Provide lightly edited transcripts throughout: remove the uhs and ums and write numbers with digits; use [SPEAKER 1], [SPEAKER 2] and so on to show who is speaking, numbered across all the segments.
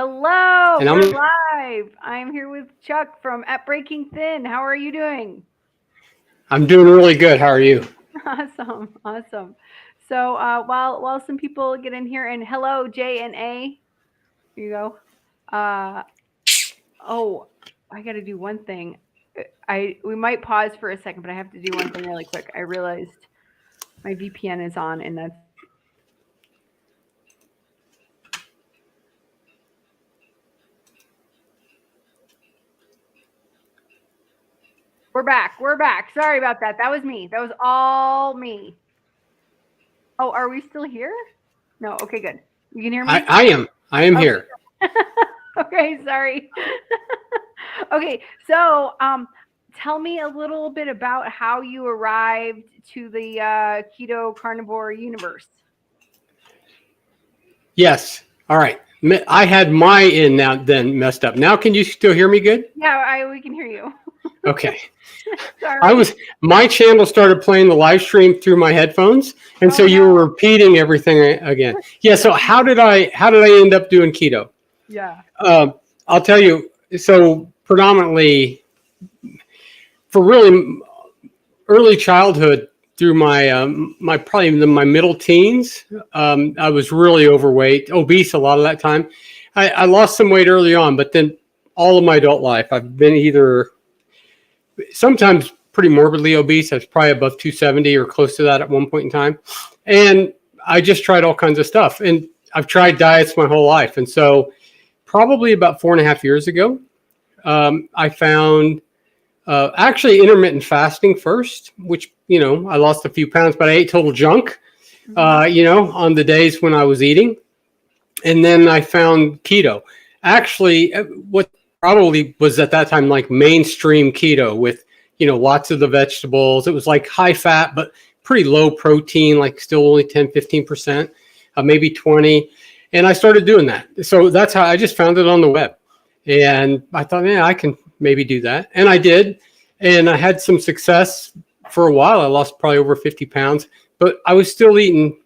[SPEAKER 1] Hello,
[SPEAKER 2] And
[SPEAKER 1] we're live. I'm here with Chuck from At Breaking Thin. How are you doing?
[SPEAKER 2] I'm doing really good. How are you?
[SPEAKER 1] Awesome, awesome. So while some people get in here, and hello J and A, here you go. Uh, oh, I got to do one thing. We might pause for a second, but I have to do one thing really quick. I realized my VPN is on, and that's we're back. We're back. Sorry about that. That was me. That was all me. Oh, are we still here? No. Okay, good. You can hear me?
[SPEAKER 2] I am. I am
[SPEAKER 1] Okay.
[SPEAKER 2] here.
[SPEAKER 1] Okay, sorry. Okay, so tell me a little bit about how you arrived to the keto carnivore universe.
[SPEAKER 2] Yes. All right. I had my in now then messed up. Now can you still hear me good?
[SPEAKER 1] Yeah, we can hear you.
[SPEAKER 2] Okay.
[SPEAKER 1] Sorry.
[SPEAKER 2] My channel started playing the live stream through my headphones, and so
[SPEAKER 1] Oh
[SPEAKER 2] you were
[SPEAKER 1] no.
[SPEAKER 2] repeating everything again. Yeah. So how did I end up doing keto?
[SPEAKER 1] Yeah.
[SPEAKER 2] I'll tell you. So predominantly for really early childhood through my middle teens, I was really overweight, obese a lot of that time. I lost some weight early on, but then all of my adult life, I've been either sometimes pretty morbidly obese. I was probably above 270 or close to that at one point in time. And I just tried all kinds of stuff. And I've tried diets my whole life. And so probably about 4.5 years ago, I found actually intermittent fasting first, which, I lost a few pounds, but I ate total junk, on the days when I was eating. And then I found keto. Actually, what probably was at that time like mainstream keto with, lots of the vegetables. It was like high fat, but pretty low protein, like still only 10, 15%, maybe 20. And I started doing that. So that's how I just found it on the web. And I thought, yeah, I can maybe do that. And I did. And I had some success for a while. I lost probably over 50 pounds, but I was still eating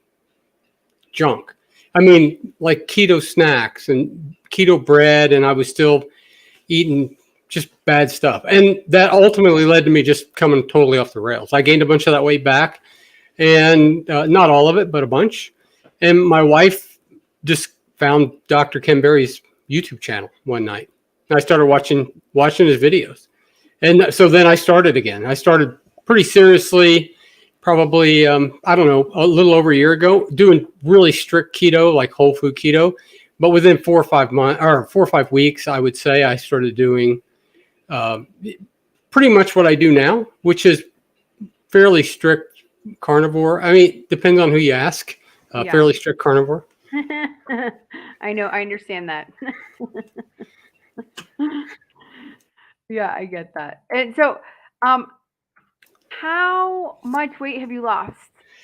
[SPEAKER 2] junk. I mean, like keto snacks and keto bread, and I was still eating just bad stuff. And that ultimately led to me just coming totally off the rails. I gained a bunch of that weight back, and not all of it, but a bunch. And my wife just found Dr. Ken Berry's YouTube channel one night. And I started watching his videos. And so then I started again. I started pretty seriously, probably, I don't know, a little over a year ago, doing really strict keto, like whole food keto. But within 4 or 5 weeks, I would say I started doing pretty much what I do now, which is fairly strict carnivore. I mean, depends on who you ask.
[SPEAKER 1] Yeah.
[SPEAKER 2] Fairly strict carnivore.
[SPEAKER 1] I know. I understand that. Yeah, I get that. And so, um, how much weight have you lost?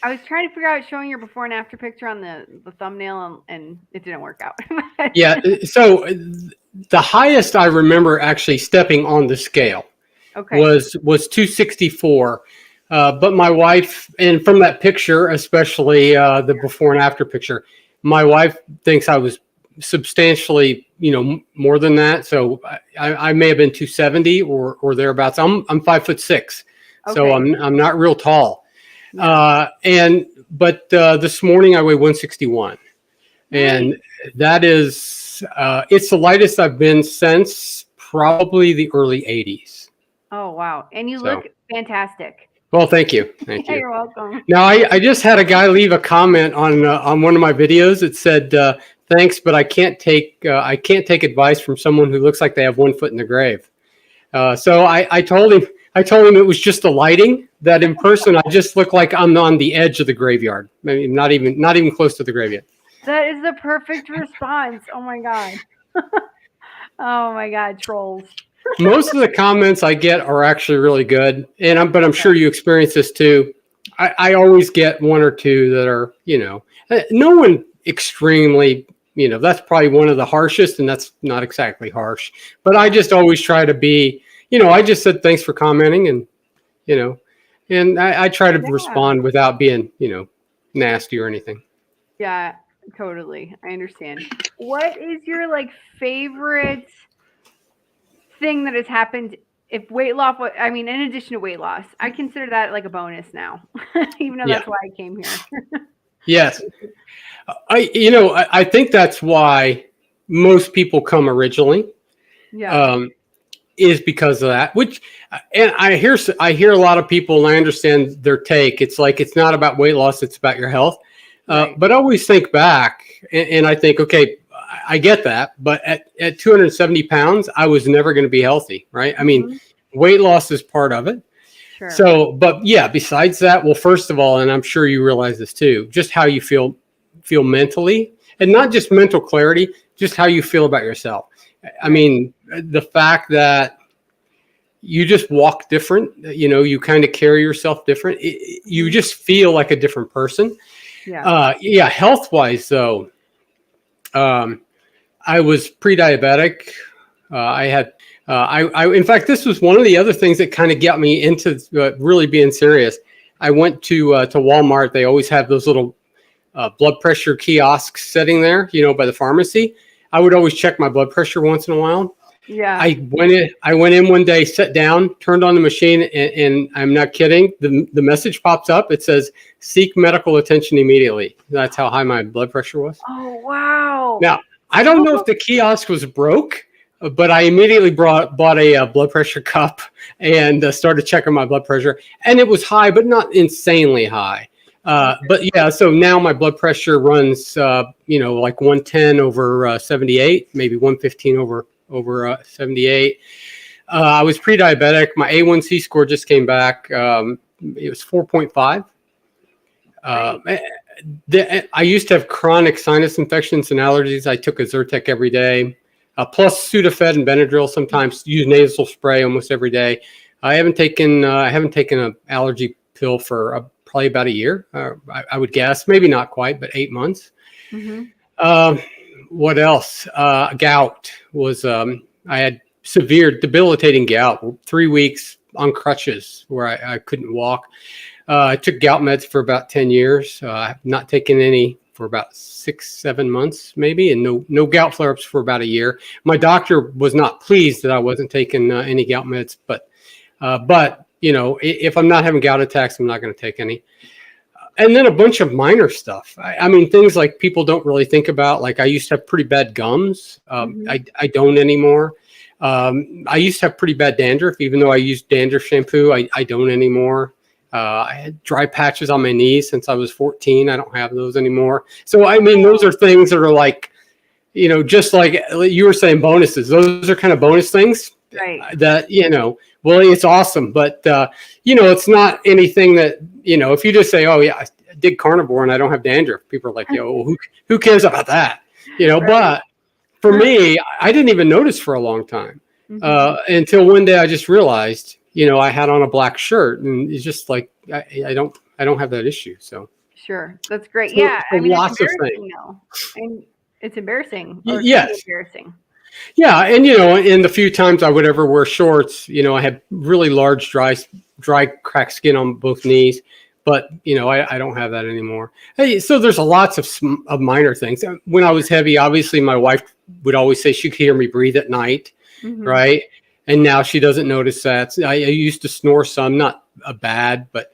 [SPEAKER 1] I was trying to figure out showing your before and after picture on the thumbnail, and it didn't work out.
[SPEAKER 2] Yeah. So the highest I remember actually stepping on the scale
[SPEAKER 1] Okay.
[SPEAKER 2] was 264. But my wife, and from that picture, especially the before and after picture, my wife thinks I was substantially, more than that. So I may have been 270 or thereabouts. I'm 5'6", so
[SPEAKER 1] Okay.
[SPEAKER 2] I'm not real tall.
[SPEAKER 1] Yeah.
[SPEAKER 2] But this morning I weigh 161, and that is it's the lightest I've been since probably the early 80s.
[SPEAKER 1] Oh wow! And you
[SPEAKER 2] So,
[SPEAKER 1] look fantastic.
[SPEAKER 2] well, thank you. Thank
[SPEAKER 1] Yeah,
[SPEAKER 2] you.
[SPEAKER 1] you're welcome.
[SPEAKER 2] Now, I just had a guy leave a comment on one of my videos. It said, "Thanks, but I can't take advice from someone who looks like they have one foot in the grave." So I told him it was just the lighting. That in person I just look like I'm on the edge of the graveyard. Maybe not even close to the graveyard.
[SPEAKER 1] That is the perfect response. Oh my god. Oh my god, trolls.
[SPEAKER 2] Most of the comments I get are actually really good, but I'm sure you experience this too. I always get one or two that are, no one extremely, that's probably one of the harshest, and that's not exactly harsh. But I just always try to be, I just said thanks for commenting, and I try to respond without being, nasty or anything.
[SPEAKER 1] Yeah. Totally. I understand. What is your like favorite thing that has happened if weight loss, I mean, in addition to weight loss, I consider that like a bonus now, even though
[SPEAKER 2] Yeah.
[SPEAKER 1] that's why I came here.
[SPEAKER 2] Yes. I think that's why most people come originally.
[SPEAKER 1] Yeah.
[SPEAKER 2] Um, is because of that. Which, and I hear a lot of people, and I understand their take. It's like it's not about weight loss; it's about your health.
[SPEAKER 1] Right.
[SPEAKER 2] But I always think back, and I think, okay, I get that, but at 270 pounds, I was never going to be healthy, right? I mean,
[SPEAKER 1] Hmm.
[SPEAKER 2] weight loss is part of it.
[SPEAKER 1] Sure.
[SPEAKER 2] So, but yeah, besides that, well, first of all, and I'm sure you realize this too, just how you feel mentally, and not just mental clarity, just how you feel about yourself. I
[SPEAKER 1] Right.
[SPEAKER 2] mean, the fact that you just walk different, you kind of carry yourself different. You
[SPEAKER 1] Hmm.
[SPEAKER 2] just feel like a different person.
[SPEAKER 1] Yeah.
[SPEAKER 2] Yeah, health wise though, um, I was pre-diabetic. I had, in fact, this was one of the other things that kind of got me into really being serious. I went to Walmart. They always have those little blood pressure kiosks sitting there, by the pharmacy. I would always check my blood pressure once in a while.
[SPEAKER 1] Yeah.
[SPEAKER 2] I went in one day, sat down, turned on the machine, and I'm not kidding. The message pops up. It says, "Seek medical attention immediately." That's how high my blood pressure was.
[SPEAKER 1] Oh, wow.
[SPEAKER 2] Now, I don't know if the kiosk was broke, but I immediately bought a blood pressure cup and started checking my blood pressure, and it was high, but not insanely high. But yeah, so now my blood pressure runs, like 110 over 78, maybe 115 over 78. I was pre-diabetic. My A1C score just came back. It was 4.5.
[SPEAKER 1] Great.
[SPEAKER 2] I used to have chronic sinus infections and allergies. I took a Zyrtec every day, plus Sudafed and Benadryl. Sometimes use nasal spray almost every day. I haven't taken an allergy pill for probably about a year. I would guess, maybe not quite, but 8 months.
[SPEAKER 1] Hmm.
[SPEAKER 2] Um, what else? Gout was. I had severe, debilitating gout. 3 weeks on crutches where I couldn't walk. I took gout meds for about 10 years. I've not taken any for about 6, 7 months, maybe, and no gout flare-ups for about a year. My doctor was not pleased that I wasn't taking any gout meds, but if I'm not having gout attacks, I'm not going to take any. And then a bunch of minor stuff. I mean, things like people don't really think about. Like I used to have pretty bad gums.
[SPEAKER 1] Hmm.
[SPEAKER 2] I don't anymore. I used to have pretty bad dandruff, even though I used dandruff shampoo. I don't anymore. I had dry patches on my knees since I was 14. I don't have those anymore. So, I mean, those are things that are like, just like you were saying, bonuses. Those are kind of bonus things
[SPEAKER 1] Right.
[SPEAKER 2] that, well, it's awesome. But, it's not anything that, if you just say, oh, yeah, I did carnivore and I don't have dandruff, people are like, yo, well, who cares about that?
[SPEAKER 1] Right.
[SPEAKER 2] But for me, I didn't even notice for a long time
[SPEAKER 1] Hmm.
[SPEAKER 2] until one day I just realized, I had on a black shirt, and it's just like I don't have that issue. So,
[SPEAKER 1] Sure. That's great.
[SPEAKER 2] so,
[SPEAKER 1] Yeah.
[SPEAKER 2] so
[SPEAKER 1] I mean, it's
[SPEAKER 2] lots of things.
[SPEAKER 1] embarrassing though. And it's embarrassing or it can be
[SPEAKER 2] Yes,
[SPEAKER 1] embarrassing.
[SPEAKER 2] yeah, and in the few times I would ever wear shorts, I had really large, dry, cracked skin on both knees. But I don't have that anymore. Hey, so there's lots of minor things. When I was heavy, obviously my wife would always say she could hear me breathe at night,
[SPEAKER 1] Hmm.
[SPEAKER 2] right? And now she doesn't notice that. I used to snore some, not a bad, but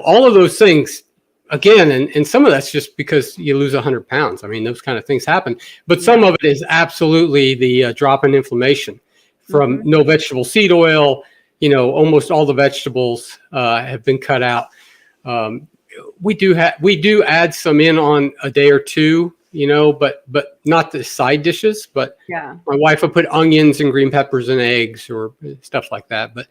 [SPEAKER 2] all of those things. Again, and some of that's just because you lose 100 pounds. I mean, those kind of things happen. But
[SPEAKER 1] Yeah.
[SPEAKER 2] some of it is absolutely the drop in inflammation from
[SPEAKER 1] Hmm.
[SPEAKER 2] no vegetable seed oil. Almost all the vegetables have been cut out. Um, we do add some in on a day or two, but not the side dishes. But
[SPEAKER 1] Yeah.
[SPEAKER 2] my wife would put onions and green peppers and eggs or stuff like that. But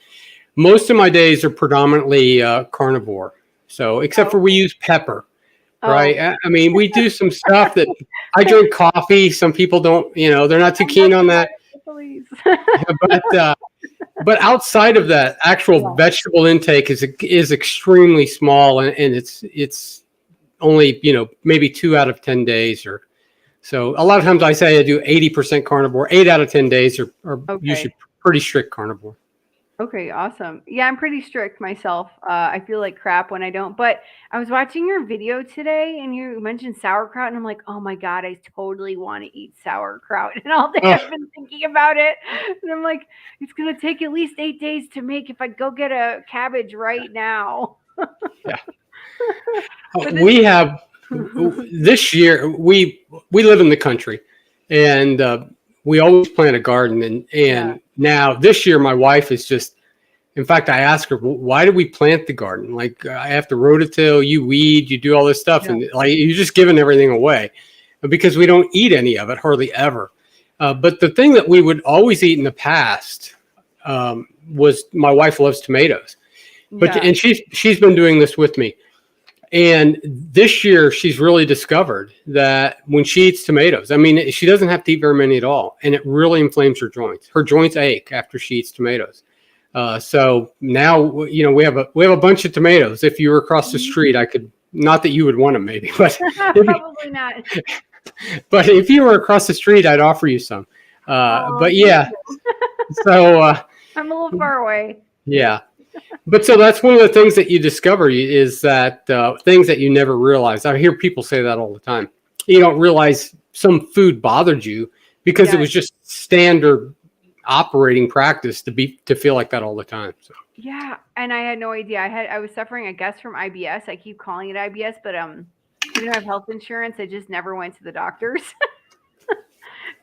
[SPEAKER 2] most of my days are predominantly carnivore. So except for we
[SPEAKER 1] Okay.
[SPEAKER 2] use pepper,
[SPEAKER 1] Oh,
[SPEAKER 2] right? I mean, we do some stuff that I drink coffee. Some people don't, they're not too
[SPEAKER 1] I'm not
[SPEAKER 2] keen on
[SPEAKER 1] gonna
[SPEAKER 2] that.
[SPEAKER 1] have please.
[SPEAKER 2] But outside of that, actual
[SPEAKER 1] Yeah.
[SPEAKER 2] vegetable intake is extremely small, and it's only maybe 2 out of 10 days, or so. A lot of times I say I do 80% carnivore. 8 out of 10 days are
[SPEAKER 1] Okay.
[SPEAKER 2] usually pretty strict carnivore.
[SPEAKER 1] Okay, awesome. Yeah, I'm pretty strict myself. I feel like crap when I don't. But I was watching your video today and you mentioned sauerkraut, and I'm like, oh my God, I totally want to eat sauerkraut. And all day
[SPEAKER 2] Oh,
[SPEAKER 1] I've been thinking about it. And I'm like, it's going to take at least 8 days to make if I go get a cabbage right now.
[SPEAKER 2] yeah.
[SPEAKER 1] But this,
[SPEAKER 2] We have this year. We live in the country, and we always plant a garden. And
[SPEAKER 1] yeah,
[SPEAKER 2] now this year, my wife is just. In fact, I asked her, "Why do we plant the garden? Like I have to rototill, you weed, you do all this stuff,
[SPEAKER 1] yeah,
[SPEAKER 2] and like you're just giving everything away." Because we don't eat any of it, hardly ever. But the thing that we would always eat in the past was my wife loves tomatoes,
[SPEAKER 1] yeah,
[SPEAKER 2] and she's been doing this with me. And this year, she's really discovered that when she eats tomatoes, I mean, she doesn't have to eat very many at all, and it really inflames her joints. Her joints ache after she eats tomatoes. So now we have a bunch of tomatoes. If you were across the street, I could not that you would want them maybe, but
[SPEAKER 1] probably not.
[SPEAKER 2] but if you were across the street, I'd offer you some.
[SPEAKER 1] Oh,
[SPEAKER 2] But
[SPEAKER 1] thank
[SPEAKER 2] yeah,
[SPEAKER 1] you.
[SPEAKER 2] so
[SPEAKER 1] I'm a little far away.
[SPEAKER 2] yeah, but so that's one of the things that you discover is that things that you never realized. I hear people say that all the time. You don't realize some food bothered you because it
[SPEAKER 1] Yeah,
[SPEAKER 2] was just standard operating practice to feel like that all the time. So
[SPEAKER 1] yeah, and I had no idea. I was suffering, I guess, from IBS. I keep calling it IBS, but even though I have health insurance, I just never went to the doctors.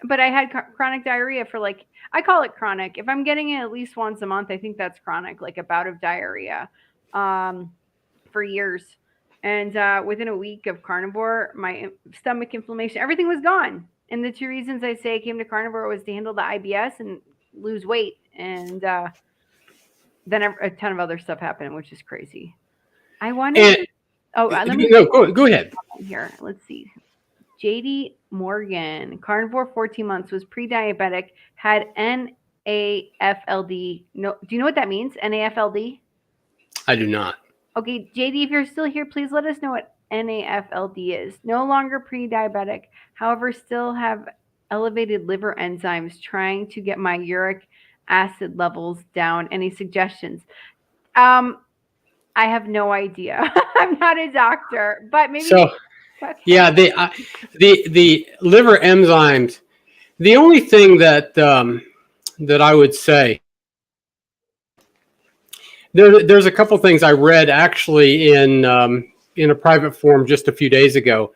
[SPEAKER 1] But I had chronic diarrhea for like, I call it chronic. If I'm getting it at least once a month, I think that's chronic, like a bout of diarrhea, um, for years. And within a week of carnivore, my stomach inflammation, everything was gone. And the two reasons I say I came to carnivore was to handle the IBS and lose weight. And then a ton of other stuff happened, which is crazy. I wanted
[SPEAKER 2] and
[SPEAKER 1] to. Oh, let me
[SPEAKER 2] no, go ahead.
[SPEAKER 1] here. Let's see. JD Morgan, carnivore 14 months, was pre-diabetic, had NAFLD. No, do you know what that means? NAFLD?
[SPEAKER 2] I do not.
[SPEAKER 1] Okay, JD, if you're still here, please let us know what NAFLD is. No longer pre-diabetic, however, still have elevated liver enzymes, trying to get my uric acid levels down. Any suggestions? Um, I have no idea. I'm not a doctor, but maybe.
[SPEAKER 2] So yeah, the liver enzymes. The only thing that I would say there's a couple things I read actually in a private forum just a few days ago.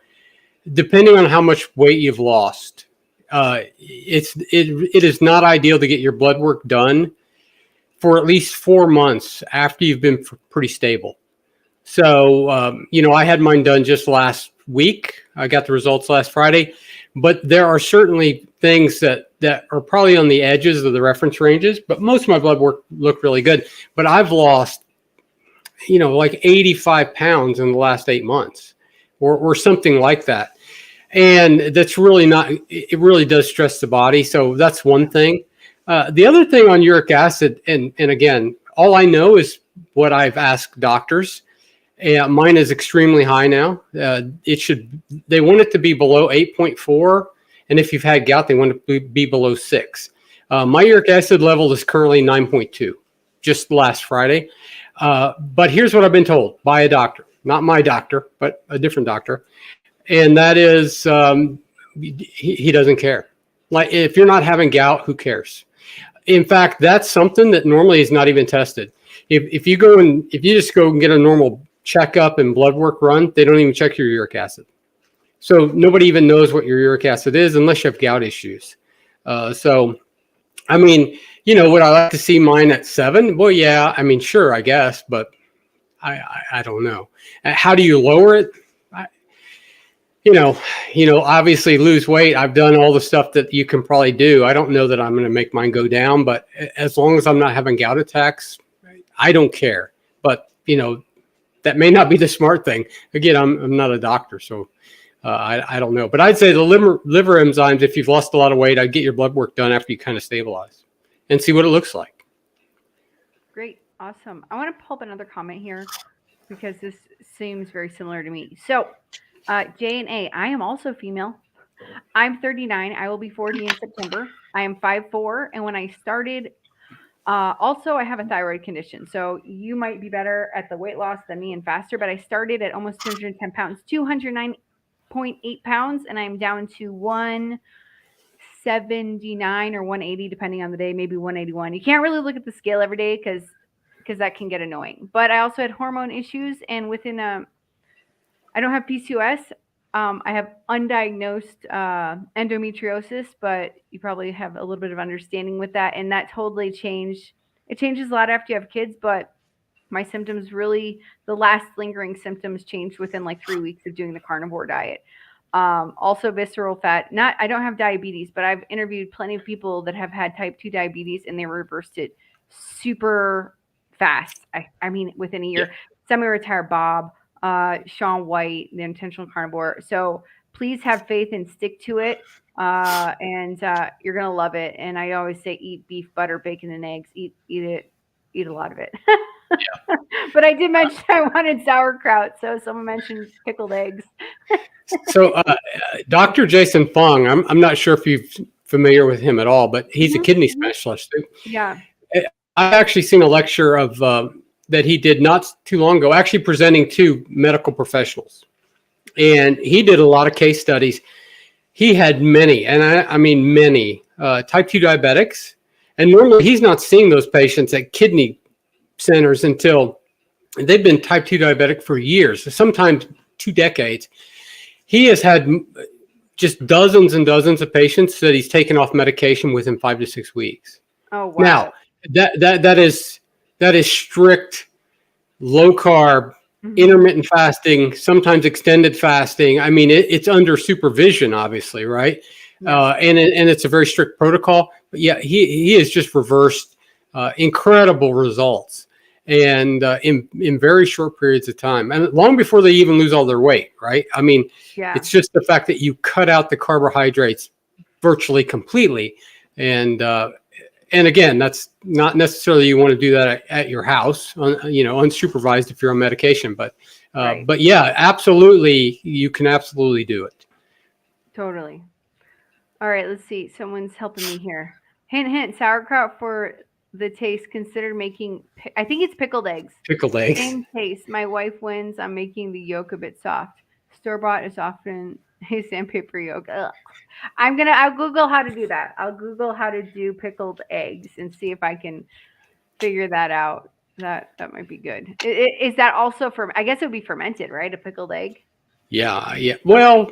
[SPEAKER 2] Depending on how much weight you've lost, it is not ideal to get your blood work done for at least 4 months after you've been pretty stable. So, I had mine done just last week. I got the results last Friday, but there are certainly things that are probably on the edges of the reference ranges, but most of my blood work looked really good. But I've lost, like 85 pounds in the last 8 months or something like that. And that's really not, it really does stress the body. So that's one thing. The other thing on uric acid, and again, all I know is what I've asked doctors. Mine is extremely high now. They want it to be below 8.4. And if you've had gout, they want it to be below 6. My uric acid level is currently 9.2, just last Friday. But here's what I've been told by a doctor, not my doctor, but a different doctor. And that is, he doesn't care. Like if you're not having gout, who cares? In fact, that's something that normally is not even tested. If you just go and get a normal checkup and blood work run, they don't even check your uric acid. So nobody even knows what your uric acid is unless you have gout issues. So, I mean, would I like to see mine at 7? Well, yeah, I mean, sure, I guess, but I don't know. How do you lower it? Obviously lose weight. I've done all the stuff that you can probably do. I don't know that I'm going to make mine go down, but as long as I'm not having gout attacks, I don't care. But, that may not be the smart thing. Again, I'm not a doctor, so I don't know. But I'd say the liver enzymes, if you've lost a lot of weight, I'd get your blood work done after you kind of stabilize and see what it looks like.
[SPEAKER 1] Great. Awesome. I want to pull up another comment here because this seems very similar to me. So, J and A, I am also female. I'm 39. I will be 40 in September. I am 5'4", and when I started Also, I have a thyroid condition, so you might be better at the weight loss than me and faster. But I started at almost 210 pounds, 209.8 pounds, and I'm down to 179 or 180, depending on the day, maybe 181. You can't really look at the scale every day because that can get annoying. But I also had hormone issues, and within I don't have PCOS. I have undiagnosed endometriosis, but you probably have a little bit of understanding with that. And that totally changed. It changes a lot after you have kids, but my symptoms really, the last lingering symptoms changed within like 3 weeks of doing the carnivore diet. Also visceral fat. Not, I don't have diabetes, but I've interviewed plenty of people that have had type 2 diabetes and they reversed it super fast. I mean, within a
[SPEAKER 2] Yeah.
[SPEAKER 1] year. Semi-retired Bob, Sean White, the intentional carnivore. So please have faith and stick to it. And you're gonna love it. And I always say, eat beef, butter, bacon, and eggs. Eat it, eat a lot of it. But I did mention I wanted sauerkraut, so someone mentioned pickled eggs.
[SPEAKER 2] So, Dr. Jason Fong, I'm not sure if you're familiar with him at all, but he's a
[SPEAKER 1] Mhm,
[SPEAKER 2] kidney
[SPEAKER 1] mhm.
[SPEAKER 2] specialist.
[SPEAKER 1] Yeah.
[SPEAKER 2] I've actually seen a lecture of that he did not too long ago, actually presenting to medical professionals, and he did a lot of case studies. He had many, and I mean many, type 2 diabetics, and normally he's not seeing those patients at kidney centers until they've been type 2 diabetic for years, sometimes 2 decades. He has had just dozens and dozens of patients that he's taken off medication within 5 to 6 weeks.
[SPEAKER 1] Oh
[SPEAKER 2] Now,
[SPEAKER 1] wow.
[SPEAKER 2] that is strict low carb,
[SPEAKER 1] Mhm.
[SPEAKER 2] intermittent fasting, sometimes extended fasting. I mean, it's under supervision, obviously, right?
[SPEAKER 1] Yes.
[SPEAKER 2] And it's a very strict protocol. But yeah, he has just reversed incredible results, and in very short periods of time, and long before they even lose all their weight, right? I mean,
[SPEAKER 1] Yeah.
[SPEAKER 2] it's just the fact that you cut out the carbohydrates virtually completely, and and again, that's not necessarily you want to do that at your house, unsupervised if you're on medication.
[SPEAKER 1] Right.
[SPEAKER 2] But yeah, absolutely, you can absolutely do it.
[SPEAKER 1] Totally. All right, let's see. Someone's helping me here. Hint, hint. Sauerkraut for the taste. Consider making. I think it's pickled eggs.
[SPEAKER 2] Pickled eggs.
[SPEAKER 1] Same taste. My wife wins. I'm making the yolk a bit soft. Store bought is often a sandpaper yolk. Ugh. I'll Google how to do that. I'll Google how to do pickled eggs and see if I can figure that out. That might be good. Is that also for? I guess it would be fermented, right? A pickled egg.
[SPEAKER 2] Yeah, yeah.
[SPEAKER 1] Okay.
[SPEAKER 2] Well,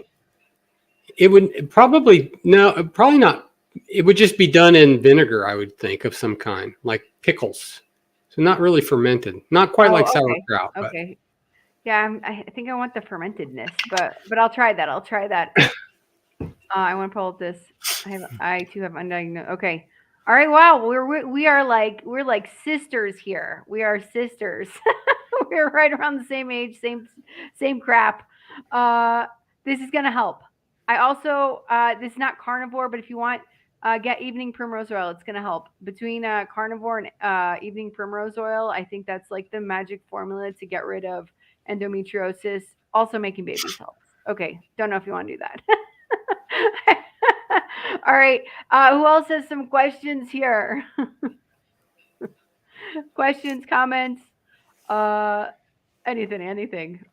[SPEAKER 2] it would probably no, probably not. It would just be done in vinegar, I would think, of some kind, like pickles. So not really fermented, not quite like
[SPEAKER 1] Oh, okay.
[SPEAKER 2] sauerkraut, but
[SPEAKER 1] Okay. Yeah, I think I want the fermentedness, but I'll try that. I'll try that. I want to pull up this. I too have undiagnosed. Okay. All right. Wow. We're like sisters here. We are sisters. We're right around the same age, same crap. Uh, this is gonna help. I also this is not carnivore, but if you want, get evening primrose oil. It's gonna help. Between carnivore and evening primrose oil, I think that's like the magic formula to get rid of endometriosis. Also, making babies helps. Okay. Don't know if you want to do that. All right. Who else has some questions here? Questions, comments, uh, anything.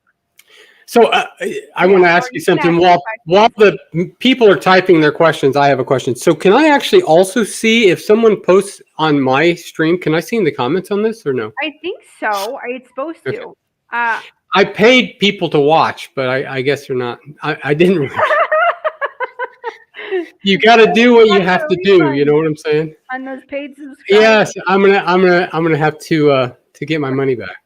[SPEAKER 2] so I want
[SPEAKER 1] Yeah,
[SPEAKER 2] to
[SPEAKER 1] or
[SPEAKER 2] ask you
[SPEAKER 1] you can
[SPEAKER 2] something.
[SPEAKER 1] ask me
[SPEAKER 2] While
[SPEAKER 1] questions.
[SPEAKER 2] the people are typing their questions, I have a question. So can I actually also see if someone posts on my stream? Can I see in the comments on this or no?
[SPEAKER 1] I think so. It's supposed
[SPEAKER 2] Okay.
[SPEAKER 1] to. Uh,
[SPEAKER 2] I paid people to watch, but I guess they're not. I didn't. You got to do what
[SPEAKER 1] you
[SPEAKER 2] you
[SPEAKER 1] want
[SPEAKER 2] have
[SPEAKER 1] the
[SPEAKER 2] to do. You
[SPEAKER 1] refund
[SPEAKER 2] know what I'm saying?
[SPEAKER 1] on those paid subscribers.
[SPEAKER 2] Yes, I'm gonna have to get my money back.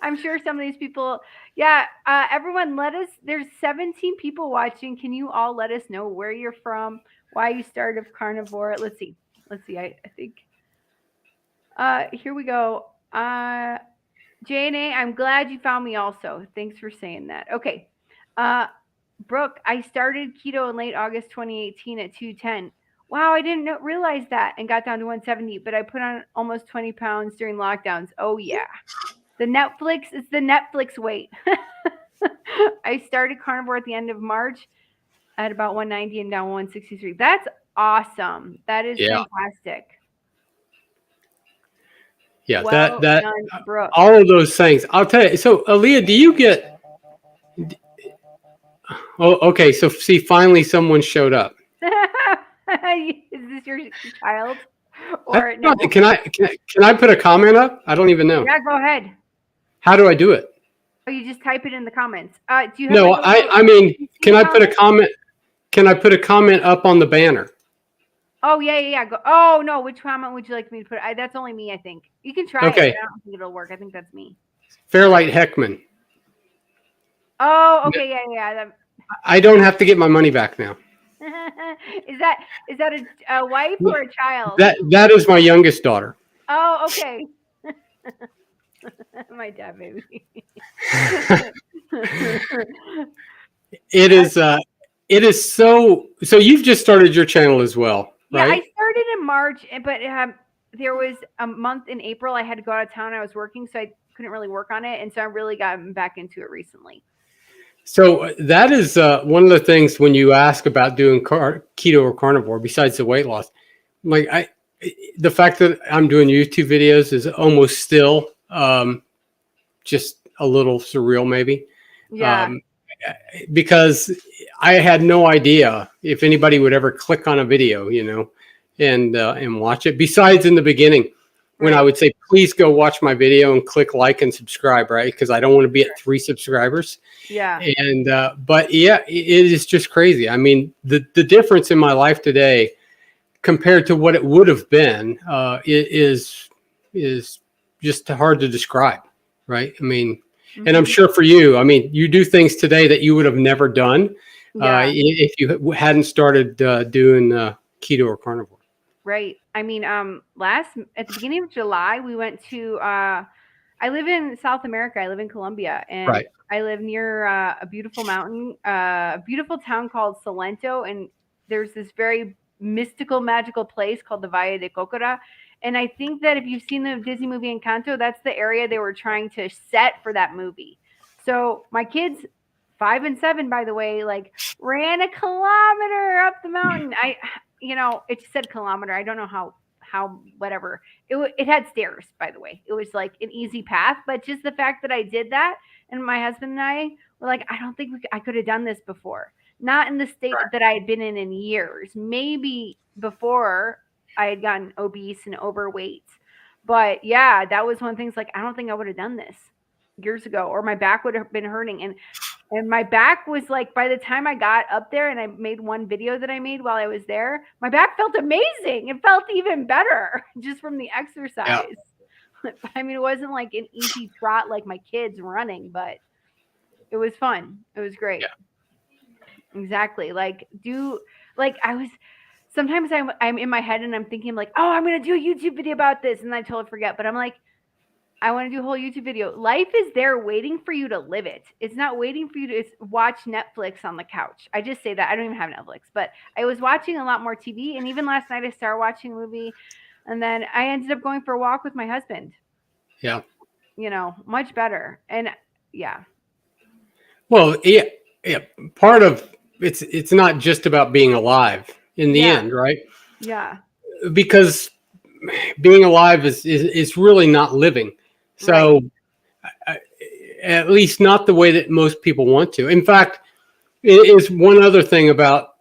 [SPEAKER 1] I'm sure some of these people, yeah, everyone let us, there's 17 people watching. Can you all let us know where you're from, why you started with carnivore? Let's see. I think, here we go. JNA, I'm glad you found me also. Thanks for saying that. Okay. Uh, Brooke, I started keto in late August 2018 at 210. Wow, I didn't realize that and got down to 170, but I put on almost 20 pounds during lockdowns. Oh, yeah. It's the Netflix weight. I started carnivore at the end of March at about 190 and down 163. That's awesome. That is
[SPEAKER 2] Yeah.
[SPEAKER 1] fantastic.
[SPEAKER 2] Yeah.
[SPEAKER 1] Well
[SPEAKER 2] That
[SPEAKER 1] done, Brooke.
[SPEAKER 2] all of those things. I'll tell you. So, Aaliyah, do you get? Oh, okay. So, see, finally, someone showed up.
[SPEAKER 1] Is this your child or
[SPEAKER 2] I
[SPEAKER 1] no?
[SPEAKER 2] don't, can I put a comment up? I don't even know.
[SPEAKER 1] Yeah, go ahead.
[SPEAKER 2] How do I do it?
[SPEAKER 1] Oh, you just type it in the comments. Do you have
[SPEAKER 2] No,
[SPEAKER 1] like a little
[SPEAKER 2] I mean, can
[SPEAKER 1] PC
[SPEAKER 2] I put a
[SPEAKER 1] comment?
[SPEAKER 2] comment? Can I put a comment up on the banner?
[SPEAKER 1] Oh yeah. Go. Oh no, which comment would you like me to put? That's only me, I think. You can try it, but
[SPEAKER 2] Okay.
[SPEAKER 1] I don't think it'll work. I think that's me.
[SPEAKER 2] Fairlight Heckman.
[SPEAKER 1] Oh, okay, yeah.
[SPEAKER 2] I don't have to get my money back now.
[SPEAKER 1] Is that a wife or a child?
[SPEAKER 2] That is my youngest daughter.
[SPEAKER 1] Oh, okay. My dad, baby.
[SPEAKER 2] It is so you've just started your channel as well,
[SPEAKER 1] Yeah, I
[SPEAKER 2] right?
[SPEAKER 1] started in March, but there was a month in April I had to go out of town. I was working, so I couldn't really work on it, and so I really got back into it recently.
[SPEAKER 2] So that is one of the things when you ask about doing keto or carnivore, besides the weight loss, like the fact that I'm doing YouTube videos is almost still just a little surreal, maybe.
[SPEAKER 1] Yeah.
[SPEAKER 2] Because I had no idea if anybody would ever click on a video, and watch it. Besides in the beginning, when I would say, please go watch my video and click like and subscribe, right? Because I don't want to be at 3 subscribers.
[SPEAKER 1] Yeah.
[SPEAKER 2] And but yeah, it is just crazy. I mean, the difference in my life today compared to what it would have been is just hard to describe, right? I mean, and I'm sure for you, I mean, you do things today that you would have never done if you hadn't started doing keto or carnivore.
[SPEAKER 1] Right. I mean, at the beginning of July, we went to. I live in South America. I live in Colombia, and
[SPEAKER 2] Right.
[SPEAKER 1] I live near a beautiful mountain, a beautiful town called Salento, and there's this very mystical, magical place called the Valle de Cocora. And I think that if you've seen the Disney movie Encanto, that's the area they were trying to set for that movie. So my kids, 5 and 7, by the way, like ran a kilometer up the mountain. It said kilometer. I don't know how whatever. It had stairs, by the way. It was like an easy path, but just the fact that I did that, and my husband and I were like, I don't think I could have done this before. Not in the state that I had been in years. Maybe before I had gotten obese and overweight. But yeah, that was one of the things, like, I don't think I would have done this years ago, or my back would have been hurting. And my back was like, by the time I got up there and I made one video that I made while I was there, my back felt amazing. It felt even better just from the exercise. Yeah. I mean, it wasn't like an easy trot like my kids running, but it was fun. It was great. Yeah. Exactly. Sometimes I'm in my head and I'm thinking like, oh, I'm going to do a YouTube video about this. And I totally forget, but I'm like, I want to do a whole YouTube video. Life is there waiting for you to live it. It's not waiting for you to watch Netflix on the couch. I just say that. I don't even have Netflix, but I was watching a lot more TV. And even last night I started watching a movie, and then I ended up going for a walk with my husband.
[SPEAKER 2] Yeah.
[SPEAKER 1] Much better. And yeah.
[SPEAKER 2] Well, yeah. Part of it's not just about being alive in the end, right?
[SPEAKER 1] Yeah.
[SPEAKER 2] Because being alive is really not living. So at least not the way that most people want to. In fact, it is one other thing about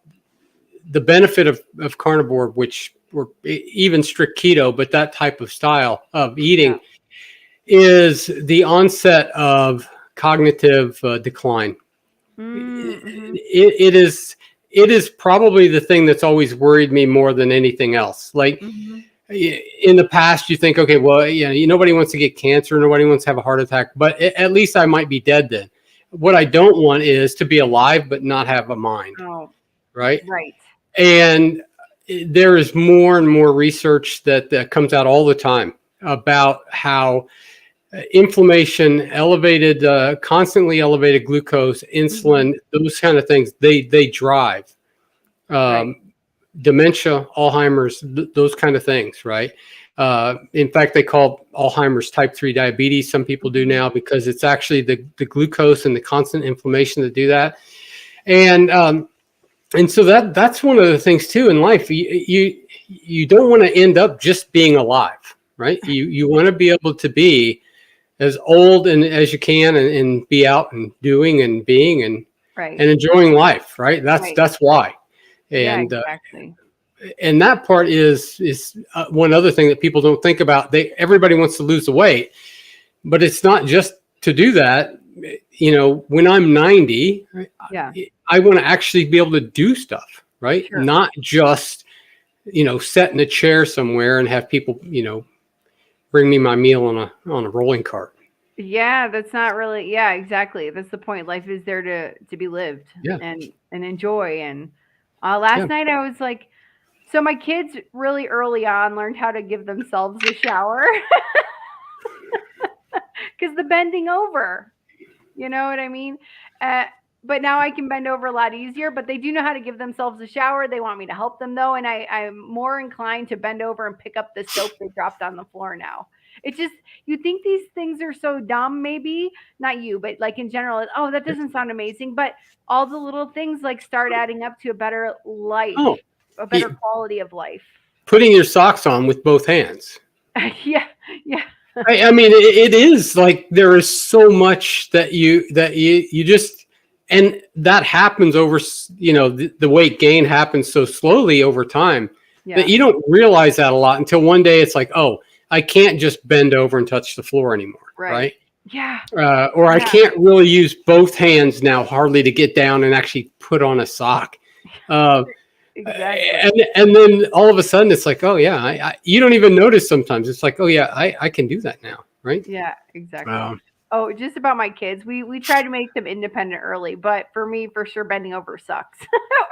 [SPEAKER 2] the benefit of carnivore, which or even strict keto, but that type of style of eating is the onset of cognitive decline. Mm-hmm. It is probably the thing that's always worried me more than anything else. Like, in the past, you think, okay, well, nobody wants to get cancer, nobody wants to have a heart attack, but at least I might be dead then. What I don't want is to be alive but not have a mind.
[SPEAKER 1] Oh,
[SPEAKER 2] right.
[SPEAKER 1] And
[SPEAKER 2] there is more and more research that comes out all the time about how inflammation, constantly elevated glucose, insulin, those kind of things, they drive dementia, Alzheimer's, those kind of things, right? In fact, they call Alzheimer's type 3 diabetes. Some people do now because it's actually the glucose and the constant inflammation that do that. And And so that's one of the things too in life. You don't want to end up just being alive, right? You want to be able to be as old and as you can, and be out and doing and being
[SPEAKER 1] Right.
[SPEAKER 2] and enjoying life, right?
[SPEAKER 1] Right.
[SPEAKER 2] That's why.
[SPEAKER 1] Yeah,
[SPEAKER 2] And
[SPEAKER 1] exactly.
[SPEAKER 2] and that part is one other thing that people don't think about. Everybody wants to lose the weight, but it's not just to do that. When I'm 90,
[SPEAKER 1] Yeah,
[SPEAKER 2] I want to actually be able to do stuff, right?
[SPEAKER 1] sure.
[SPEAKER 2] Not just, sit in a chair somewhere and have people, bring me my meal on a rolling cart.
[SPEAKER 1] Yeah, that's not really, yeah, exactly. That's the point. Life is there to be lived
[SPEAKER 2] Yeah.
[SPEAKER 1] and enjoy. And last
[SPEAKER 2] Yeah.
[SPEAKER 1] night I was like, so my kids really early on learned how to give themselves a shower because the bending over. You know what I mean? Uh, but now I can bend over a lot easier, but they do know how to give themselves a shower. They want me to help them though. And I'm more inclined to bend over and pick up the soap they dropped on the floor now. It's just, you think these things are so dumb, maybe not you, but like in general, oh, that doesn't sound amazing. But all the little things like start adding up to a better life,
[SPEAKER 2] Oh,
[SPEAKER 1] a better quality of life.
[SPEAKER 2] putting your socks on with both hands.
[SPEAKER 1] Yeah. Yeah.
[SPEAKER 2] I mean, it is like there is so much that you just, and that happens over, the weight gain happens so slowly over time that
[SPEAKER 1] Yeah.
[SPEAKER 2] you don't realize that a lot until one day it's like, oh, I can't just bend over and touch the floor anymore,
[SPEAKER 1] Right.
[SPEAKER 2] right?
[SPEAKER 1] Yeah.
[SPEAKER 2] Or I
[SPEAKER 1] Yeah.
[SPEAKER 2] can't really use both hands now hardly to get down and actually put on a sock.
[SPEAKER 1] Exactly.
[SPEAKER 2] And then all of a sudden it's like, oh yeah, you don't even notice sometimes. It's like, oh yeah, I can do that now, right?
[SPEAKER 1] Yeah, exactly.
[SPEAKER 2] Um,
[SPEAKER 1] Oh, just about my kids. We try to make them independent early, but for me, for sure, bending over sucks,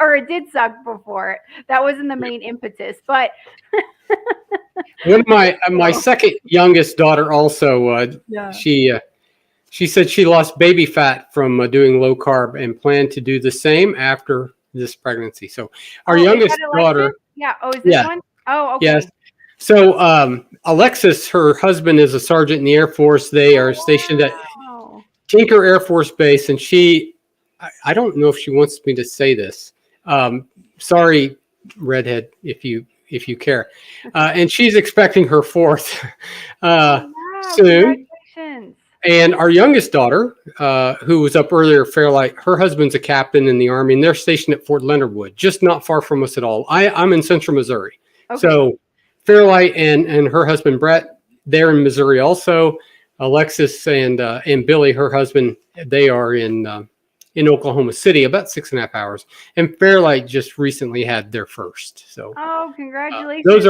[SPEAKER 1] or it did suck before. That wasn't the main impetus, but
[SPEAKER 2] One of my second youngest daughter also,
[SPEAKER 1] yeah.
[SPEAKER 2] she said she lost baby fat from doing low carb and planned to do the same after this pregnancy. So our
[SPEAKER 1] Oh, is
[SPEAKER 2] youngest
[SPEAKER 1] that Alexis?
[SPEAKER 2] daughter,
[SPEAKER 1] Yeah. Oh, is this
[SPEAKER 2] yeah,
[SPEAKER 1] one? Oh,
[SPEAKER 2] yes.
[SPEAKER 1] okay.
[SPEAKER 2] So Alexis, her husband is a sergeant in the Air Force. They are stationed at
[SPEAKER 1] Oh,
[SPEAKER 2] Tinker Air Force Base, and I don't know if she wants me to say this. Sorry, redhead, if you care. And she's expecting her fourth
[SPEAKER 1] wow. Wow.
[SPEAKER 2] soon.
[SPEAKER 1] Congratulations.
[SPEAKER 2] And our youngest daughter, who was up earlier, Fairlight, her husband's a captain in the Army, and they're stationed at Fort Leonard Wood, just not far from us at all. I'm in central Missouri.
[SPEAKER 1] Okay.
[SPEAKER 2] So Fairlight and her husband, Brett, they're in Missouri also. Alexis and Billy, her husband, they are in Oklahoma City, about 6.5 hours. And Fairlight just recently had their first. So
[SPEAKER 1] Oh, congratulations.
[SPEAKER 2] those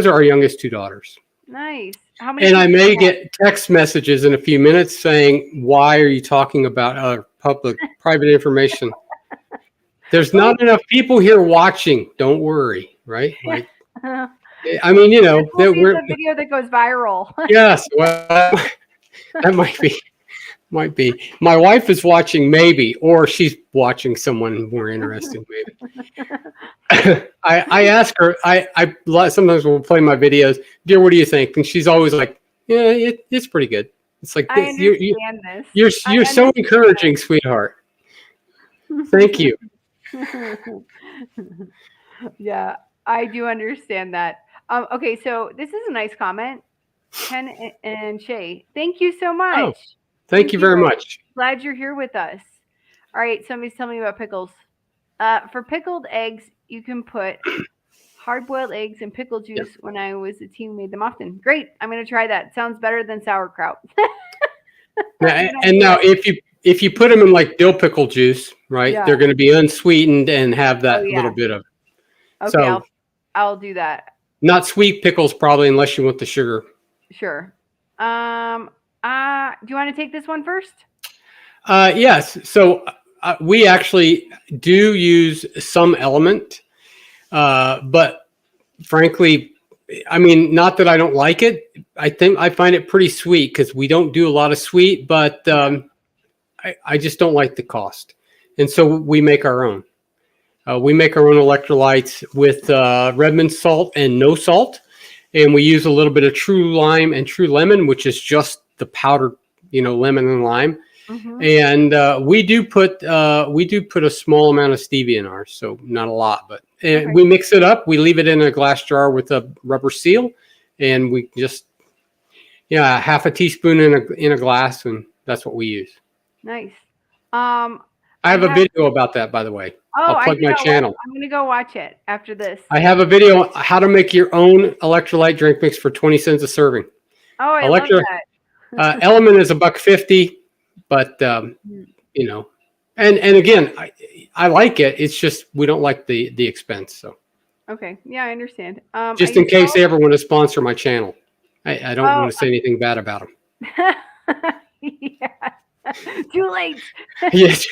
[SPEAKER 2] are our youngest two daughters.
[SPEAKER 1] Nice. How many?
[SPEAKER 2] And I
[SPEAKER 1] kids do
[SPEAKER 2] may
[SPEAKER 1] you have?
[SPEAKER 2] get text messages in a few minutes saying, "Why are you talking about private information?" There's not enough people here watching. Don't worry, right? Like, I mean,
[SPEAKER 1] This will
[SPEAKER 2] that
[SPEAKER 1] be
[SPEAKER 2] we're
[SPEAKER 1] the video that goes viral.
[SPEAKER 2] yes. Well, that might be. My wife is watching, maybe, or she's watching someone more interesting, maybe. I ask her. I sometimes will play my videos. Dear, what do you think? And she's always like, "Yeah, it's pretty good." It's like
[SPEAKER 1] I
[SPEAKER 2] you're
[SPEAKER 1] understand this.
[SPEAKER 2] you're so encouraging, sweetheart. Thank you.
[SPEAKER 1] Yeah, I do understand that. Okay, so this is a nice comment. Ken and Shay, thank you so
[SPEAKER 2] Oh,
[SPEAKER 1] much.
[SPEAKER 2] thank you very much.
[SPEAKER 1] Glad you're here with us. All right, somebody's telling me about pickles. For pickled eggs, you can put hard-boiled eggs and pickle juice.
[SPEAKER 2] Yeah.
[SPEAKER 1] When I was a teen, we made them often. Great, I'm going to try that. Sounds better than sauerkraut.
[SPEAKER 2] And now, if you put them in like dill pickle juice, right?
[SPEAKER 1] Yeah.
[SPEAKER 2] They're going to be unsweetened and have that
[SPEAKER 1] Oh, yeah.
[SPEAKER 2] little bit of.
[SPEAKER 1] Okay,
[SPEAKER 2] So
[SPEAKER 1] I'll do that.
[SPEAKER 2] not sweet pickles, probably, unless you want the sugar.
[SPEAKER 1] Sure. Do you want to take this one first?
[SPEAKER 2] Yes. So we actually do use some element, but frankly, I mean, not that I don't like it. I think I find it pretty sweet because we don't do a lot of sweet, but I just don't like the cost. And so we make our own. We make our own electrolytes with Redmond salt and no salt. And we use a little bit of true lime and true lemon, which is just the powdered, lemon and lime.
[SPEAKER 1] Mm-hmm.
[SPEAKER 2] And we do put a small amount of stevia in ours, so not a lot, but
[SPEAKER 1] Okay.
[SPEAKER 2] we mix it up. We leave it in a glass jar with a rubber seal, and we just half a teaspoon in a glass, and that's what we use.
[SPEAKER 1] Nice.
[SPEAKER 2] I
[SPEAKER 1] I
[SPEAKER 2] have a
[SPEAKER 1] have.
[SPEAKER 2] video about that, by the way.
[SPEAKER 1] Oh,
[SPEAKER 2] I'll
[SPEAKER 1] I
[SPEAKER 2] plug
[SPEAKER 1] did
[SPEAKER 2] my
[SPEAKER 1] not watch.
[SPEAKER 2] channel.
[SPEAKER 1] I'm gonna go watch it after this.
[SPEAKER 2] I have a video on how to make your own electrolyte drink mix for 20 cents a serving.
[SPEAKER 1] Oh, I love
[SPEAKER 2] Electro
[SPEAKER 1] that.
[SPEAKER 2] Element is $1.50, but you know, and again, I like it. It's just we don't like the expense. So
[SPEAKER 1] Okay. Yeah, I understand.
[SPEAKER 2] just in case they ever want to sponsor my channel, I don't want
[SPEAKER 1] Oh,
[SPEAKER 2] to say anything bad about them.
[SPEAKER 1] yeah. Too late.
[SPEAKER 2] Yes.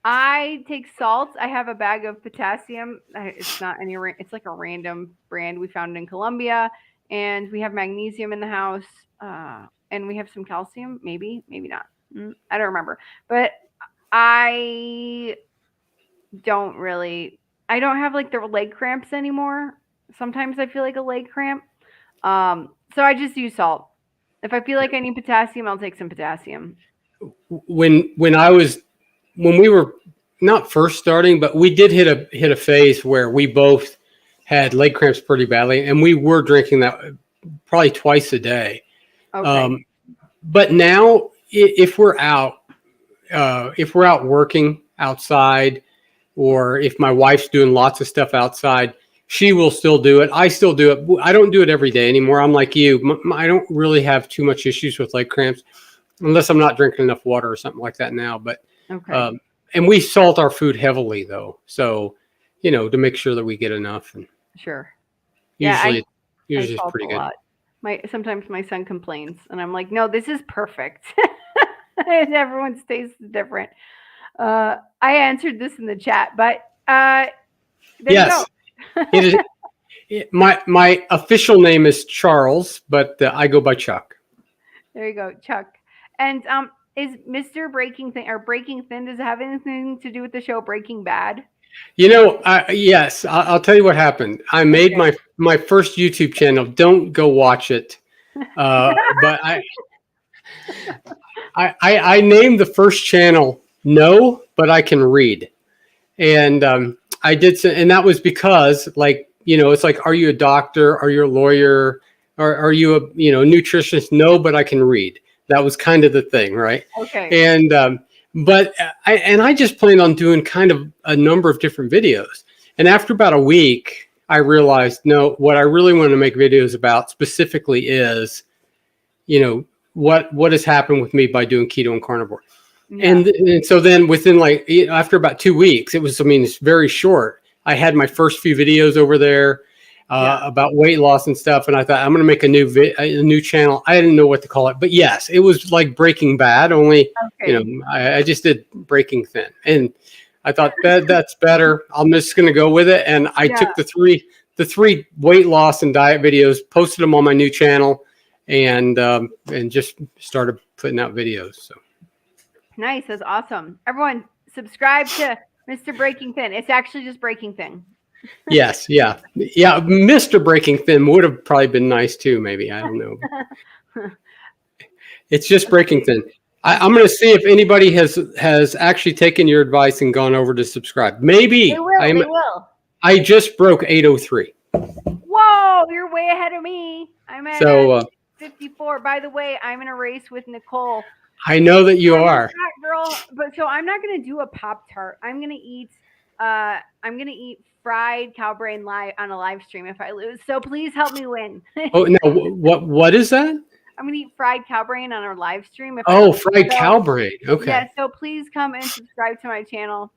[SPEAKER 1] I take salts. I have a bag of potassium. It's not any. It's like a random brand we found in Colombia, and we have magnesium in the house, and we have some calcium. Maybe not. I don't remember. But I don't really. I don't have like the leg cramps anymore. Sometimes I feel like a leg cramp. So I just use salt. If I feel like I need potassium, I'll take some potassium.
[SPEAKER 2] When we were not first starting, but we did hit a phase where we both had leg cramps pretty badly, and we were drinking that probably twice a day.
[SPEAKER 1] Okay.
[SPEAKER 2] But now, if we're out working outside, or if my wife's doing lots of stuff outside, she will still do it. I still do it. I don't do it every day anymore. I'm like you. I don't really have too much issues with leg cramps, unless I'm not drinking enough water or something like that now. But
[SPEAKER 1] Okay.
[SPEAKER 2] and we salt our food heavily, though, so to make sure that we get enough. And
[SPEAKER 1] Sure.
[SPEAKER 2] usually,
[SPEAKER 1] I
[SPEAKER 2] it's
[SPEAKER 1] salt
[SPEAKER 2] pretty
[SPEAKER 1] a
[SPEAKER 2] good.
[SPEAKER 1] lot. Sometimes my son complains, and I'm like, no, this is perfect. And everyone's taste is different. I answered this in the chat, but there
[SPEAKER 2] Yes,
[SPEAKER 1] you
[SPEAKER 2] it
[SPEAKER 1] go.
[SPEAKER 2] is. My official name is Charles, but I go by Chuck.
[SPEAKER 1] There you go, Chuck. And is Mr. Breaking Thin or Breaking Thin, does it have anything to do with the show Breaking Bad?
[SPEAKER 2] Yes, I'll tell you what happened. I made
[SPEAKER 1] Okay.
[SPEAKER 2] my first YouTube channel. Don't go watch it. But I named the first channel No, but I Can Read. And I did, and that was because, like, it's like, are you a doctor? Are you a lawyer? Or are you a nutritionist? No, but I can read. That was kind of the thing, right?
[SPEAKER 1] Okay.
[SPEAKER 2] And but I just planned on doing kind of a number of different videos. And after about a week, I realized, no, what I really want to make videos about specifically is, what has happened with me by doing keto and carnivore.
[SPEAKER 1] Yeah.
[SPEAKER 2] And so then within after about 2 weeks, it's very short. I had my first few videos over there about weight loss and stuff. And I thought, I'm going to make a new channel. I didn't know what to call it, but yes, it was like Breaking Bad, only,
[SPEAKER 1] Okay.
[SPEAKER 2] I just did Breaking Thin. And I thought that's better. I'm just going to go with it. And I took the three weight loss and diet videos, posted them on my new channel, and just started putting out videos. So.
[SPEAKER 1] Nice. That's awesome. Everyone, subscribe to Mr. Breaking Thin. It's actually just Breaking Thin.
[SPEAKER 2] Yes. Yeah. Mr. Breaking Thin would have probably been nice too. Maybe, I don't know. It's just Breaking Thin. I'm going to see if anybody has actually taken your advice and gone over to subscribe. Maybe
[SPEAKER 1] They will. They will.
[SPEAKER 2] I just broke 803.
[SPEAKER 1] Whoa, you're way ahead of me. I'm at 54. By the way, I'm in a race with Nicole.
[SPEAKER 2] I know that you are,
[SPEAKER 1] girl. But so I'm not gonna do a Pop-Tart. I'm gonna eat fried cow brain live on a live stream if I lose. So please help me win.
[SPEAKER 2] Oh no! What is that?
[SPEAKER 1] I'm gonna eat fried cow brain on our live stream.
[SPEAKER 2] Fried cow brain. Okay.
[SPEAKER 1] Yeah. So please come and subscribe to my channel.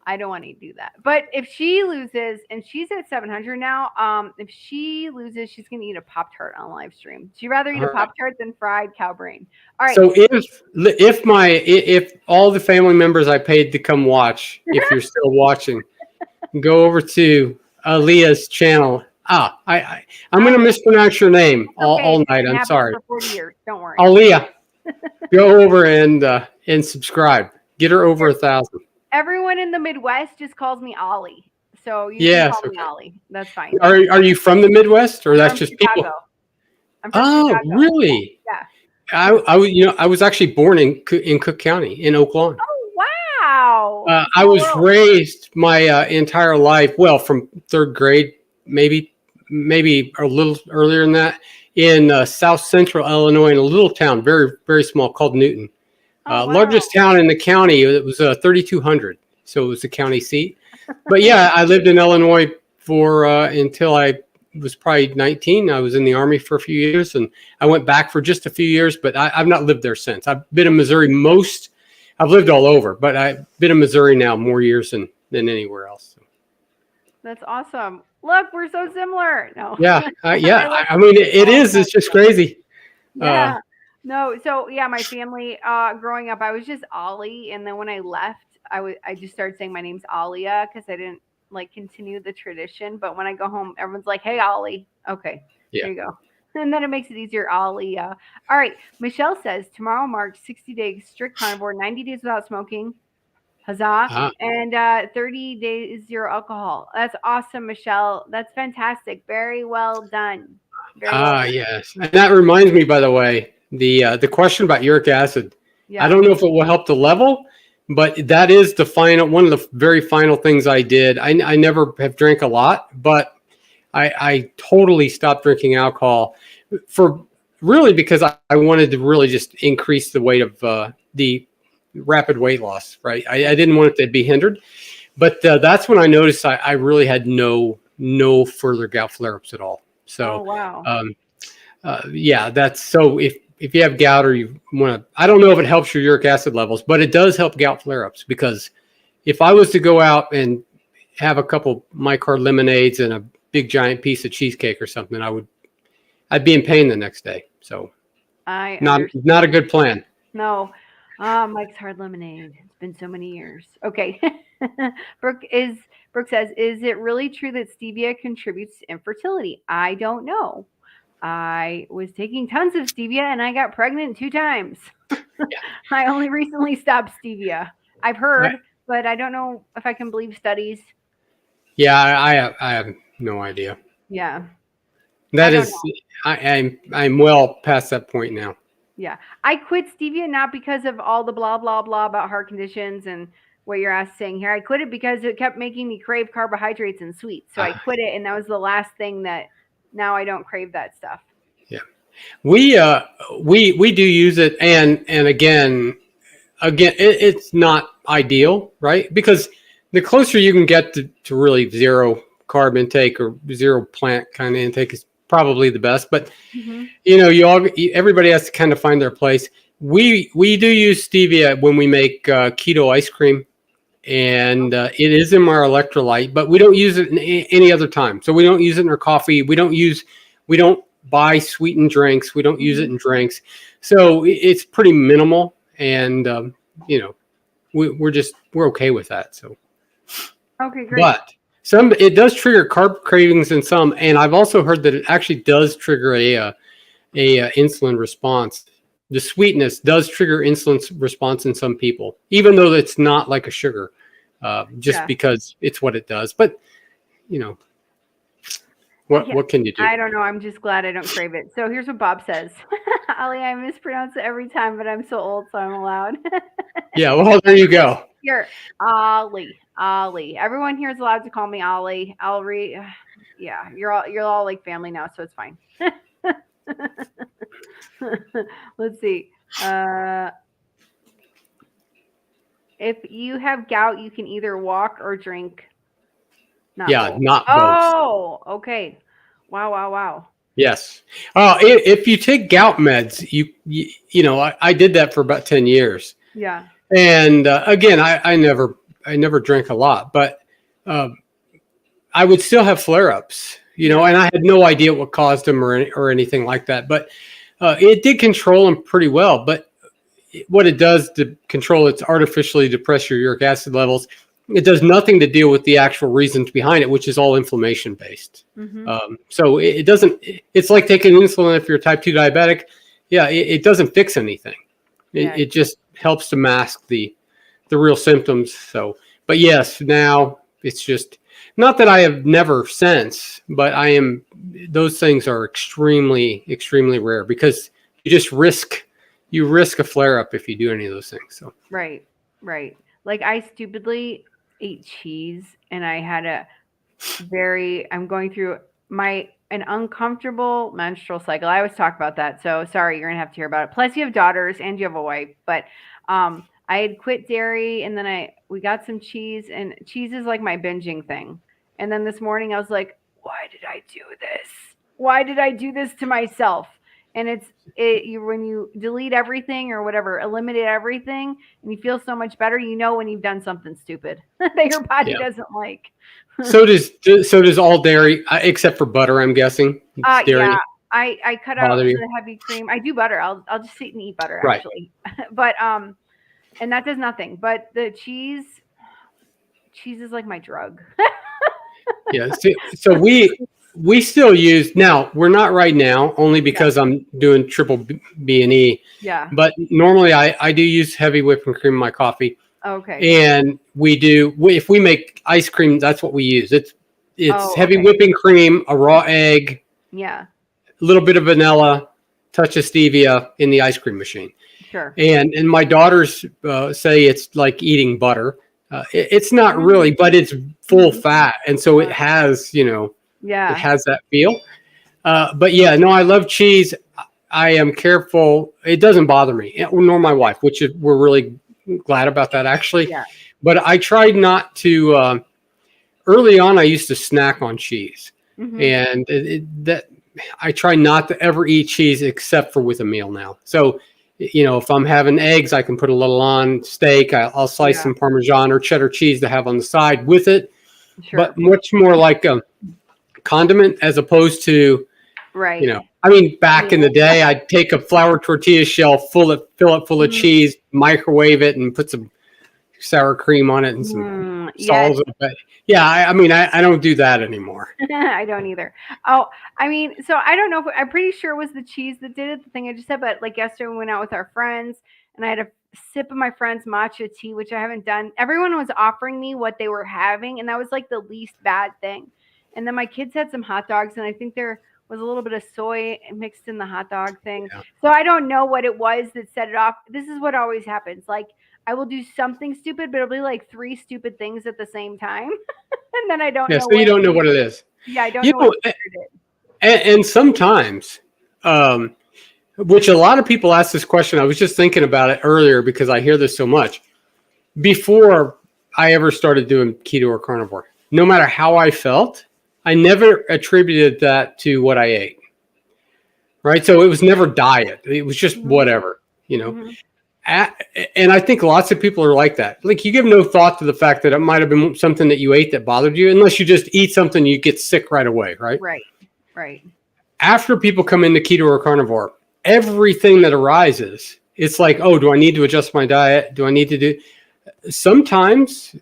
[SPEAKER 1] I don't want to do that. But if she loses, and she's at 700 now, if she loses, she's going to eat a Pop-Tart on live stream. She'd rather eat a Pop-Tart than fried cow brain. All right.
[SPEAKER 2] So if all the family members I paid to come watch, if you're still watching, go over to Aaliyah's channel. I'm going to mispronounce your name all night. I'm sorry.
[SPEAKER 1] For 40 years. Don't worry.
[SPEAKER 2] Aaliyah, go over and subscribe. Get her over 1,000.
[SPEAKER 1] Everyone in the Midwest just calls me Ollie. So you can call me Ollie. That's fine.
[SPEAKER 2] Are you from the Midwest, or that's just
[SPEAKER 1] Chicago.
[SPEAKER 2] people? I'm from Chicago. Really?
[SPEAKER 1] Yeah.
[SPEAKER 2] I was actually born in Cook County in Oak Lawn.
[SPEAKER 1] Oh, wow.
[SPEAKER 2] I
[SPEAKER 1] Small
[SPEAKER 2] was
[SPEAKER 1] world.
[SPEAKER 2] raised my entire life, well, from third grade, maybe a little earlier than that, in South Central Illinois, in a little town, very very small, called Newton.
[SPEAKER 1] Oh, wow.
[SPEAKER 2] Largest town in the county. It was 3,200, so it was the county seat. But yeah, I lived in Illinois for until I was probably 19. I was in the Army for a few years, and I went back for just a few years. But I've not lived there since. I've been in Missouri most. I've lived all over, but I've been in Missouri now more years than anywhere else. So.
[SPEAKER 1] That's awesome. Look, we're so similar. No.
[SPEAKER 2] Yeah,
[SPEAKER 1] I love
[SPEAKER 2] I mean, it
[SPEAKER 1] all
[SPEAKER 2] is.
[SPEAKER 1] that
[SPEAKER 2] It's just
[SPEAKER 1] stuff.
[SPEAKER 2] crazy. Uh,
[SPEAKER 1] Yeah. No, so yeah, my family growing up, I was just Ollie, and then when I left, I just started saying my name's Alia because I didn't like continue the tradition. But when I go home, everyone's like, "Hey, Ollie." Okay,
[SPEAKER 2] yeah.
[SPEAKER 1] there you go. And then it makes it easier, Ollie. All right, Michelle says tomorrow marks 60 days strict carnivore, 90 days without smoking. Huzzah!
[SPEAKER 2] Uh,
[SPEAKER 1] And 30 days zero alcohol. That's awesome, Michelle. That's fantastic. Very well done. Very well done.
[SPEAKER 2] yes. And that reminds me, by the way, the question about uric acid. I
[SPEAKER 1] Yeah.
[SPEAKER 2] don't know if it will help the level, but that is the final one of the very final things I did. I never have drank a lot, but I totally stopped drinking alcohol for really because I wanted to really just increase the weight of the rapid weight loss. Right. I didn't want it to be hindered, but that's when I noticed I really had no further gout flare-ups at all.
[SPEAKER 1] Oh,
[SPEAKER 2] So,
[SPEAKER 1] wow.
[SPEAKER 2] um, yeah, that's so if you have gout or you want to, I don't know if it helps your uric acid levels, but it does help gout flare-ups because if I was to go out and have a couple MyCard lemonades and a big giant piece of cheesecake or something, I'd be in pain the next day. So
[SPEAKER 1] I
[SPEAKER 2] not a
[SPEAKER 1] understand.
[SPEAKER 2] good plan.
[SPEAKER 1] No. Mike's Hard Lemonade. It's been so many years. Okay. Brooke is Brooke says, "Is it really true that stevia contributes to infertility? I don't know. I was taking tons of stevia and I got pregnant 2 times.
[SPEAKER 2] Yeah,
[SPEAKER 1] I only recently stopped stevia. I've
[SPEAKER 2] I,
[SPEAKER 1] heard, but I don't know if I can believe studies.
[SPEAKER 2] yeah, I have no idea.
[SPEAKER 1] Yeah. I
[SPEAKER 2] That
[SPEAKER 1] don't
[SPEAKER 2] is,
[SPEAKER 1] know.
[SPEAKER 2] I'm well past that point now.
[SPEAKER 1] Yeah. I quit stevia not because of all the blah, blah, blah about heart conditions and what you're saying here. I quit it because it kept making me crave carbohydrates and sweets. So I
[SPEAKER 2] Uh,
[SPEAKER 1] quit it. And that was the last thing that now I don't crave that stuff.
[SPEAKER 2] yeah, we uh we do use it, and again, it's not ideal, right? Because the closer you can get to really zero carb intake or zero plant kind of intake is probably the best. But
[SPEAKER 1] Hmm.
[SPEAKER 2] everybody has to kind of find their place. We do use stevia when we make keto ice cream, and it is in our electrolyte, but we don't use it in any other time. So we don't use it in our coffee. We don't buy sweetened drinks. We don't use it
[SPEAKER 1] Hmm.
[SPEAKER 2] in drinks. So it's pretty minimal, and you know, we're okay with that. So,
[SPEAKER 1] Okay, great.
[SPEAKER 2] but it does trigger carb cravings in some, and I've also heard that it actually does trigger a insulin response. The sweetness does trigger insulin response in some people, even though it's not like a sugar, just
[SPEAKER 1] Yeah.
[SPEAKER 2] because it's what it does. But you know,
[SPEAKER 1] Yeah.
[SPEAKER 2] what can you do?
[SPEAKER 1] I don't know. I'm just glad I don't crave it. So here's what Bob says. Ali, I mispronounce it every time, but I'm so old, so I'm allowed.
[SPEAKER 2] Yeah, well, there you go.
[SPEAKER 1] Here, Ollie, Ollie. Everyone here is allowed to call me Ollie. I'll read. Yeah, you're all like family now, so it's fine. Let's see. Uh, if you have gout, you can either walk or drink, not
[SPEAKER 2] Yeah,
[SPEAKER 1] both.
[SPEAKER 2] not both.
[SPEAKER 1] Oh, okay. Wow, wow, wow.
[SPEAKER 2] Yes. If you take gout meds, you know, I did that for about 10 years.
[SPEAKER 1] Yeah.
[SPEAKER 2] And again, I never drank a lot, but uh, I would still have flare-ups, you know,
[SPEAKER 1] Yeah.
[SPEAKER 2] and I had no idea what caused them or anything like that. But it did control them pretty well. But what it does to control it's artificially depress your uric acid levels. It does nothing to deal with the actual reasons behind it, which is all inflammation based.
[SPEAKER 1] Mm-hmm.
[SPEAKER 2] So it doesn't. It's like taking insulin if you're type 2 diabetic. Yeah, it doesn't fix anything.
[SPEAKER 1] Yeah.
[SPEAKER 2] It just helps to mask the real symptoms. So, but yes, now it's just not that I have never since, but those things are extremely rare because you just risk you risk a flare up if you do any of those things. So
[SPEAKER 1] Right, right. Like I stupidly ate cheese and I had I'm going through an uncomfortable menstrual cycle. I always talk about that. So sorry, you're gonna have to hear about it. Plus you have daughters and you have a wife. But I had quit dairy and then we got some cheese and cheese is like my binging thing. And then this morning I was like, why did I do this? Why did I do this to myself? And when you delete everything or whatever, eliminate everything, and you feel so much better, you know when you've done something stupid that your body
[SPEAKER 2] yeah.
[SPEAKER 1] doesn't like.
[SPEAKER 2] So does all dairy except for butter. I'm guessing
[SPEAKER 1] Yeah,
[SPEAKER 2] dairy
[SPEAKER 1] I cut out
[SPEAKER 2] bother you,
[SPEAKER 1] the heavy cream. I do butter. I'll just sit and eat butter
[SPEAKER 2] right?
[SPEAKER 1] actually. But and that does nothing. But the cheese is like my drug.
[SPEAKER 2] Yeah. So we still use now. We're not right now, only
[SPEAKER 1] Yeah.
[SPEAKER 2] because I'm doing triple B and E.
[SPEAKER 1] Yeah.
[SPEAKER 2] But normally I do use heavy whipping cream in my coffee,
[SPEAKER 1] Okay.
[SPEAKER 2] and if we make ice cream, that's what we use. It's
[SPEAKER 1] Oh,
[SPEAKER 2] heavy
[SPEAKER 1] okay.
[SPEAKER 2] whipping cream, a raw egg,
[SPEAKER 1] Yeah.
[SPEAKER 2] a little bit of vanilla, touch of stevia in the ice cream machine.
[SPEAKER 1] Sure.
[SPEAKER 2] And my daughters say it's like eating butter. It's not really, but it's full
[SPEAKER 1] Mhm.
[SPEAKER 2] fat, and so it has it
[SPEAKER 1] Yeah.
[SPEAKER 2] has that feel. But yeah, no, I love cheese. I am careful. It doesn't bother me, nor my wife, which we're really glad about that actually.
[SPEAKER 1] Yeah.
[SPEAKER 2] But I tried not to. Early on, I used to snack on cheese,
[SPEAKER 1] Mhm.
[SPEAKER 2] and that I try not to ever eat cheese except for with a meal now. So, if I'm having eggs, I can put a little on steak. I'll slice
[SPEAKER 1] Yeah.
[SPEAKER 2] some Parmesan or cheddar cheese to have on the side with it, but
[SPEAKER 1] Sure.
[SPEAKER 2] much more like a condiment as opposed to,
[SPEAKER 1] Right.
[SPEAKER 2] I mean,
[SPEAKER 1] A
[SPEAKER 2] back in the
[SPEAKER 1] meal.
[SPEAKER 2] day, I'd take a flour tortilla shell, fill it full of
[SPEAKER 1] Mhm.
[SPEAKER 2] cheese, microwave it, and put some sour cream on it and some
[SPEAKER 1] Yeah.
[SPEAKER 2] salsa. But yeah, I mean, I don't do that anymore.
[SPEAKER 1] I don't either. Oh, I mean, so I don't know if I'm pretty sure it was the cheese that did it, the thing I just said, but like yesterday we went out with our friends and I had a sip of my friend's matcha tea, which I haven't done. Everyone was offering me what they were having, and that was like the least bad thing. And then my kids had some hot dogs, and I think there was a little bit of soy mixed in the hot dog thing.
[SPEAKER 2] Yeah.
[SPEAKER 1] So I don't know what it was that set it off. This is what always happens. Like I will do something stupid, but it'll be like three stupid things at the same time. And then I don't
[SPEAKER 2] Yeah.
[SPEAKER 1] know
[SPEAKER 2] So you
[SPEAKER 1] what.
[SPEAKER 2] don't know what it is.
[SPEAKER 1] Yeah, I don't
[SPEAKER 2] You
[SPEAKER 1] know what
[SPEAKER 2] know,
[SPEAKER 1] triggered it.
[SPEAKER 2] and sometimes, um, which a lot of people ask this question. I was just thinking about it earlier because I hear this so much. Before I ever started doing keto or carnivore, no matter how I felt, I never attributed that to what I ate. Right. So it was never diet. It was just
[SPEAKER 1] Mhm,
[SPEAKER 2] whatever, you know.
[SPEAKER 1] mhm.
[SPEAKER 2] And I think lots of people are like that. Like you give no thought to the fact that it might have been something that you ate that bothered you, unless you just eat something you get sick right away. Right.
[SPEAKER 1] Right, right.
[SPEAKER 2] After people come into keto or carnivore, everything that arises, it's like, oh, do I need to adjust my diet? Do I need to do? Sometimes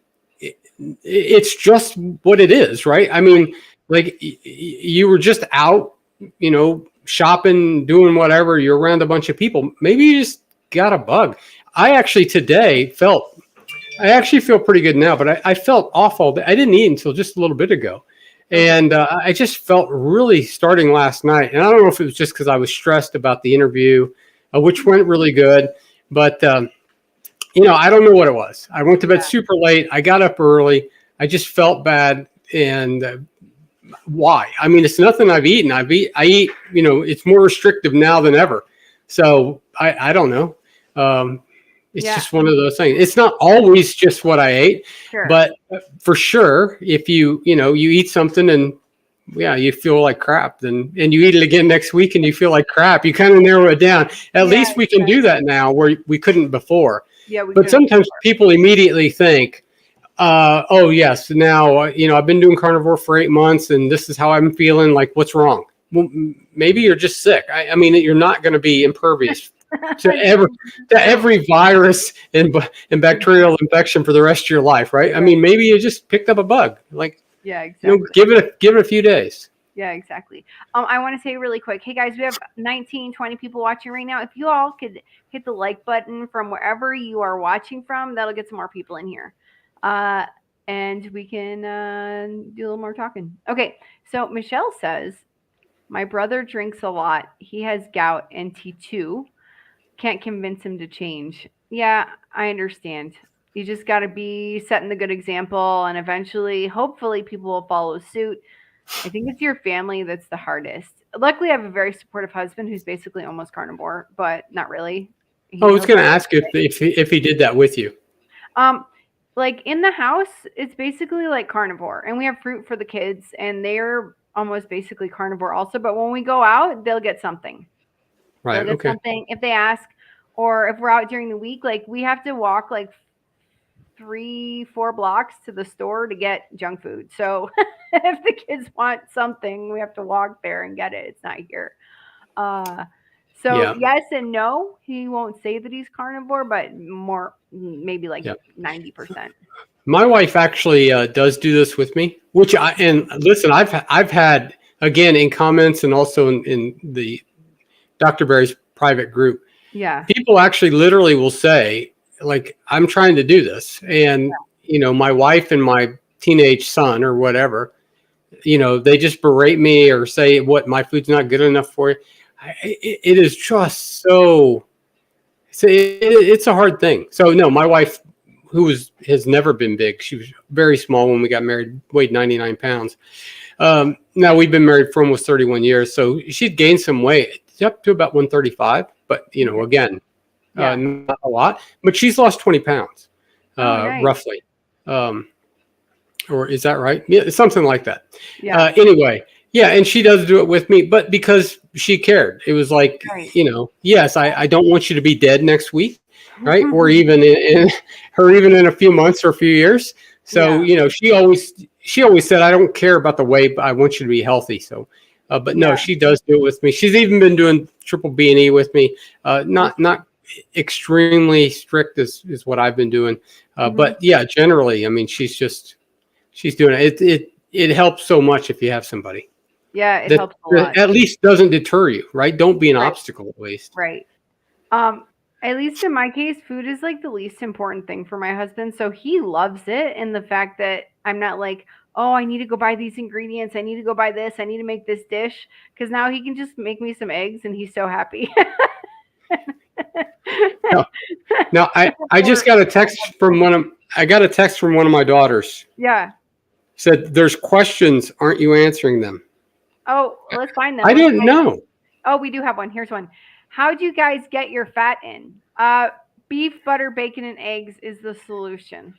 [SPEAKER 2] it's just what it is, right? I mean, like you were just out, shopping, doing whatever. You're around a bunch of people. Maybe you just got a bug. I actually today felt. I actually feel pretty good now, but I felt awful. I didn't eat until just a little bit ago.
[SPEAKER 1] Okay.
[SPEAKER 2] And I just felt really starting last night. And I don't know if it was just because I was stressed about the interview, which went really good. But, I don't know what it was. I went to bed
[SPEAKER 1] Yeah,
[SPEAKER 2] super late. I got up early. I just felt bad. And why? I mean, it's nothing I've eaten. I eat, it's more restrictive now than ever. So I don't know. It's
[SPEAKER 1] yeah,
[SPEAKER 2] just one of those things. It's not always just what I ate,
[SPEAKER 1] sure.
[SPEAKER 2] but for sure, if you eat something and yeah, you feel like crap, then and you eat it again next week and you feel like crap, you kind of narrow it down. At
[SPEAKER 1] Yeah,
[SPEAKER 2] least we can do
[SPEAKER 1] exactly.
[SPEAKER 2] that now where we couldn't before.
[SPEAKER 1] Yeah, we
[SPEAKER 2] But
[SPEAKER 1] couldn't
[SPEAKER 2] sometimes
[SPEAKER 1] before.
[SPEAKER 2] people immediately think, oh yes, now I've been doing carnivore for 8 months and this is how I'm feeling. Like, what's wrong? Well, maybe you're just sick. I mean, you're not going to be impervious to every virus and bacterial infection for the rest of your life, right? I
[SPEAKER 1] Right.
[SPEAKER 2] mean, maybe you just picked up a bug. Like,
[SPEAKER 1] Yeah, exactly.
[SPEAKER 2] give it a few days.
[SPEAKER 1] Yeah, exactly. I want to say really quick, hey guys, we have 19, 20 people watching right now. If you all could hit the like button from wherever you are watching from, that'll get some more people in here. Uh, and we can do a little more talking. Okay, so Michelle says, my brother drinks a lot. He has gout and T2. Can't convince him to change. Yeah, I understand. You just got to be setting the good example, and eventually, hopefully, people will follow suit. I think it's your family that's the hardest. Luckily, I have a very supportive husband who's basically almost carnivore, but not really.
[SPEAKER 2] I
[SPEAKER 1] He
[SPEAKER 2] was
[SPEAKER 1] knows
[SPEAKER 2] going to
[SPEAKER 1] how to
[SPEAKER 2] ask
[SPEAKER 1] do it.
[SPEAKER 2] if he did that with you.
[SPEAKER 1] Um, like in the house, it's basically like carnivore, and we have fruit for the kids, and they're almost basically carnivore also. But when we go out, they'll get something. They'll
[SPEAKER 2] Right.
[SPEAKER 1] get
[SPEAKER 2] Okay.
[SPEAKER 1] something if they ask, or if we're out during the week, like we have to walk like 3, 4 blocks to the store to get junk food. So if the kids want something, we have to walk there and get it. It's not here. Uh, so
[SPEAKER 2] Yeah.
[SPEAKER 1] yes and no. He won't say that he's carnivore, but more maybe like
[SPEAKER 2] Yeah.
[SPEAKER 1] 90%.
[SPEAKER 2] My wife actually does do this with me, which I and listen, I've had again in comments and also in the Dr. Barry's private group,
[SPEAKER 1] Yeah.
[SPEAKER 2] people actually literally will say, like, I'm trying to do this, and my wife and my teenage son or whatever, they just berate me or say what my food's not good enough for you. It is just so it's a hard thing. So no, my wife, has never been big. She was very small when we got married, weighed 99 pounds. Now we've been married for almost 31 years, so she'd gained some weight, up to about 135. But
[SPEAKER 1] Okay.
[SPEAKER 2] again,
[SPEAKER 1] Yeah.
[SPEAKER 2] not a lot. But she's lost 20 pounds,
[SPEAKER 1] Oh, nice.
[SPEAKER 2] roughly. Um, or is that right? Yeah, something like that.
[SPEAKER 1] Yeah.
[SPEAKER 2] Anyway, yeah, and she does do it with me, but because she cared, it was like,
[SPEAKER 1] Right.
[SPEAKER 2] yes, I don't want you to be dead next week, right? Or even even in a few months or a few years. So
[SPEAKER 1] Yeah.
[SPEAKER 2] she always said, I don't care about the weight, but I want you to be healthy. So, but no,
[SPEAKER 1] Yeah.
[SPEAKER 2] she does do it with me. She's even been doing triple B&E with me. Not extremely strict is what I've been doing,
[SPEAKER 1] Hmm.
[SPEAKER 2] but yeah, generally, I mean, she's doing it. It helps so much if you have somebody
[SPEAKER 1] Yeah. It
[SPEAKER 2] that,
[SPEAKER 1] helps a lot.
[SPEAKER 2] at least doesn't deter you, right? Don't be an
[SPEAKER 1] Right.
[SPEAKER 2] obstacle at least.
[SPEAKER 1] Right. Um, at least in my case, food is like the least important thing for my husband. So he loves it. And the fact that I'm not like, oh, I need to go buy these ingredients. I need to go buy this. I need to make this dish. Because now he can just make me some eggs and he's so happy.
[SPEAKER 2] No, no, I just
[SPEAKER 1] Or,
[SPEAKER 2] got a text from one of my daughters.
[SPEAKER 1] yeah.
[SPEAKER 2] Said, there's questions, aren't you answering them?
[SPEAKER 1] Oh, let's find them.
[SPEAKER 2] I
[SPEAKER 1] Let's
[SPEAKER 2] didn't
[SPEAKER 1] find.
[SPEAKER 2] know.
[SPEAKER 1] Oh, we do have one. Here's one. How do you guys get your fat in? Beef, butter, bacon, and eggs is the solution.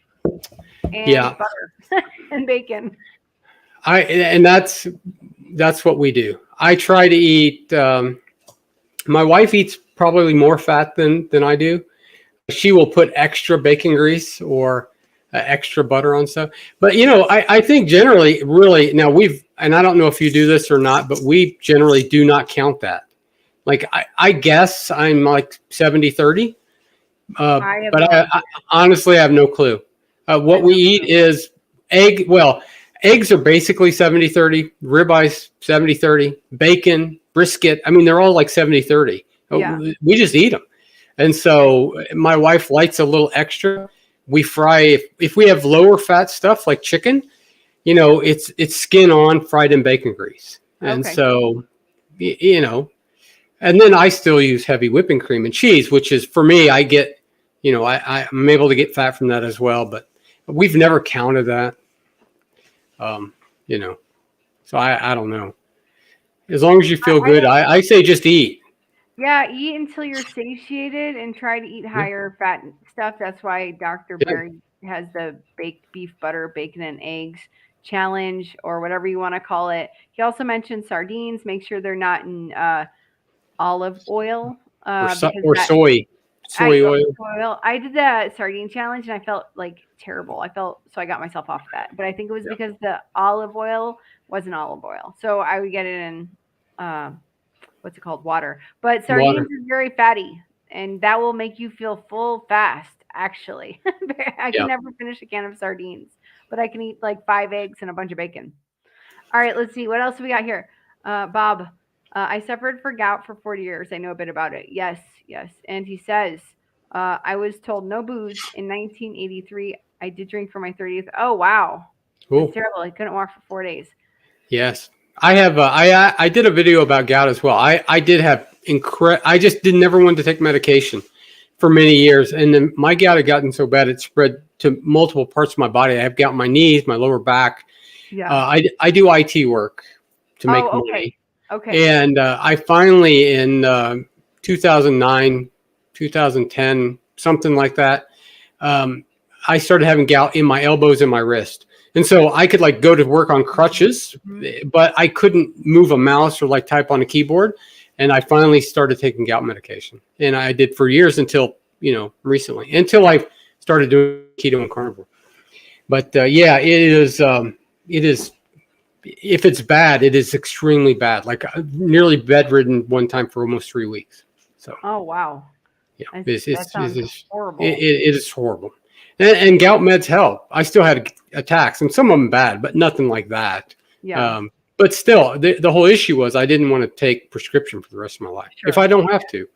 [SPEAKER 1] And
[SPEAKER 2] Yeah,
[SPEAKER 1] butter and bacon.
[SPEAKER 2] and that's what we do. I try to eat. My wife eats probably more fat than I do. She will put extra bacon grease or extra butter on stuff. But I think generally, really, now and I don't know if you do this or not, but we generally do not count that. Like I guess I'm like 70-30,
[SPEAKER 1] I have
[SPEAKER 2] but
[SPEAKER 1] no idea.
[SPEAKER 2] I honestly have no clue.
[SPEAKER 1] I
[SPEAKER 2] What
[SPEAKER 1] have
[SPEAKER 2] we
[SPEAKER 1] no
[SPEAKER 2] eat
[SPEAKER 1] clue.
[SPEAKER 2] is egg. Well, eggs are basically 70-30, ribeyes 70-30, bacon, brisket. I mean, they're all like 70-30.
[SPEAKER 1] Yeah.
[SPEAKER 2] We just eat them. And
[SPEAKER 1] Right.
[SPEAKER 2] so my wife likes a little extra. We fry if we have lower fat stuff like chicken, it's skin on, fried in bacon grease. And
[SPEAKER 1] Okay.
[SPEAKER 2] so and then I still use heavy whipping cream and cheese, which is for me, I get, I'm able to get fat from that as well, but we've never counted that. Um, you know, so I don't know. As long as you feel
[SPEAKER 1] I
[SPEAKER 2] good,
[SPEAKER 1] don't.
[SPEAKER 2] I say just eat.
[SPEAKER 1] Yeah, eat until you're satiated and try to eat
[SPEAKER 2] Yeah.
[SPEAKER 1] higher fat stuff. That's why Dr.
[SPEAKER 2] Yeah.
[SPEAKER 1] Barry has the baked beef, butter, bacon, and eggs challenge or whatever you want to call it. He also mentioned sardines. Make sure they're not in olive oil because
[SPEAKER 2] Or
[SPEAKER 1] that
[SPEAKER 2] soy oil.
[SPEAKER 1] oil. I did the sardine challenge and I felt like terrible. I felt so I got myself off that. But I think it was
[SPEAKER 2] Yeah.
[SPEAKER 1] because the olive oil wasn't olive oil. So I would get it in uh, what's it called? Water. But sardines
[SPEAKER 2] Water.
[SPEAKER 1] is very fatty and that will make you feel full fast, actually. I can
[SPEAKER 2] Yeah.
[SPEAKER 1] never finish a can of sardines, but I can eat like 5 eggs and a bunch of bacon. All right, let's see. What else do we got here? Bob, I suffered for gout for 40 years. I know a bit about it. Yes, yes. And he says, I was told no booze in 1983. I did drink for my 30th. Oh, wow. That's
[SPEAKER 2] Cool.
[SPEAKER 1] terrible. I couldn't walk for 4 days.
[SPEAKER 2] Yes. I have. I did a video about gout as well. I did have I just did never wanted to take medication for many years. And then my gout had gotten so bad, it spread to multiple parts of my body. I have gout in my knees, my lower back.
[SPEAKER 1] Yeah.
[SPEAKER 2] I do IT work to make
[SPEAKER 1] Oh, okay.
[SPEAKER 2] money.
[SPEAKER 1] Okay.
[SPEAKER 2] And I finally, in 2009, 2010, something like that, I started having gout in my elbows and my wrist. And so I could like go to work on crutches, but I couldn't move a mouse or like type on a keyboard. And I finally started taking gout medication. And I did for years until, recently, until I started doing keto and carnivore. But yeah, it is, if it's bad, it is extremely bad. Like nearly bedridden one time for almost 3 weeks. So,
[SPEAKER 1] Oh, wow.
[SPEAKER 2] yeah,
[SPEAKER 1] That sounds horrible.
[SPEAKER 2] it is horrible. And gout meds help. I still had attacks, and some of them bad, but nothing like that.
[SPEAKER 1] Yeah.
[SPEAKER 2] But still, the whole issue was I didn't want to take prescription for the rest of my life.
[SPEAKER 1] Sure.
[SPEAKER 2] If I don't have to.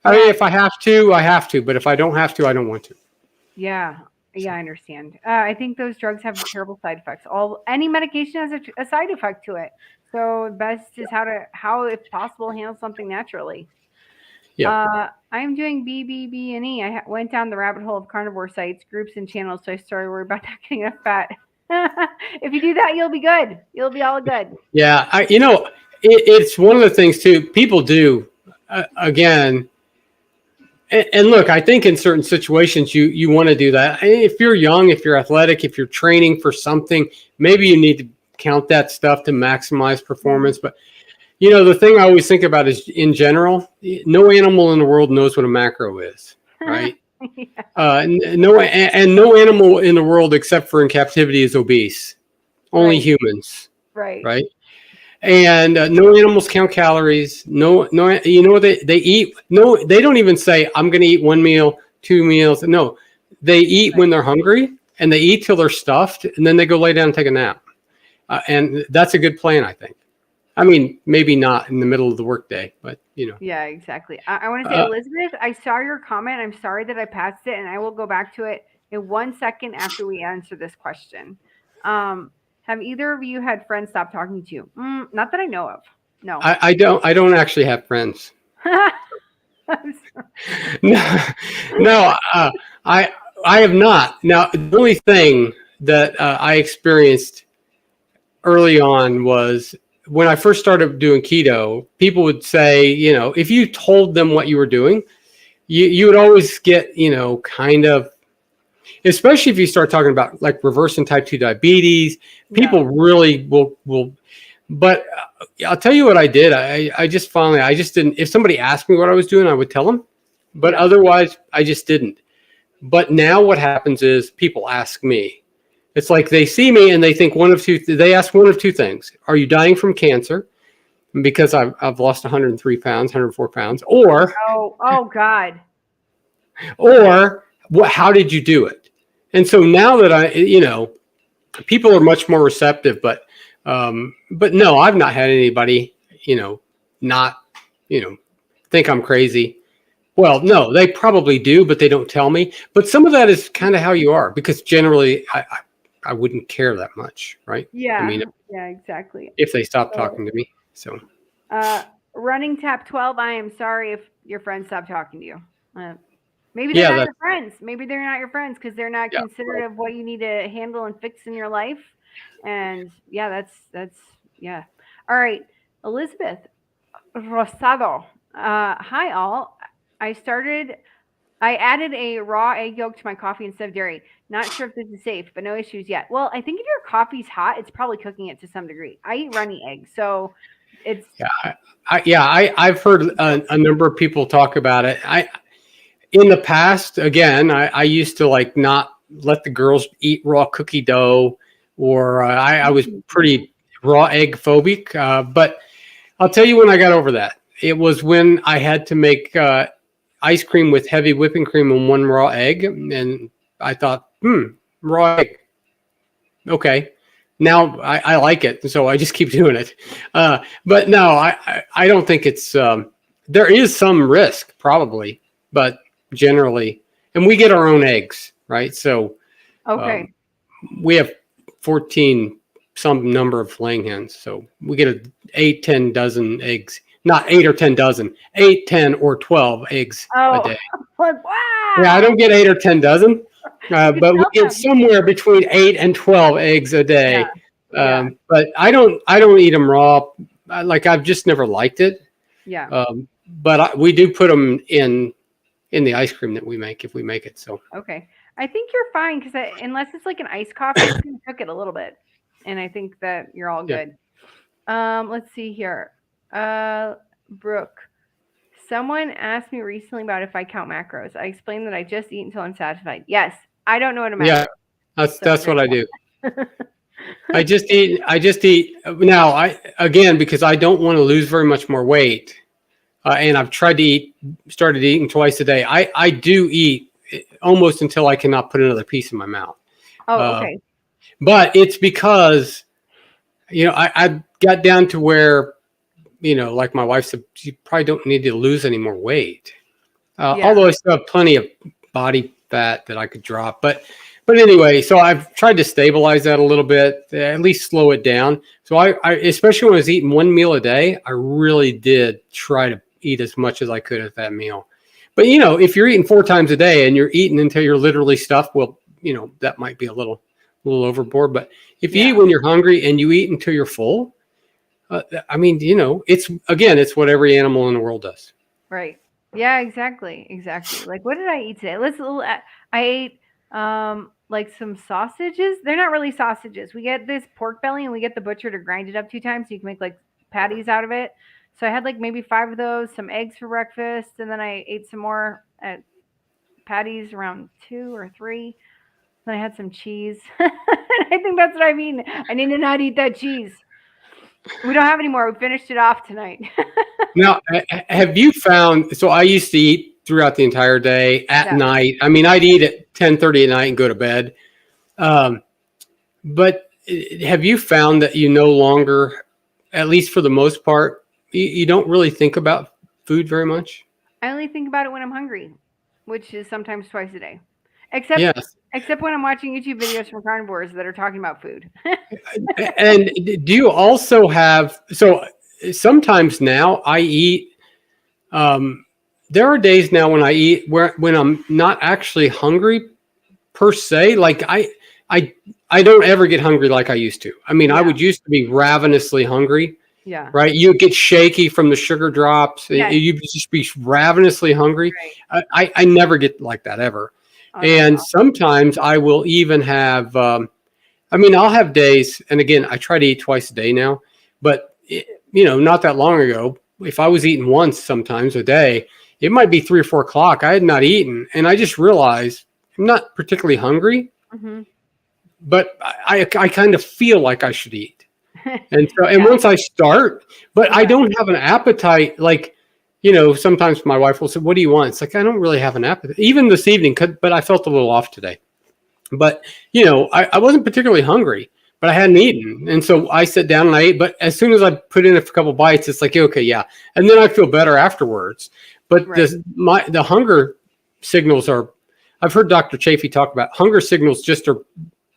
[SPEAKER 2] I mean, if I have to, I have to. But if I don't have to, I don't want to.
[SPEAKER 1] Yeah. Yeah, I understand. I think those drugs have terrible side effects. Any medication has a side effect to it. So best is how if possible handle something naturally.
[SPEAKER 2] Yeah.
[SPEAKER 1] I'm doing BBB&E. Went down the rabbit hole of carnivore sites, groups, and channels, so I started worrying about not getting enough fat. If you do that, you'll be good. You'll be all good.
[SPEAKER 2] Yeah. It's one of the things too. People do again. And look, I think in certain situations you want to do that. If you're young, if you're athletic, if you're training for something, maybe you need to count that stuff to maximize performance. But the thing I always think about is, in general, no animal in the world knows what a macro is, right? Yeah. No animal in the world except for in captivity is obese. Only humans, right? And no animals count calories. No, they eat. No, they don't even say, I'm going to eat 1 meal, 2 meals. No, they eat when they're hungry, and they eat till they're stuffed, and then they go lay down and take a nap. And that's a good plan, I think. I mean, maybe not in the middle of the workday, but
[SPEAKER 1] Yeah, exactly. I want to say, Elizabeth, I saw your comment. I'm sorry that I passed it, and I will go back to it in 1 second after we answer this question. Have either of you had friends stop talking to you? Not that I know of. No.
[SPEAKER 2] I don't actually have friends. No, I have not. Now, the only thing that I experienced early on was when I first started doing keto, people would say, if you told them what you were doing, you would always get, kind of, especially if you start talking about like reversing type 2 diabetes, people really will. But I'll tell you what I did. I just didn't, if somebody asked me what I was doing, I would tell them, but otherwise I just didn't. But now what happens is people ask me. It's like they see me and they think they ask one of two things. Are you dying from cancer? Because I've lost 103 pounds, 104 pounds, or
[SPEAKER 1] oh God,
[SPEAKER 2] or how did you do it? And so now that people are much more receptive, but no, I've not had anybody, not, think I'm crazy. Well, no, they probably do, but they don't tell me. But some of that is kind of how you are, because generally I wouldn't care that much, right?
[SPEAKER 1] Yeah.
[SPEAKER 2] I mean,
[SPEAKER 1] yeah, exactly.
[SPEAKER 2] If they stop talking to me. So
[SPEAKER 1] running tap 12, I am sorry if your friends stop talking to you. Maybe they're not your friends. Maybe they're not your friends because they're not considerate of what you need to handle and fix in your life. And that's yeah. All right, Elizabeth Rosado. Hi all. I added a raw egg yolk to my coffee instead of dairy. Not sure if this is safe, but no issues yet. Well, I think if your coffee's hot, it's probably cooking it to some degree. I eat runny eggs, so it's
[SPEAKER 2] I've heard a number of people talk about it. In the past, again, I used to like not let the girls eat raw cookie dough, or I was pretty raw egg phobic. But I'll tell you when I got over that. It was when I had to make ice cream with heavy whipping cream and 1 raw egg, and I thought, raw egg, okay. Now I like it, so I just keep doing it. But no, I don't think it's. There is some risk probably, but generally, and we get our own eggs, right? So we have 14 some number of laying hens, so we get 8-10 dozen eggs not 8 or 10 dozen, 8, 10, or 12 eggs a
[SPEAKER 1] Oh,
[SPEAKER 2] day.
[SPEAKER 1] like
[SPEAKER 2] Yeah, I
[SPEAKER 1] wow.
[SPEAKER 2] don't get 8 or 10 dozen,
[SPEAKER 1] You could
[SPEAKER 2] but we
[SPEAKER 1] tell
[SPEAKER 2] get
[SPEAKER 1] them.
[SPEAKER 2] somewhere between 8 and 12 eggs a
[SPEAKER 1] Yeah.
[SPEAKER 2] day.
[SPEAKER 1] Yeah.
[SPEAKER 2] But I don't eat them raw. Like I've just never liked it.
[SPEAKER 1] Yeah.
[SPEAKER 2] But we do put them in the ice cream that we make if we make it. So
[SPEAKER 1] Okay. I think you're fine because unless it's like an iced coffee, it's gonna cook it a little bit, and I think that you're all
[SPEAKER 2] yeah,
[SPEAKER 1] good. Let's see here. Brooke. Someone asked me recently about if I count macros. I explained that I just eat until I'm satisfied. Yes, I don't know what a macro
[SPEAKER 2] yeah,
[SPEAKER 1] is, so
[SPEAKER 2] that's
[SPEAKER 1] there
[SPEAKER 2] what I do.
[SPEAKER 1] you go.
[SPEAKER 2] I just eat. I just eat now. I again because I don't want to lose very much more weight, and I've tried to started eating twice a day. I do eat almost until I cannot put another piece in my mouth.
[SPEAKER 1] Oh,
[SPEAKER 2] Uh,
[SPEAKER 1] okay.
[SPEAKER 2] but it's because I got down to where like my wife said, you probably don't need to lose any more weight.
[SPEAKER 1] Yeah.
[SPEAKER 2] Although I still have plenty of body fat that I could drop, but anyway, so I've tried to stabilize that a little bit, at least slow it down. So I especially when I was eating one meal a day, I really did try to eat as much as I could at that meal. But if you're eating 4 times a day and you're eating until you're literally stuffed, well, that might be a little overboard. But if you eat
[SPEAKER 1] Yeah.
[SPEAKER 2] when you're hungry and you eat until you're full, I mean, it's what every animal in the world does.
[SPEAKER 1] Right. Yeah, exactly. Exactly. Like what did I eat today? I ate like some sausages. They're not really sausages. We get this pork belly and we get the butcher to grind it up 2 times so you can make like patties out of it. So I had like maybe 5 of those, some eggs for breakfast, and then I ate some more at patties around 2 or 3. Then I had some cheese. I think that's what I mean. I need to not eat that cheese. We don't have any more. We finished it off tonight.
[SPEAKER 2] Now, have you found? So I used to eat throughout the entire day at
[SPEAKER 1] Yeah.
[SPEAKER 2] night. I mean, I'd eat at 10:30 at night and go to bed. Um, but have you found that you no longer, at least for the most part, you don't really think about food very much?
[SPEAKER 1] I only think about it when I'm hungry, which is sometimes twice a day. Except
[SPEAKER 2] Yes.
[SPEAKER 1] except when I'm watching YouTube videos from carnivores that are talking about food.
[SPEAKER 2] And do you also have? So sometimes now I eat. Um, there are days now when I eat when I'm not actually hungry per se. Like I I don't ever get hungry like I used to. I mean, I
[SPEAKER 1] Yeah.
[SPEAKER 2] would used to be ravenously hungry,
[SPEAKER 1] Yeah.
[SPEAKER 2] right? You get shaky from the sugar drops.
[SPEAKER 1] Yes.
[SPEAKER 2] You just be ravenously hungry.
[SPEAKER 1] Right.
[SPEAKER 2] I never get like that ever.
[SPEAKER 1] Oh, that's
[SPEAKER 2] And
[SPEAKER 1] awesome.
[SPEAKER 2] sometimes I will even have. I mean, I'll have days, and again, I try to eat twice a day now. But not that long ago, if I was eating once, sometimes a day, it might be 3 or 4 o'clock. I had not eaten, and I just realized I'm not particularly hungry,
[SPEAKER 1] Hmm.
[SPEAKER 2] but I kind of feel like I should eat. And so, and
[SPEAKER 1] Yeah.
[SPEAKER 2] once I start, but I
[SPEAKER 1] Yeah.
[SPEAKER 2] don't have an appetite. Like, sometimes my wife will say, "What do you want?" It's like I don't really have an appetite. Even this evening, but I felt a little off today. But I wasn't particularly hungry, but I hadn't eaten, and so I sat down and I ate. But as soon as I put in a couple bites, it's like okay, yeah, and then I feel better afterwards. But
[SPEAKER 1] Right.
[SPEAKER 2] the hunger signals are. I've heard Dr. Chafee talk about hunger signals just are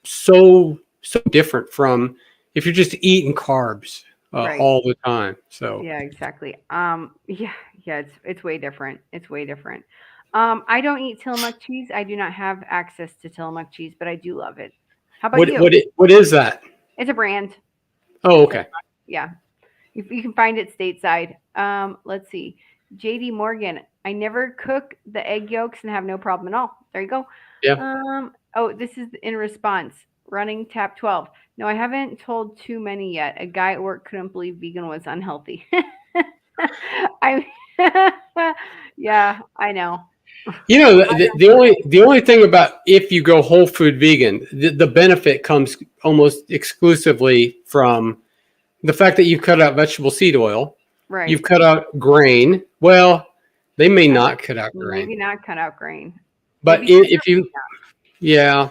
[SPEAKER 2] so different from if you're just eating carbs
[SPEAKER 1] Right.
[SPEAKER 2] all the time. So
[SPEAKER 1] Yeah, exactly. Yeah, yeah, it's way different. It's way different. I don't eat Tillamook cheese. I do not have access to Tillamook cheese, but I do love it. How about you?
[SPEAKER 2] what is that?
[SPEAKER 1] It's a brand.
[SPEAKER 2] Oh,
[SPEAKER 1] So
[SPEAKER 2] okay.
[SPEAKER 1] yeah, you can find it stateside. Let's see. JD Morgan. I never cook the egg yolks and have no problem at all. There you go.
[SPEAKER 2] Yeah.
[SPEAKER 1] Oh, this is in response. Running tap 12. No, I haven't told too many yet. A guy at work couldn't believe vegan was unhealthy. I yeah, I know.
[SPEAKER 2] The only thing about if you go whole food vegan, the benefit comes almost exclusively from the fact that you've cut out vegetable seed oil, you've
[SPEAKER 1] Right.
[SPEAKER 2] cut out grain. Well, they may
[SPEAKER 1] Uh,
[SPEAKER 2] not cut out grain,
[SPEAKER 1] maybe not cut out grain.
[SPEAKER 2] but
[SPEAKER 1] Maybe just
[SPEAKER 2] if you, yeah,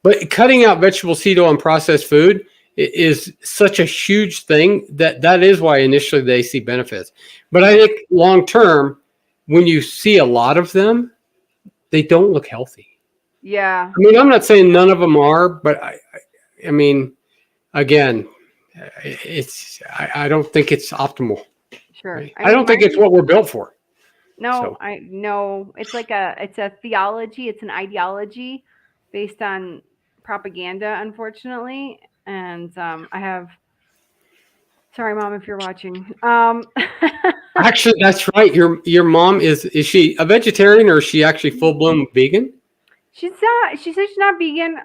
[SPEAKER 2] but cutting out vegetable seed oil and processed food is such a huge thing that is why initially they see benefits. But I
[SPEAKER 1] yeah.
[SPEAKER 2] think long term, when you see a lot of them, they don't look healthy.
[SPEAKER 1] Yeah.
[SPEAKER 2] I mean, I'm not saying none of them are, but I mean, again, I don't think it's optimal.
[SPEAKER 1] Sure.
[SPEAKER 2] Right?
[SPEAKER 1] I
[SPEAKER 2] I
[SPEAKER 1] mean,
[SPEAKER 2] don't think it's what we're built for.
[SPEAKER 1] no,
[SPEAKER 2] So
[SPEAKER 1] I no, it's a theology, it's an ideology based on propaganda, unfortunately. And I have sorry, mom, if you're watching.
[SPEAKER 2] actually, that's right. Your mom is she a vegetarian or is she actually full blown vegan?
[SPEAKER 1] She's not. She says she's not vegan.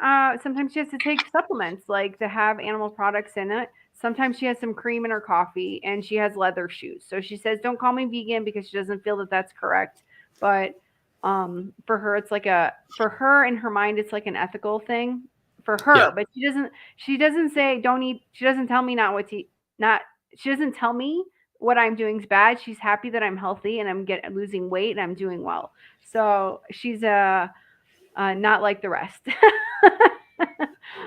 [SPEAKER 1] Sometimes she has to take supplements, like to have animal products in it. Sometimes she has some cream in her coffee, and she has leather shoes. So she says, "Don't call me vegan," because she doesn't feel that that's correct. But for her, it's like a for her in her mind, it's like an ethical thing for
[SPEAKER 2] Yeah.
[SPEAKER 1] her. But she doesn't. She doesn't say don't eat. She doesn't tell me not what to not. She doesn't tell me what I'm doing is bad. She's happy that I'm healthy and I'm losing weight and I'm doing well. So she's a not like the rest.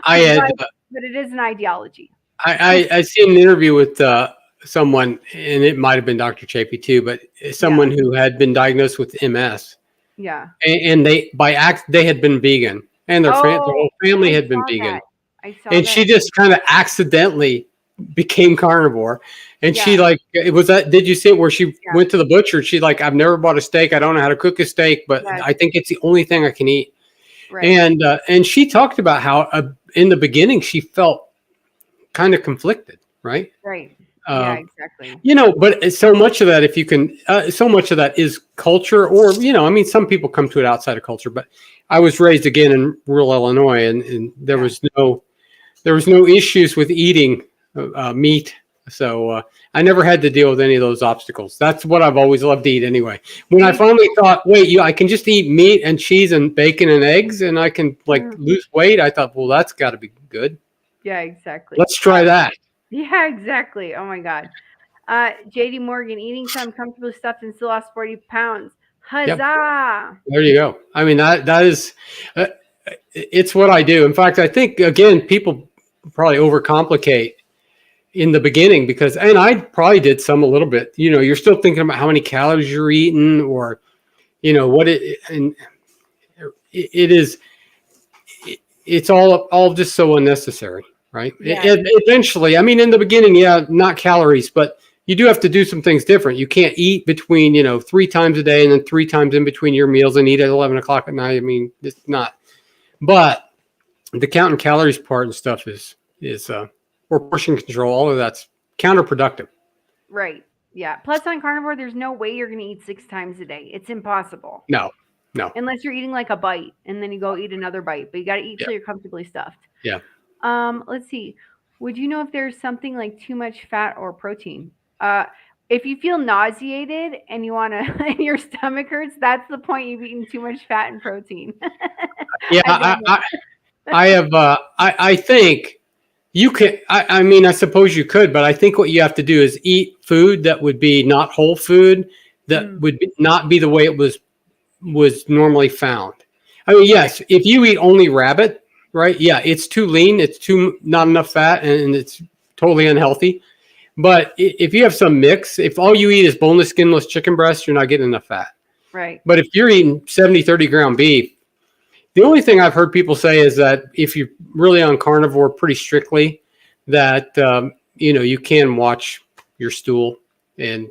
[SPEAKER 2] I had
[SPEAKER 1] But it is an ideology.
[SPEAKER 2] I seen an interview with someone, and it might have been Dr. Chapey too, but
[SPEAKER 1] Yeah.
[SPEAKER 2] someone who had been diagnosed with MS,
[SPEAKER 1] Yeah.
[SPEAKER 2] and they they had been vegan, and their
[SPEAKER 1] Oh,
[SPEAKER 2] whole family
[SPEAKER 1] I
[SPEAKER 2] had been
[SPEAKER 1] saw
[SPEAKER 2] vegan,
[SPEAKER 1] that. I saw
[SPEAKER 2] and
[SPEAKER 1] that.
[SPEAKER 2] she just kind of accidentally became carnivore, and she
[SPEAKER 1] Yeah.
[SPEAKER 2] like it was that. Did you see it where she
[SPEAKER 1] Yeah.
[SPEAKER 2] went to the butcher? She like I've never bought a steak. I don't know how to cook a steak, but
[SPEAKER 1] Yes.
[SPEAKER 2] I think it's the only thing I can eat.
[SPEAKER 1] Right.
[SPEAKER 2] And she talked about how in the beginning she felt kind of conflicted, right?
[SPEAKER 1] Right. Yeah,
[SPEAKER 2] Uh,
[SPEAKER 1] exactly.
[SPEAKER 2] but so much of that, if you can, so much of that is culture, or I mean, some people come to it outside of culture. But I was raised again in rural Illinois, and
[SPEAKER 1] Yeah.
[SPEAKER 2] there was no issues with eating meat. So I never had to deal with any of those obstacles. That's what I've always loved to eat anyway. When I
[SPEAKER 1] Me
[SPEAKER 2] finally thought, wait, I can just eat meat and cheese and bacon and eggs, and I can like
[SPEAKER 1] too.
[SPEAKER 2] lose weight. I thought, well, that's got to be good.
[SPEAKER 1] Yeah, exactly.
[SPEAKER 2] Let's try that.
[SPEAKER 1] Yeah, exactly. Oh my God. JD Morgan, eating some comfortably stuffed and still lost 40 pounds.
[SPEAKER 2] Yep.
[SPEAKER 1] Huzzah.
[SPEAKER 2] There you go. I mean, that is, uh, it's what I do. In fact, I think again, people probably overcomplicate in the beginning because, and I probably did some a little bit. You're still thinking about how many calories you're eating, or what and it is. It's all just so unnecessary, right?
[SPEAKER 1] Yeah.
[SPEAKER 2] Eventually, I mean, in the beginning, yeah, not calories, but you do have to do some things different. You can't eat between 3 times a day and then 3 times in between your meals and eat at 11 o'clock at night. I mean, it's not. But the counting calories part and stuff is or portion control. All of that's counterproductive.
[SPEAKER 1] Right. Yeah. Plus, on carnivore, there's no way you're going to eat 6 times a day. It's impossible.
[SPEAKER 2] No, no,
[SPEAKER 1] Unless you're eating like a bite and then you go eat another bite, but you got to eat
[SPEAKER 2] yeah,
[SPEAKER 1] till you're comfortably stuffed.
[SPEAKER 2] yeah.
[SPEAKER 1] Let's see. Would you know if there's something like too much fat or protein? If you feel nauseated and you want to, and your stomach hurts, that's the point you've eaten too much fat and protein.
[SPEAKER 2] Yeah,
[SPEAKER 1] I don't know.
[SPEAKER 2] I have. I think you can. I mean, I suppose you could, but I think what you have to do is eat food that would be not whole food, that would not be the way it was normally found. I mean, yes, if you eat only rabbit, right? Yeah, it's too lean. It's too not enough fat, and it's totally unhealthy. But if you have some mix, if all you eat is boneless, skinless chicken breast, you're not getting enough fat.
[SPEAKER 1] Right.
[SPEAKER 2] But if you're eating 70, 30 ground beef, the only thing I've heard people say is that if you're really on carnivore pretty strictly, that you can watch your stool, and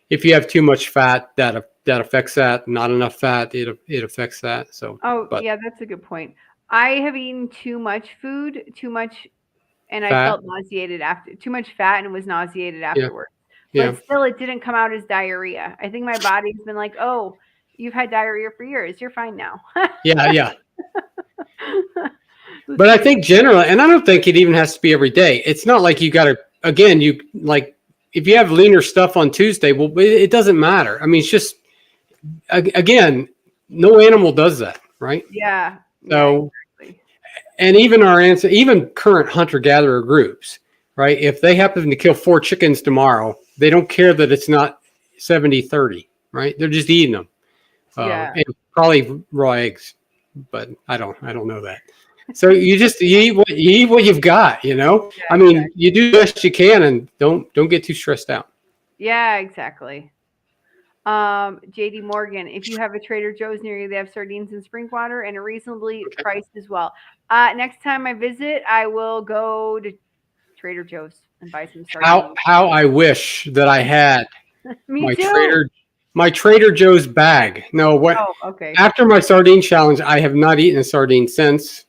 [SPEAKER 2] if you have too much fat, that affects that. Not enough fat, it affects that. So,
[SPEAKER 1] Oh,
[SPEAKER 2] but
[SPEAKER 1] yeah, that's a good point. I have eaten too much food, too much, and I
[SPEAKER 2] fat,
[SPEAKER 1] felt nauseated after, too much fat and was nauseated
[SPEAKER 2] yeah,
[SPEAKER 1] afterwards.
[SPEAKER 2] yeah,
[SPEAKER 1] But still, it didn't come out as diarrhea. I think my body's been like, oh, you've had diarrhea for years. You're fine now.
[SPEAKER 2] yeah, yeah.
[SPEAKER 1] Let's
[SPEAKER 2] But I
[SPEAKER 1] see.
[SPEAKER 2] think generally, and I don't think it even has to be every day. It's not like you got to. Again, you like if you have leaner stuff on Tuesday, well, it doesn't matter. I mean, it's just again, no animal does that, right?
[SPEAKER 1] Yeah. Yeah,
[SPEAKER 2] So,
[SPEAKER 1] exactly.
[SPEAKER 2] and even our answer, even current hunter gatherer groups, right? If they happen to kill 4 chickens tomorrow, they don't care that it's not 70-30, right? They're just eating them,
[SPEAKER 1] Yeah.
[SPEAKER 2] and probably raw eggs, but I don't know that. So you eat what you've got, I
[SPEAKER 1] Yeah,
[SPEAKER 2] mean,
[SPEAKER 1] exactly.
[SPEAKER 2] you do the best you can, and don't get too stressed out.
[SPEAKER 1] Yeah, exactly. JD Morgan, if you have a Trader Joe's near you, they have sardines and spring water and a reasonably
[SPEAKER 2] Okay.
[SPEAKER 1] priced as well. Next time I visit, I will go to Trader Joe's and buy some
[SPEAKER 2] How
[SPEAKER 1] sardines.
[SPEAKER 2] how I wish that I had
[SPEAKER 1] Me
[SPEAKER 2] my
[SPEAKER 1] too.
[SPEAKER 2] Trader Joe's bag. No, what
[SPEAKER 1] Oh, okay.
[SPEAKER 2] after my sardine challenge, I have not eaten a sardine since.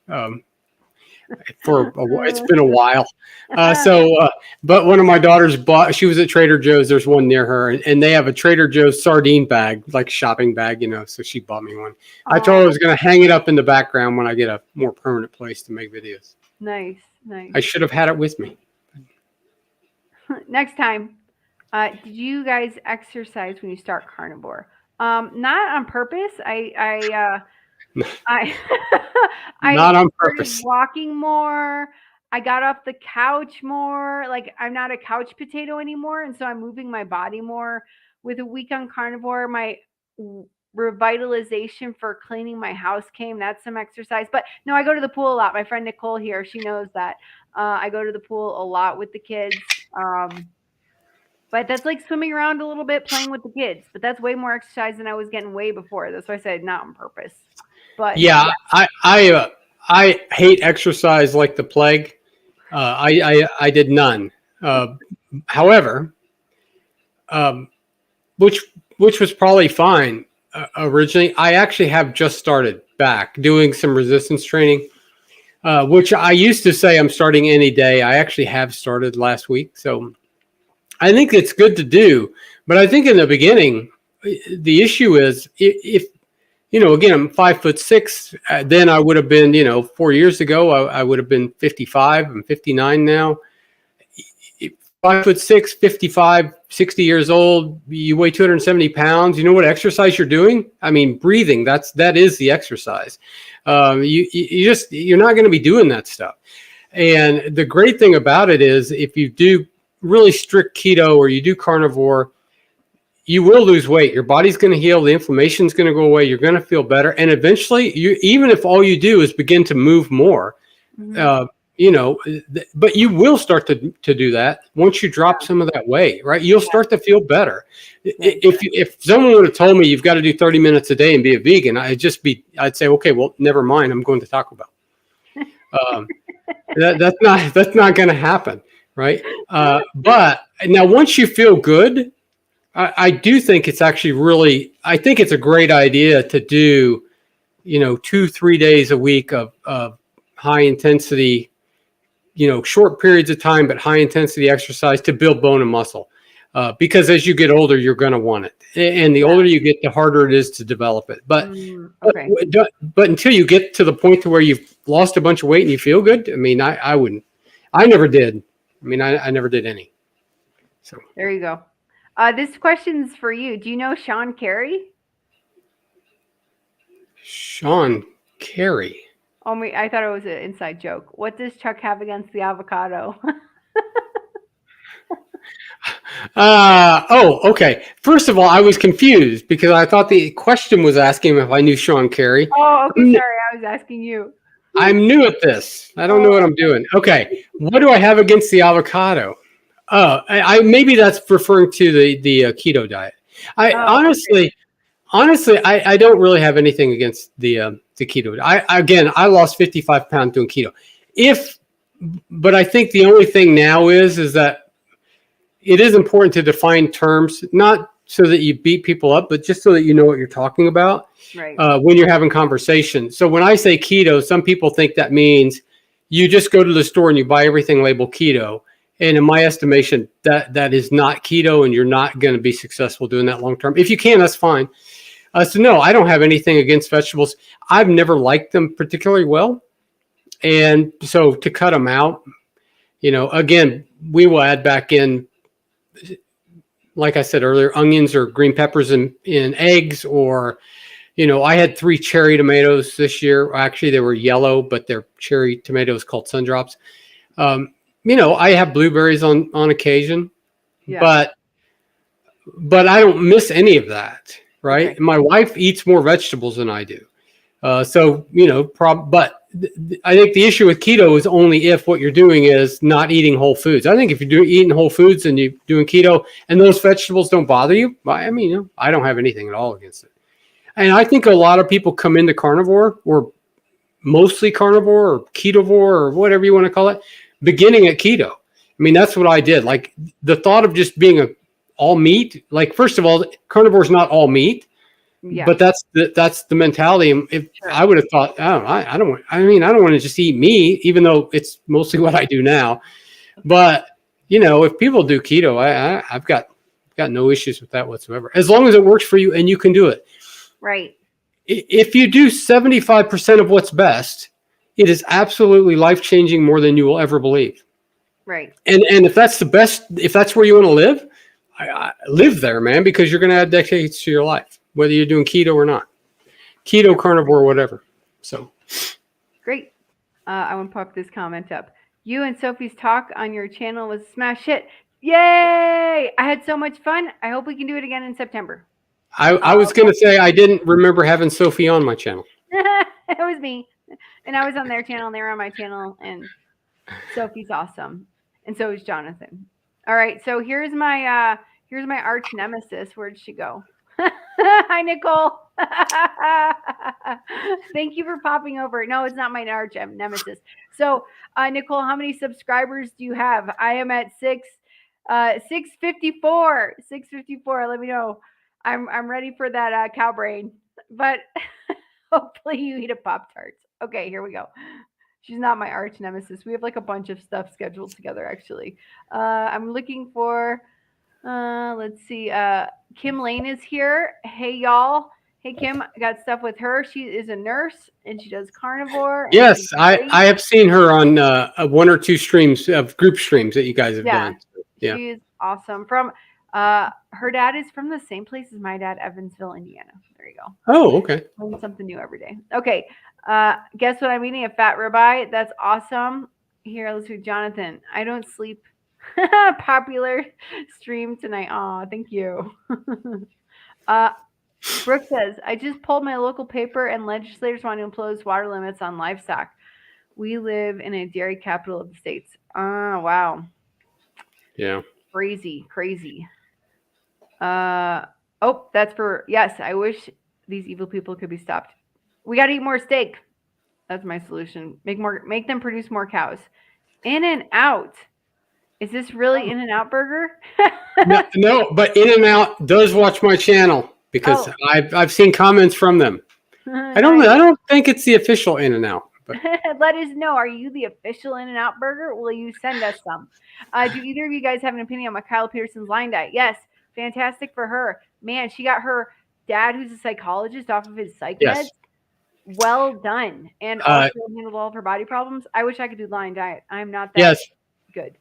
[SPEAKER 2] It's been a while. But one of my daughters bought. She was at Trader Joe's. There's one near her, and they have a Trader Joe's sardine bag, like shopping bag, So she bought me one. I told her I
[SPEAKER 1] Oh,
[SPEAKER 2] was going to hang it up in the background when I get a more permanent place to make videos.
[SPEAKER 1] nice, nice.
[SPEAKER 2] I should have had it with me.
[SPEAKER 1] Next time, did you guys exercise when you start carnivore? Not on purpose. I I
[SPEAKER 2] Not on
[SPEAKER 1] started
[SPEAKER 2] purpose.
[SPEAKER 1] walking more. I got off the couch more. Like I'm not a couch potato anymore, and so I'm moving my body more. With a week on carnivore, my revitalization for cleaning my house came. That's some exercise. But no, I go to the pool a lot. My friend Nicole here, she knows that. I go to the pool a lot with the kids. But that's like swimming around a little bit, playing with the kids. But that's way more exercise than I was getting way before. That's why I said not on purpose. But
[SPEAKER 2] Yeah, I hate exercise like the plague. I did none. However, um, which was probably fine originally. I actually have just started back doing some resistance training, which I used to say I'm starting any day. I actually have started last week, so I think it's good to do. But I think in the beginning, the issue is if again, I'm 5'6". Then I would have been, 4 years ago, I would have been 55. I'm 59 now. 5'6", 55, 60 years old. You weigh 270 pounds. You know what exercise you're doing? I mean, breathing. That is the exercise. You're not going to be doing that stuff. And the great thing about it is, if you do really strict keto or you do carnivore, you will lose weight. Your body's going to heal. The inflammation is going to go away. You're going to feel better. And eventually, even if all you do is begin to move more, but you will start to do that once you drop some of that weight, right? You'll start to feel better. If someone would have told me you've got to do 30 minutes a day and be a vegan, I'd say, okay, well, never mind. I'm going to Taco Bell. That's not going to happen, right? But now, once you feel good, I do think it's actually I think it's a great idea to do, 2-3 days a week of high intensity, short periods of time, but high intensity exercise to build bone and muscle. Because as you get older, you're going to want it. And the older you get, the harder it is to develop it. But until you get to the point to where you've lost a bunch of weight and you feel good, I mean, I wouldn't. I never did. I mean, I never did any. So
[SPEAKER 1] there you go. This question's for you. Do you know Sean Carey?
[SPEAKER 2] Sean Carey.
[SPEAKER 1] Oh, I thought it was an inside joke. What does Chuck have against the avocado?
[SPEAKER 2] Okay. First of all, I was confused because I thought the question was asking if I knew Sean Carey.
[SPEAKER 1] Oh, okay. Sorry, I was asking you.
[SPEAKER 2] I'm new at this. I don't know what I'm doing. Okay. What do I have against the avocado? I maybe that's referring to the keto diet. Honestly, I don't really have anything against the keto. I lost 55 pounds doing keto. But I think the only thing now is that it is important to define terms, not so that you beat people up, but just so that you know what you're talking about when you're having conversations. So when I say keto, some people think that means you just go to the store and you buy everything labeled keto. And in my estimation, that is not keto, and you're not going to be successful doing that long term. If you can, that's fine. So no, I don't have anything against vegetables. I've never liked them particularly well. And so to cut them out, again, we will add back in, like I said earlier, onions or green peppers in eggs, or, I had 3 cherry tomatoes this year. Actually, they were yellow, but they're cherry tomatoes called Sundrops. I have blueberries on occasion, but I don't miss any of that, right? Okay. My wife eats more vegetables than I do. But I think the issue with keto is only if what you're doing is not eating whole foods. I think if you're eating whole foods and you're doing keto and those vegetables don't bother you, I mean, I don't have anything at all against it. And I think a lot of people come into carnivore, or mostly carnivore or ketovore or whatever you want to call it, beginning at keto. I mean, that's what I did. Like the thought of just being all meat. Like, first of all, carnivore is not all meat,
[SPEAKER 1] Yeah.
[SPEAKER 2] but that's the mentality. And if
[SPEAKER 1] Sure.
[SPEAKER 2] I would have thought, oh, I don't want. I mean, I don't want to just eat meat, even though it's mostly what I do now. But if people do keto, I've got no issues with that whatsoever, as long as it works for you and you can do it.
[SPEAKER 1] Right.
[SPEAKER 2] If you do 75% of what's best, it is absolutely life-changing, more than you will ever believe.
[SPEAKER 1] Right.
[SPEAKER 2] And if that's the best, if that's where you want to live, I live there, man, because you're going to add decades to your life, whether you're doing keto or not. Keto, carnivore, whatever. So
[SPEAKER 1] great. I want to pop this comment up. You and Sophie's talk on your channel was a smash hit. Yay! I had so much fun. I hope we can do it again in September.
[SPEAKER 2] I was going to say I didn't remember having Sophie on my channel.
[SPEAKER 1] It was me. And I was on their channel and they were on my channel. And Sophie's awesome. And so is Jonathan. All right. So here's my arch nemesis. Where'd she go? Hi, Nicole. Thank you for popping over. No, it's not my arch nemesis. So, Nicole, how many subscribers do you have? I am at 654. 654. Let me know. I'm ready for that cow brain. But hopefully you eat a Pop-Tart. Okay, here we go. She's not my arch nemesis. We have like a bunch of stuff scheduled together, actually. I'm looking for, let's see. Kim Lane is here. Hey, y'all. Hey, Kim, I got stuff with her. She is a nurse and she does carnivore.
[SPEAKER 2] Yes, I have seen her on one or two streams of group streams that you guys have done. Yeah,
[SPEAKER 1] she's awesome. From her dad is from the same place as my dad, Evansville, Indiana. There you go.
[SPEAKER 2] Oh, okay.
[SPEAKER 1] Learn something new every day. Okay. Guess what I'm eating? A fat ribeye. That's awesome. Here, let's do Jonathan. I don't sleep. Popular stream tonight. Aw, thank you. Brooke says, I just pulled my local paper and legislators want to impose water limits on livestock. We live in a dairy capital of the states. Oh, wow.
[SPEAKER 2] Yeah.
[SPEAKER 1] Crazy. Oh, that's for, yes, I wish these evil people could be stopped. We got to eat more steak. That's my solution. Make them produce more cows. In-N-Out. Is this really In-N-Out burger?
[SPEAKER 2] No, but In-N-Out does watch my channel because I've seen comments from them. I don't think it's the official In-N-Out. But
[SPEAKER 1] let us know. Are you the official In-N-Out burger? Will you send us some? Do either of you guys have an opinion on Kyle Peterson's line diet? Yes. Fantastic for her. Man, she got her dad, who's a psychologist, off of his psych meds. Well done. And also handled all of her body problems. I wish I could do line diet. I'm not that good.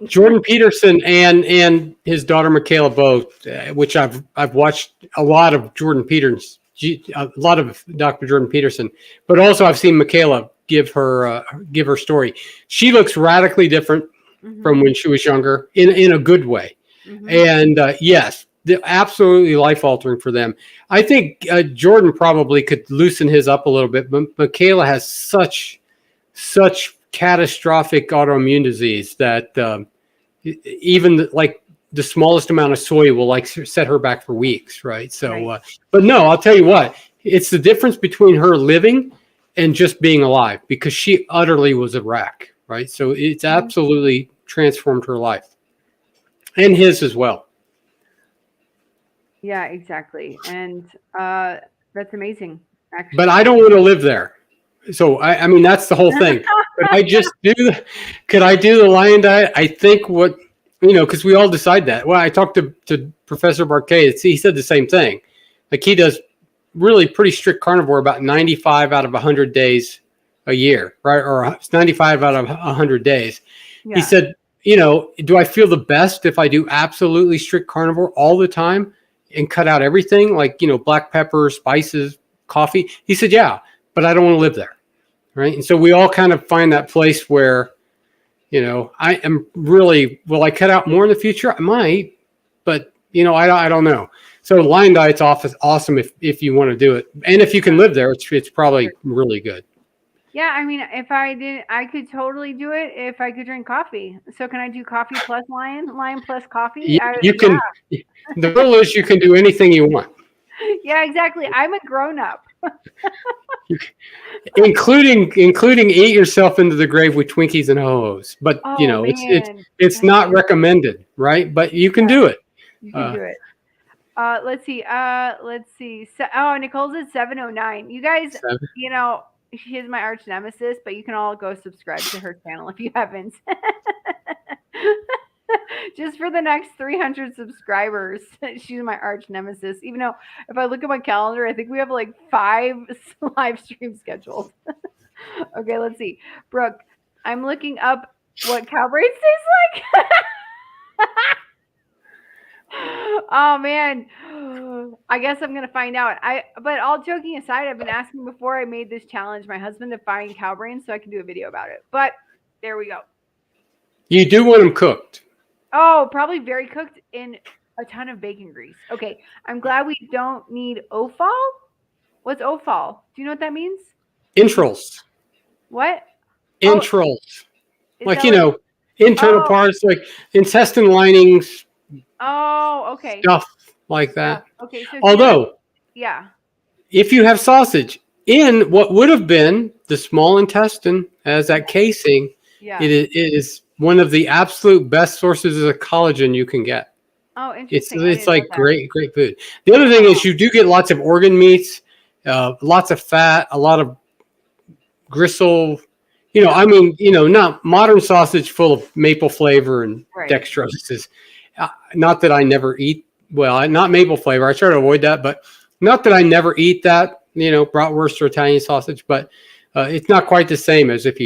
[SPEAKER 2] Jordan Peterson and his daughter Michaela both, which I've watched a lot of Jordan Peterson, a lot of Dr. Jordan Peterson, but also I've seen Michaela give her story. She looks radically different from when she was younger in a good way. And yes, absolutely life altering for them. I think Jordan probably could loosen his up a little bit, but Michaela has such catastrophic autoimmune disease that even like the smallest amount of soy will like set her back for weeks, right? So, but no, I'll tell you what, it's the difference between her living and just being alive, because she utterly was a wreck, right? So it's absolutely transformed her life and his as well.
[SPEAKER 1] Yeah, exactly. And that's amazing, actually.
[SPEAKER 2] But I don't want to live there. So, I mean, that's the whole thing. Could I do the lion diet? I think because we all decide that. Well, I talked to Professor Barquet. He said the same thing. Like, he does really pretty strict carnivore about 95 out of 100 days a year, right? Or 95 out of 100 days. Yeah. He said, do I feel the best if I do absolutely strict carnivore all the time and cut out everything like, black pepper, spices, coffee? He said, yeah, but I don't want to live there. Right. And so we all kind of find that place where, I am really, will I cut out more in the future? I might, but I don't know. So lion diet's awesome if you want to do it. And if you can live there, it's probably really good.
[SPEAKER 1] Yeah, I mean, if I did, I could totally do it if I could drink coffee. So can I do coffee plus lion plus coffee?
[SPEAKER 2] You can. Yeah. The rule is you can do anything you want.
[SPEAKER 1] Yeah, exactly. I'm a grown-up.
[SPEAKER 2] including eat yourself into the grave with Twinkies and Ho-Hos. But it's not recommended, right? But you can do it.
[SPEAKER 1] You can do it. Let's see. So, oh, Nicole's at 709. You guys,
[SPEAKER 2] seven.
[SPEAKER 1] she is my arch nemesis, but you can all go subscribe to her channel if you haven't. Just for the next 300 subscribers, she's my arch nemesis. Even though if I look at my calendar, I think we have like 5 live streams scheduled. Okay, let's see. Brooke, I'm looking up what cow brains taste like. Oh man, I guess I'm gonna find out. But all joking aside, I've been asking before I made this challenge my husband to find cow brains so I can do a video about it. But there we go.
[SPEAKER 2] You do want them cooked.
[SPEAKER 1] Oh, probably very cooked in a ton of bacon grease. Okay, I'm glad we don't need offal. What's offal? Do you know what that means?
[SPEAKER 2] Entrails.
[SPEAKER 1] What?
[SPEAKER 2] Entrails.
[SPEAKER 1] Is
[SPEAKER 2] Like,
[SPEAKER 1] that
[SPEAKER 2] internal parts, like intestine linings,
[SPEAKER 1] Oh, okay.
[SPEAKER 2] stuff like that.
[SPEAKER 1] Okay, so
[SPEAKER 2] Although,
[SPEAKER 1] yeah.
[SPEAKER 2] if you have sausage in what would have been the small intestine as that casing,
[SPEAKER 1] Yeah.
[SPEAKER 2] it is one of the absolute best sources of collagen you can get.
[SPEAKER 1] Oh, interesting.
[SPEAKER 2] It's like great food. The other thing is you do get lots of organ meats, lots of fat, a lot of gristle. Not modern sausage full of maple flavor and dextrose is not that I never eat. Well, not maple flavor. I try to avoid that, but not that I never eat that. Bratwurst or Italian sausage, but it's not quite the same as if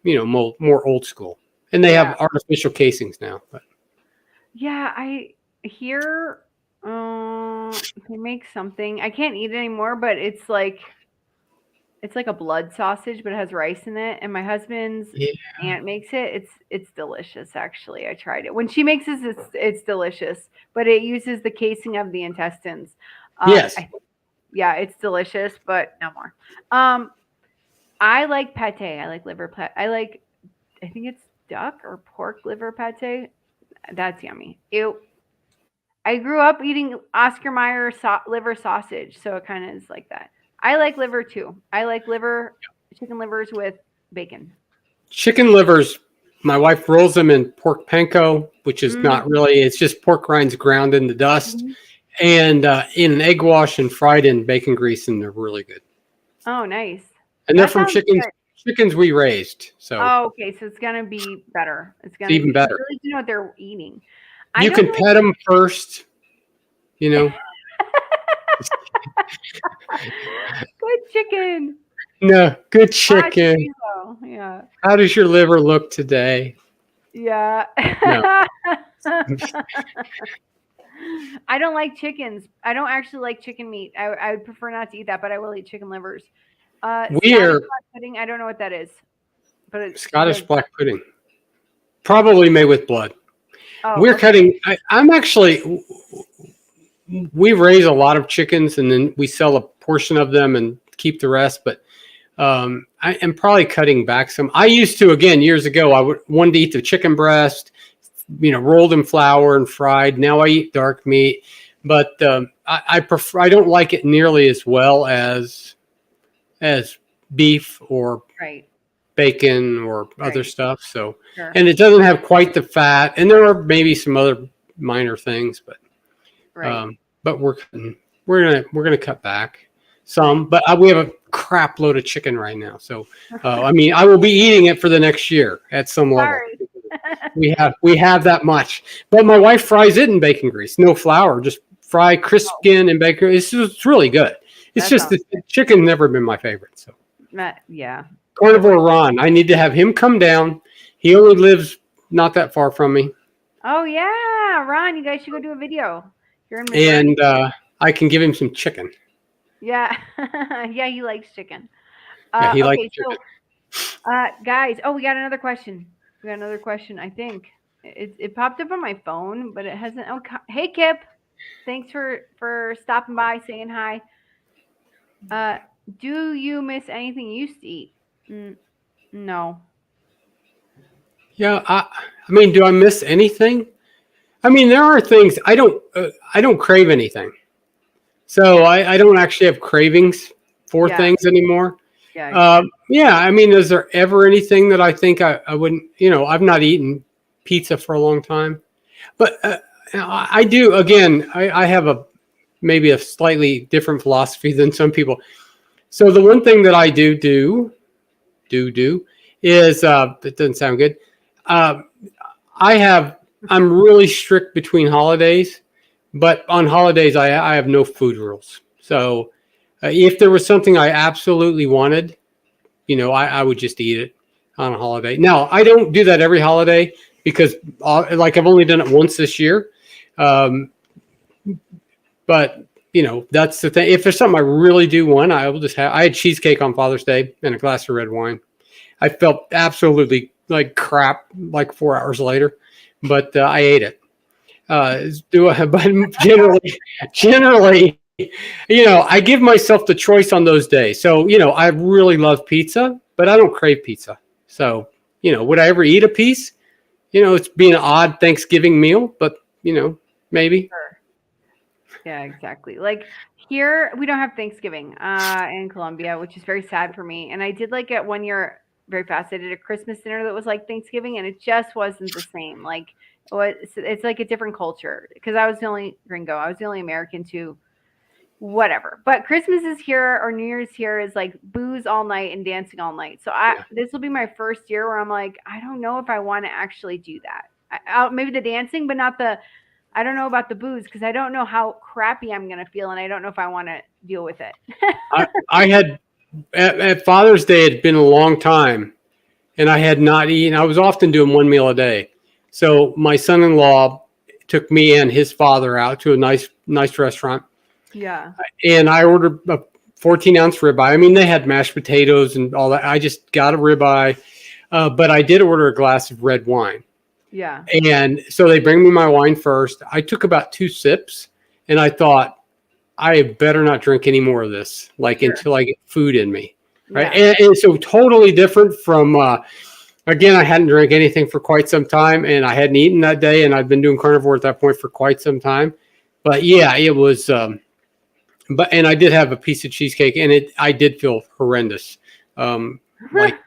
[SPEAKER 2] more old school. And they have artificial casings now. But
[SPEAKER 1] yeah, I hear they make something. I can't eat it anymore, but it's like a blood sausage, but it has rice in it. And my husband's aunt makes it. It's delicious, actually. I tried it. When she makes this, it's delicious, but it uses the casing of the intestines.
[SPEAKER 2] Yes.
[SPEAKER 1] It's delicious, but no more. I like pate. I like liver pate. I think it's duck or pork liver pate. That's yummy. Ew. I grew up eating Oscar Mayer liver sausage, so it kind of is like that. I like liver too. I like chicken livers with bacon.
[SPEAKER 2] Chicken livers, my wife rolls them in pork panko, which is not really, it's just pork rinds ground in the dust, and in an egg wash and fried in bacon grease, and they're really good.
[SPEAKER 1] Oh, nice.
[SPEAKER 2] And they're from chickens we raised. So.
[SPEAKER 1] Oh, okay. So it's gonna be better. It's
[SPEAKER 2] even better.
[SPEAKER 1] At least you know what they're eating.
[SPEAKER 2] You can pet them first. Good
[SPEAKER 1] chicken.
[SPEAKER 2] No, good chicken.
[SPEAKER 1] Yeah.
[SPEAKER 2] How does your liver look today?
[SPEAKER 1] Yeah.
[SPEAKER 2] No.
[SPEAKER 1] I don't like chickens. I don't actually like chicken meat. I would prefer not to eat that, but I will eat chicken livers.
[SPEAKER 2] We're
[SPEAKER 1] black pudding. I don't know what that is, but it's
[SPEAKER 2] Scottish black pudding, probably made with blood.
[SPEAKER 1] Oh,
[SPEAKER 2] We're cutting. I'm actually. We raise a lot of chickens, and then we sell a portion of them and keep the rest. But I am probably cutting back some. I used to, again, years ago. I wanted to eat the chicken breast, rolled in flour and fried. Now I eat dark meat, but I prefer. I don't like it nearly as well as beef or bacon or other stuff. So, and it doesn't have quite the fat, and there are maybe some other minor things, but but we're gonna cut back some. But we have a crap load of chicken right now, so I will be eating it for the next year at some level. we have that much, but my wife fries it in bacon grease, no flour, just fry crisp skin and bacon. It's really good. It's just the chicken never been my favorite. So Carnivore Ron, I need to have him come down. He only lives not that far from me.
[SPEAKER 1] Oh yeah, Ron, you guys should go do a video. You're in
[SPEAKER 2] and I can give him some chicken.
[SPEAKER 1] Yeah, yeah, he likes chicken.
[SPEAKER 2] He likes chicken.
[SPEAKER 1] So, guys, we got another question. I think it popped up on my phone, but it hasn't. Oh, hey Kip, thanks for stopping by, saying hi. Do you miss anything you used to eat? No.
[SPEAKER 2] Yeah, do I miss anything? There are things I don't crave anything, so I don't actually have cravings for things anymore. Is there ever anything that I think I wouldn't? I've not eaten pizza for a long time, but I do. Again, I have a maybe a slightly different philosophy than some people. So the one thing that I do is it doesn't sound good. Uh, I'm really strict between holidays, but on holidays I have no food rules. So if there was something I absolutely wanted, I would just eat it on a holiday. Now I don't do that every holiday because like I've only done it once this year. Um, but that's the thing. If there's something I really do want, I will just have. I had cheesecake on Father's Day and a glass of red wine. I felt absolutely like crap like 4 hours later, but I ate it. But generally, I give myself the choice on those days. So, I really love pizza, but I don't crave pizza. So, would I ever eat a piece? It's being an odd Thanksgiving meal, but, maybe.
[SPEAKER 1] Sure. Yeah, exactly. Like here, we don't have Thanksgiving in Colombia, which is very sad for me. And I did like it one year very fast. I did a Christmas dinner that was like Thanksgiving, and it just wasn't the same. Like it's like a different culture because I was the only gringo. I was the only American too. Whatever. But Christmas is here or New Year's here is like booze all night and dancing all night. So
[SPEAKER 2] Yeah.
[SPEAKER 1] this will be my first year where I'm like, I don't know if I want to actually do that. Maybe the dancing, but not the. I don't know about the booze because I don't know how crappy I'm gonna feel, and I don't know if I want to deal with it.
[SPEAKER 2] I had at Father's Day, it had been a long time, and I had not eaten. I was often doing one meal a day. So my son-in-law took me and his father out to a nice restaurant,
[SPEAKER 1] Yeah.
[SPEAKER 2] and I ordered a 14-ounce ribeye. I mean, they had mashed potatoes and all that. I just got a ribeye, but I did order a glass of red wine.
[SPEAKER 1] Yeah.
[SPEAKER 2] And so they bring me my wine first. I took about 2 sips, and I thought, I better not drink any more of this, like
[SPEAKER 1] Sure.
[SPEAKER 2] until I get food in me. Right.
[SPEAKER 1] Yeah.
[SPEAKER 2] And so totally different from, again, I hadn't drank anything for quite some time, and I hadn't eaten that day, and I've been doing carnivore at that point for quite some time. But yeah, it was, and I did have a piece of cheesecake, and I did feel horrendous. Like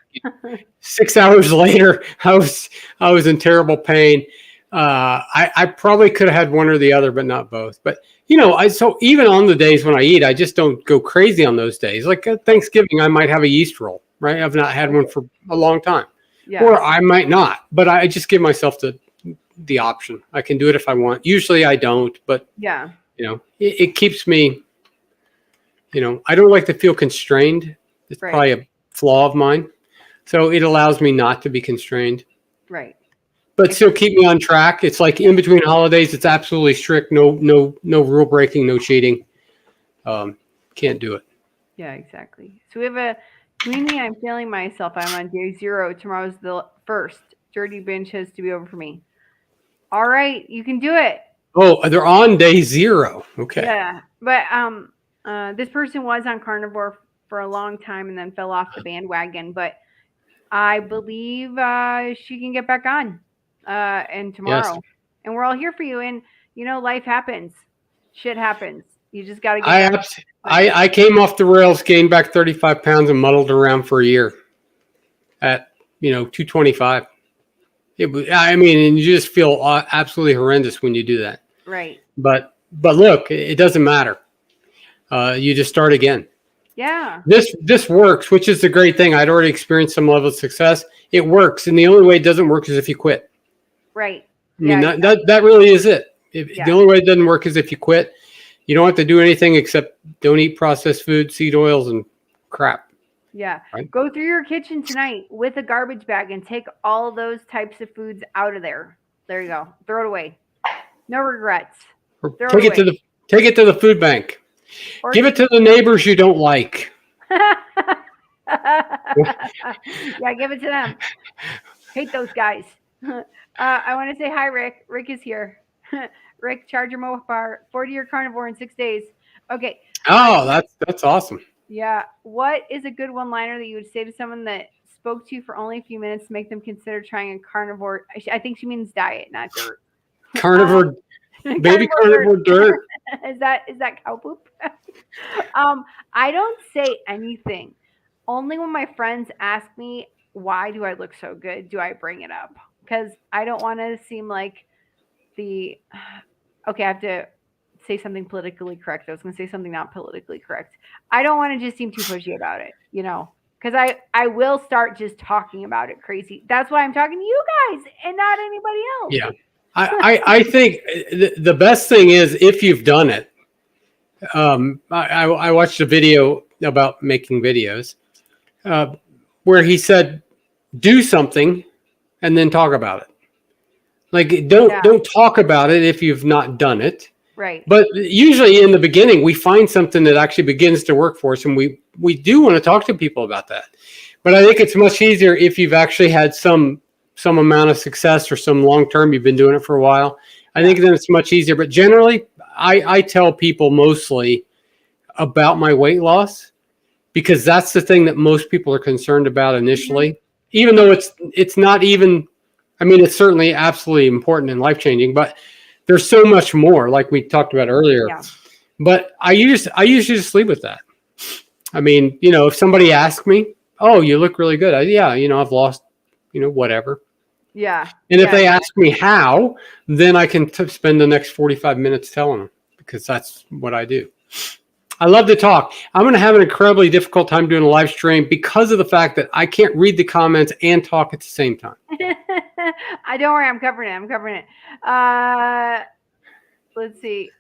[SPEAKER 2] 6 hours later, I was in terrible pain. I probably could have had one or the other, but not both. But so even on the days when I eat, I just don't go crazy on those days. Like at Thanksgiving, I might have a yeast roll, right? I've not had one for a long time,
[SPEAKER 1] Yeah.
[SPEAKER 2] or I might not. But I just give myself the option. I can do it if I want. Usually, I don't, but
[SPEAKER 1] Yeah.
[SPEAKER 2] it keeps me. I don't like to feel constrained. It's
[SPEAKER 1] Right.
[SPEAKER 2] probably a flaw of mine. So it allows me not to be constrained,
[SPEAKER 1] Right.
[SPEAKER 2] but still keep me on track. It's like in between holidays, it's absolutely strict. No rule breaking, no cheating. Can't do it.
[SPEAKER 1] Yeah. Exactly. So we have a Queenie. I'm feeling myself. I'm on day 0. Tomorrow's the first. Dirty binge has to be over for me. All right, you can do it.
[SPEAKER 2] Oh, they're on day 0. Okay.
[SPEAKER 1] Yeah, but this person was on carnivore for a long time and then fell off the bandwagon. But I believe she can get back on and
[SPEAKER 2] Yes.
[SPEAKER 1] tomorrow, and we're all here for you. And life happens, shit happens. You just got to get
[SPEAKER 2] I,
[SPEAKER 1] back.
[SPEAKER 2] abs- I came off the rails, gained back 35 pounds, and muddled around for a year at 225. It was. I mean, and you just feel absolutely horrendous when you do that.
[SPEAKER 1] Right.
[SPEAKER 2] But look, it doesn't matter. You just start again.
[SPEAKER 1] Yeah.
[SPEAKER 2] This works, which is the great thing. I'd already experienced some level of success. It works, and the only way it doesn't work is if you quit.
[SPEAKER 1] Right.
[SPEAKER 2] I mean,
[SPEAKER 1] Yeah.
[SPEAKER 2] that really is it.
[SPEAKER 1] Yeah.
[SPEAKER 2] The only way it doesn't work is if you quit. You don't have to do anything except don't eat processed food, seed oils, and crap.
[SPEAKER 1] Yeah.
[SPEAKER 2] Right?
[SPEAKER 1] Go through your kitchen tonight with a garbage bag and take all those types of foods out of there. There you go. Throw it away. No regrets.
[SPEAKER 2] Or
[SPEAKER 1] Throw
[SPEAKER 2] take
[SPEAKER 1] it away.
[SPEAKER 2] take it to the food bank.
[SPEAKER 1] Or
[SPEAKER 2] Give it to the neighbors you don't like.
[SPEAKER 1] yeah, give it to them. Hate those guys. I want to say hi, Rick. Rick is here. Rick, charge your mobile bar, 40-year carnivore in 6 days. Okay.
[SPEAKER 2] Oh, that's awesome.
[SPEAKER 1] Yeah. What is a good one-liner that you would say to someone that spoke to you for only a few minutes to make them consider trying a carnivore? I think she means diet, not dirt.
[SPEAKER 2] Carnivore, baby carnivore dirt.
[SPEAKER 1] Is that cow poop? I don't say anything. Only when my friends ask me why do I look so good do I bring it up because I don't want to seem like the okay, I have to say something politically correct. I was going to say something not politically correct. I don't want to just seem too pushy about it, because I will start just talking about it crazy. That's why I'm talking to you guys and not anybody else.
[SPEAKER 2] Yeah. I think the best thing is if you've done it. I watched a video about making videos where he said, do something and then talk about it. Like don't talk about it if you've not done it.
[SPEAKER 1] Right.
[SPEAKER 2] But usually in the beginning, we find something that actually begins to work for us, and we do want to talk to people about that. But I think it's much easier if you've actually had some amount of success or some long term. You've been doing it for a while. I think then it's much easier. But generally, I tell people mostly about my weight loss because that's the thing that most people are concerned about initially. Mm-hmm. Even though it's not even. I mean, it's certainly absolutely important and life changing, but there's so much more, like we talked about earlier. Yeah. But I usually just leave with that. I mean, if somebody asks me, "Oh, you look really good," I've lost, whatever.
[SPEAKER 1] Yeah.
[SPEAKER 2] And if they ask me how, then I can spend the next 45 minutes telling them because that's what I do. I love to talk. I'm going to have an incredibly difficult time doing a live stream because of the fact that I can't read the comments and talk at the same time.
[SPEAKER 1] I don't worry. I'm covering it. Let's see.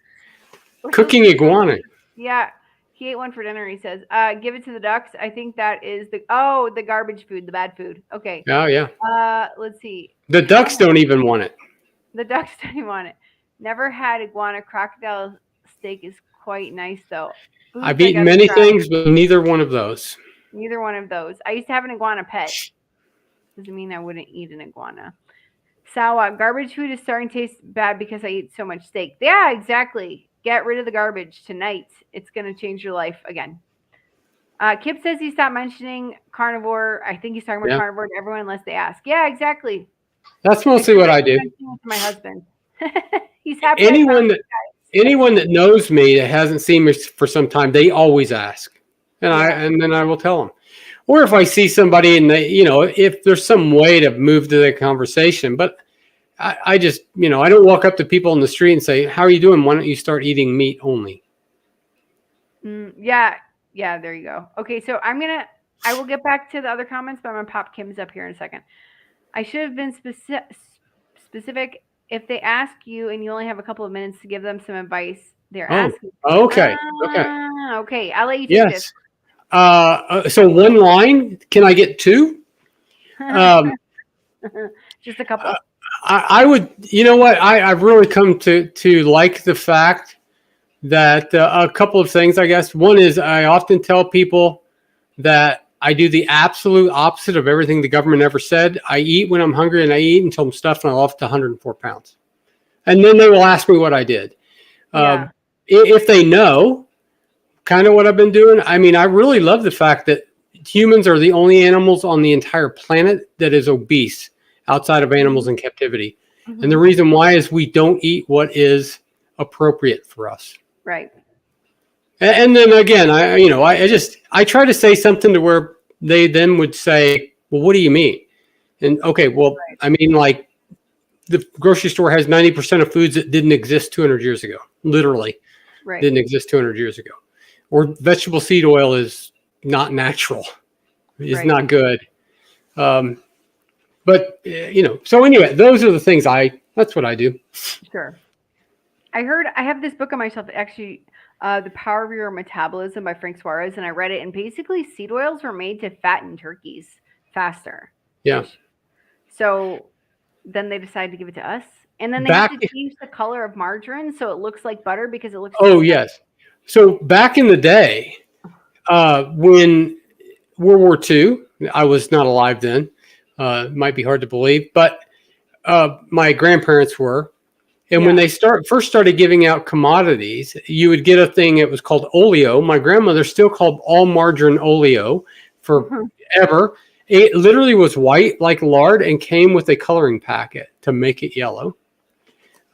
[SPEAKER 2] Cooking iguana.
[SPEAKER 1] Yeah. He ate one for dinner, he says. Give it to the ducks. I think that is the garbage food, the bad food. Okay.
[SPEAKER 2] Oh, yeah.
[SPEAKER 1] Let's see.
[SPEAKER 2] The ducks don't even want it.
[SPEAKER 1] The ducks don't even want it. Never had iguana. Crocodile steak is quite nice, though. Foods
[SPEAKER 2] I've eaten many things, but neither one of those.
[SPEAKER 1] Neither one of those. I used to have an iguana pet. Doesn't mean I wouldn't eat an iguana. Sawa, garbage food is starting to taste bad because I eat so much steak. Yeah, exactly. Get rid of the garbage tonight. It's going to change your life again. Kip says he stopped mentioning carnivore. I think he's talking about carnivore to everyone unless they ask. Yeah, exactly.
[SPEAKER 2] That's mostly what I do.
[SPEAKER 1] My husband. He's happy.
[SPEAKER 2] Anyone that knows me that hasn't seen me for some time, they always ask, and then I will tell them. Or if I see somebody and they, if there's some way to move to the conversation, but I just, I don't walk up to people in the street and say, "How are you doing? Why don't you start eating meat only?"
[SPEAKER 1] Yeah, there you go. Okay, so I will get back to the other comments, but I'm gonna pop Kim's up here in a second. I should have been specific. If they ask you and you only have a couple of minutes to give them some advice, they're asking.
[SPEAKER 2] Okay.
[SPEAKER 1] Okay. I'll let you take this.
[SPEAKER 2] So one line. Can I get two?
[SPEAKER 1] Just a couple.
[SPEAKER 2] I would. You know what? I've really come to like the fact that a couple of things. I guess one is I often tell people that I do the absolute opposite of everything the government ever said. I eat when I'm hungry and I eat until I'm stuffed and I lost 104 pounds. And then they will ask me what I did. If they know kind of what I've been doing, I mean, I really love the fact that humans are the only animals on the entire planet that is obese outside of animals in captivity. Mm-hmm. And the reason why is we don't eat what is appropriate for us.
[SPEAKER 1] Right.
[SPEAKER 2] And then again, I try to say something to where they then would say, "Well, what do you mean?" And okay, well, right. I mean, like the grocery store has 90% of foods that didn't exist 200 years ago, literally didn't exist 200 years ago. Or vegetable seed oil is not natural, it's not good. But so anyway, those are the things that's what I do.
[SPEAKER 1] Sure. I have this book on my shelf, actually. The Power of Your Metabolism by Frank Suarez, and I read it, and basically seed oils were made to fatten turkeys faster.
[SPEAKER 2] Yeah.
[SPEAKER 1] So then they decided to give it to us, and then they have to change the color of margarine so it looks like butter because it looks.
[SPEAKER 2] Oh yes. So back in the day, when World War II, I was not alive then. It might be hard to believe, but my grandparents were. And when they first started giving out commodities, you would get a thing. It was called oleo. My grandmother still called all margarine oleo forever. It literally was white like lard and came with a coloring packet to make it yellow.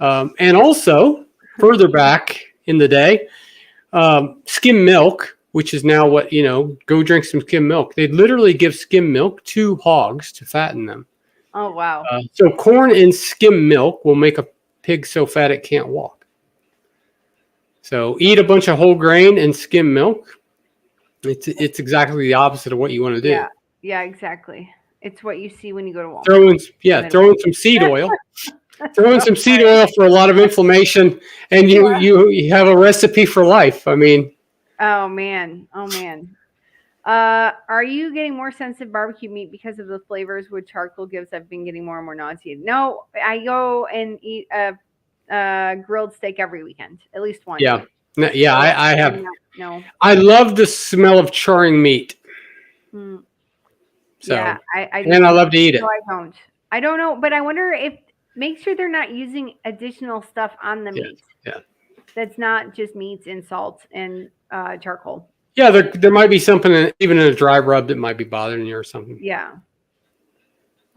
[SPEAKER 2] And also, further back in the day, skim milk, which is now what, go drink some skim milk. They'd literally give skim milk to hogs to fatten them.
[SPEAKER 1] Oh, wow.
[SPEAKER 2] So corn and skim milk will make a pig so fat it can't walk. So eat a bunch of whole grain and skim milk. It's exactly the opposite of what you want to do.
[SPEAKER 1] Yeah. Yeah, exactly. It's what you see when you go to Walmart
[SPEAKER 2] Throw in,
[SPEAKER 1] in the
[SPEAKER 2] throw in
[SPEAKER 1] Midwest.
[SPEAKER 2] some seed oil. Throw in
[SPEAKER 1] So,
[SPEAKER 2] some seed
[SPEAKER 1] right.
[SPEAKER 2] oil for a lot of inflammation, and you have a recipe for life. I mean,
[SPEAKER 1] Oh man. Oh man. Are you getting more sensitive barbecue meat because of the flavors which charcoal gives? I've been getting more and more nauseated. No, I go and eat a grilled steak every weekend, at least once.
[SPEAKER 2] yeah, yeah.
[SPEAKER 1] So
[SPEAKER 2] I
[SPEAKER 1] I'm
[SPEAKER 2] have.
[SPEAKER 1] not, no.
[SPEAKER 2] I love the smell of charring meat.
[SPEAKER 1] Mm, yeah,
[SPEAKER 2] So,
[SPEAKER 1] I do
[SPEAKER 2] and I
[SPEAKER 1] too.
[SPEAKER 2] love to eat
[SPEAKER 1] No,
[SPEAKER 2] it.
[SPEAKER 1] I don't. I don't know, but I wonder if make sure they're not using additional stuff on the
[SPEAKER 2] Yeah,
[SPEAKER 1] meat.
[SPEAKER 2] yeah,
[SPEAKER 1] That's not just meats and salt and charcoal.
[SPEAKER 2] yeah. There might be something even in a dry rub that might be bothering you or something.
[SPEAKER 1] Yeah.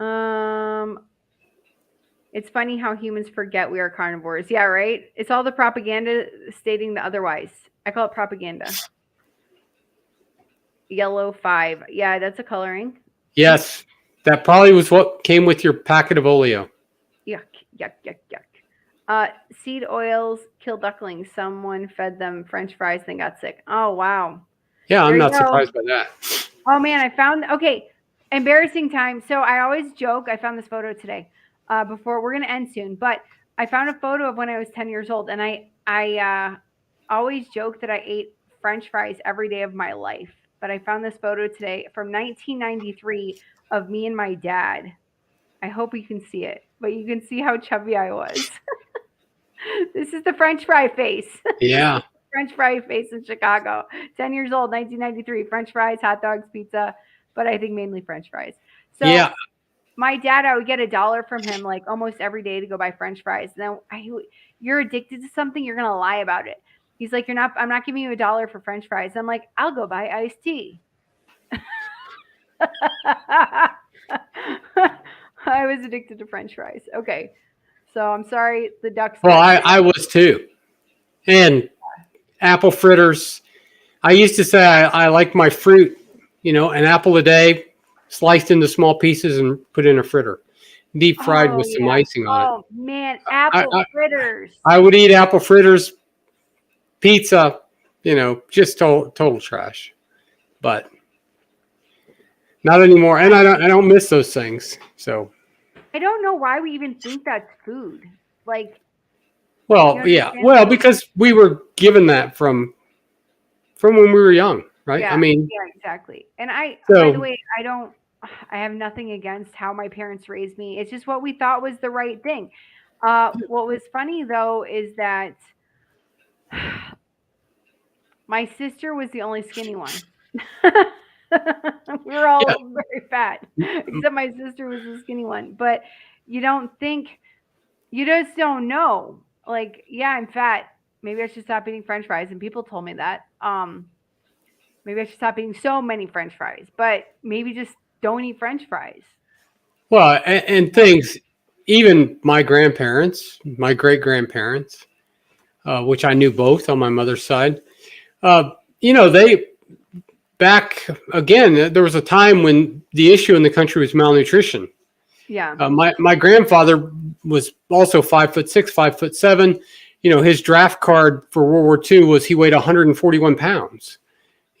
[SPEAKER 1] Um, it's funny how humans forget we are carnivores. Yeah, right? It's all the propaganda stating the otherwise. I call it propaganda. Yellow 5. Yeah, that's a coloring.
[SPEAKER 2] Yes, that probably was what came with your packet of Oleo.
[SPEAKER 1] Yuck, yuck, yuck, yuck. Seed oils kill ducklings. Someone fed them French fries, then got sick. Oh, wow.
[SPEAKER 2] Yeah, I'm
[SPEAKER 1] There you
[SPEAKER 2] not
[SPEAKER 1] go.
[SPEAKER 2] surprised by that.
[SPEAKER 1] Oh, man, I found, okay, embarrassing time. So I always joke, I found this photo today before we're going to end soon, but I found a photo of when I was 10 years old, and I always joke that I ate French fries every day of my life. But I found this photo today from 1993 of me and my dad. I hope you can see it, but you can see how chubby I was. This is the French fry face.
[SPEAKER 2] Yeah,
[SPEAKER 1] French fry face in Chicago. 10 years old, 1993. French fries, hot dogs, pizza, but I think mainly French fries. So
[SPEAKER 2] yeah.
[SPEAKER 1] my dad, I would get $1 from him like almost every day to go buy French fries. And then you're addicted to something, you're gonna lie about it. He's like, I'm not giving you $1 for French fries. I'm like, I'll go buy iced tea. I was addicted to French fries. Okay. So I'm sorry the ducks
[SPEAKER 2] Well,
[SPEAKER 1] got you.
[SPEAKER 2] I was too. And apple fritters. I used to say I like my fruit, an apple a day, sliced into small pieces and put in a fritter, deep fried
[SPEAKER 1] Oh
[SPEAKER 2] with some
[SPEAKER 1] yeah.
[SPEAKER 2] icing on it.
[SPEAKER 1] Oh man,
[SPEAKER 2] I,
[SPEAKER 1] apple
[SPEAKER 2] I,
[SPEAKER 1] fritters.
[SPEAKER 2] I would eat apple fritters, pizza, just total trash. But not anymore. And I don't miss those things. So,
[SPEAKER 1] I don't know why we even think that's food. Like, you
[SPEAKER 2] well, yeah.
[SPEAKER 1] understand?
[SPEAKER 2] Well, because we were given that from when we were young, right? I
[SPEAKER 1] Yeah,
[SPEAKER 2] mean,
[SPEAKER 1] yeah, exactly. And by the
[SPEAKER 2] so
[SPEAKER 1] way, I have nothing against how my parents raised me. It's just what we thought was the right thing. What was funny though is that my sister was the only skinny one. We were
[SPEAKER 2] yeah.
[SPEAKER 1] all very fat, except my sister was the skinny one. But you don't think, you just don't know. Like, yeah, I'm fat. Maybe I should stop eating French fries. And people told me that. Maybe I should stop eating so many French fries. But maybe just don't eat French fries.
[SPEAKER 2] Well, and things, even my grandparents, my great grandparents, which I knew both on my mother's side, they back again, there was a time when the issue in the country was malnutrition.
[SPEAKER 1] Yeah.
[SPEAKER 2] My grandfather was also 5'6", 5'7". His draft card for World War II was he weighed 141 pounds.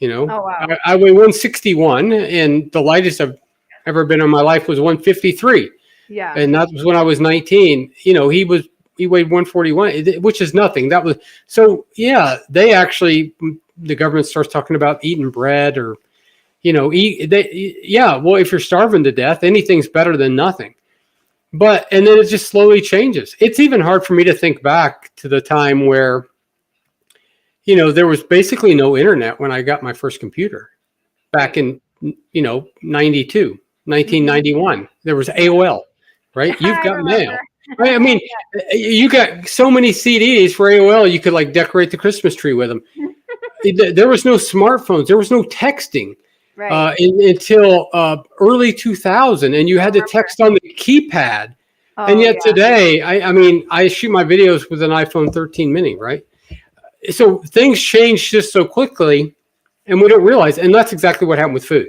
[SPEAKER 1] Oh wow.
[SPEAKER 2] I weigh 161, and the lightest I've ever been in my life was 153.
[SPEAKER 1] Yeah.
[SPEAKER 2] And that was when I was 19. He weighed 141, which is nothing. That was so. Yeah, they actually, the government starts talking about eating bread or, eat. Yeah, well, if you're starving to death, anything's better than nothing. And then it just slowly changes. It's even hard for me to think back to the time where, there was basically no internet when I got my first computer back in, 92,
[SPEAKER 1] Mhm.
[SPEAKER 2] 1991. There was
[SPEAKER 1] Yeah.
[SPEAKER 2] AOL, right? You've
[SPEAKER 1] I
[SPEAKER 2] got mail.
[SPEAKER 1] remember.
[SPEAKER 2] Right? I mean, you got so many CDs for AOL, you could like decorate the Christmas tree with them. There was no smartphones. There was no texting
[SPEAKER 1] Right.
[SPEAKER 2] until early 2000, and you
[SPEAKER 1] I
[SPEAKER 2] had to
[SPEAKER 1] remember.
[SPEAKER 2] text on the keypad. And
[SPEAKER 1] Oh
[SPEAKER 2] yet
[SPEAKER 1] yeah.
[SPEAKER 2] today, I mean, I shoot my videos with an iPhone 13 mini, right? So things change just so quickly, and we don't realize. And that's exactly what happened with food,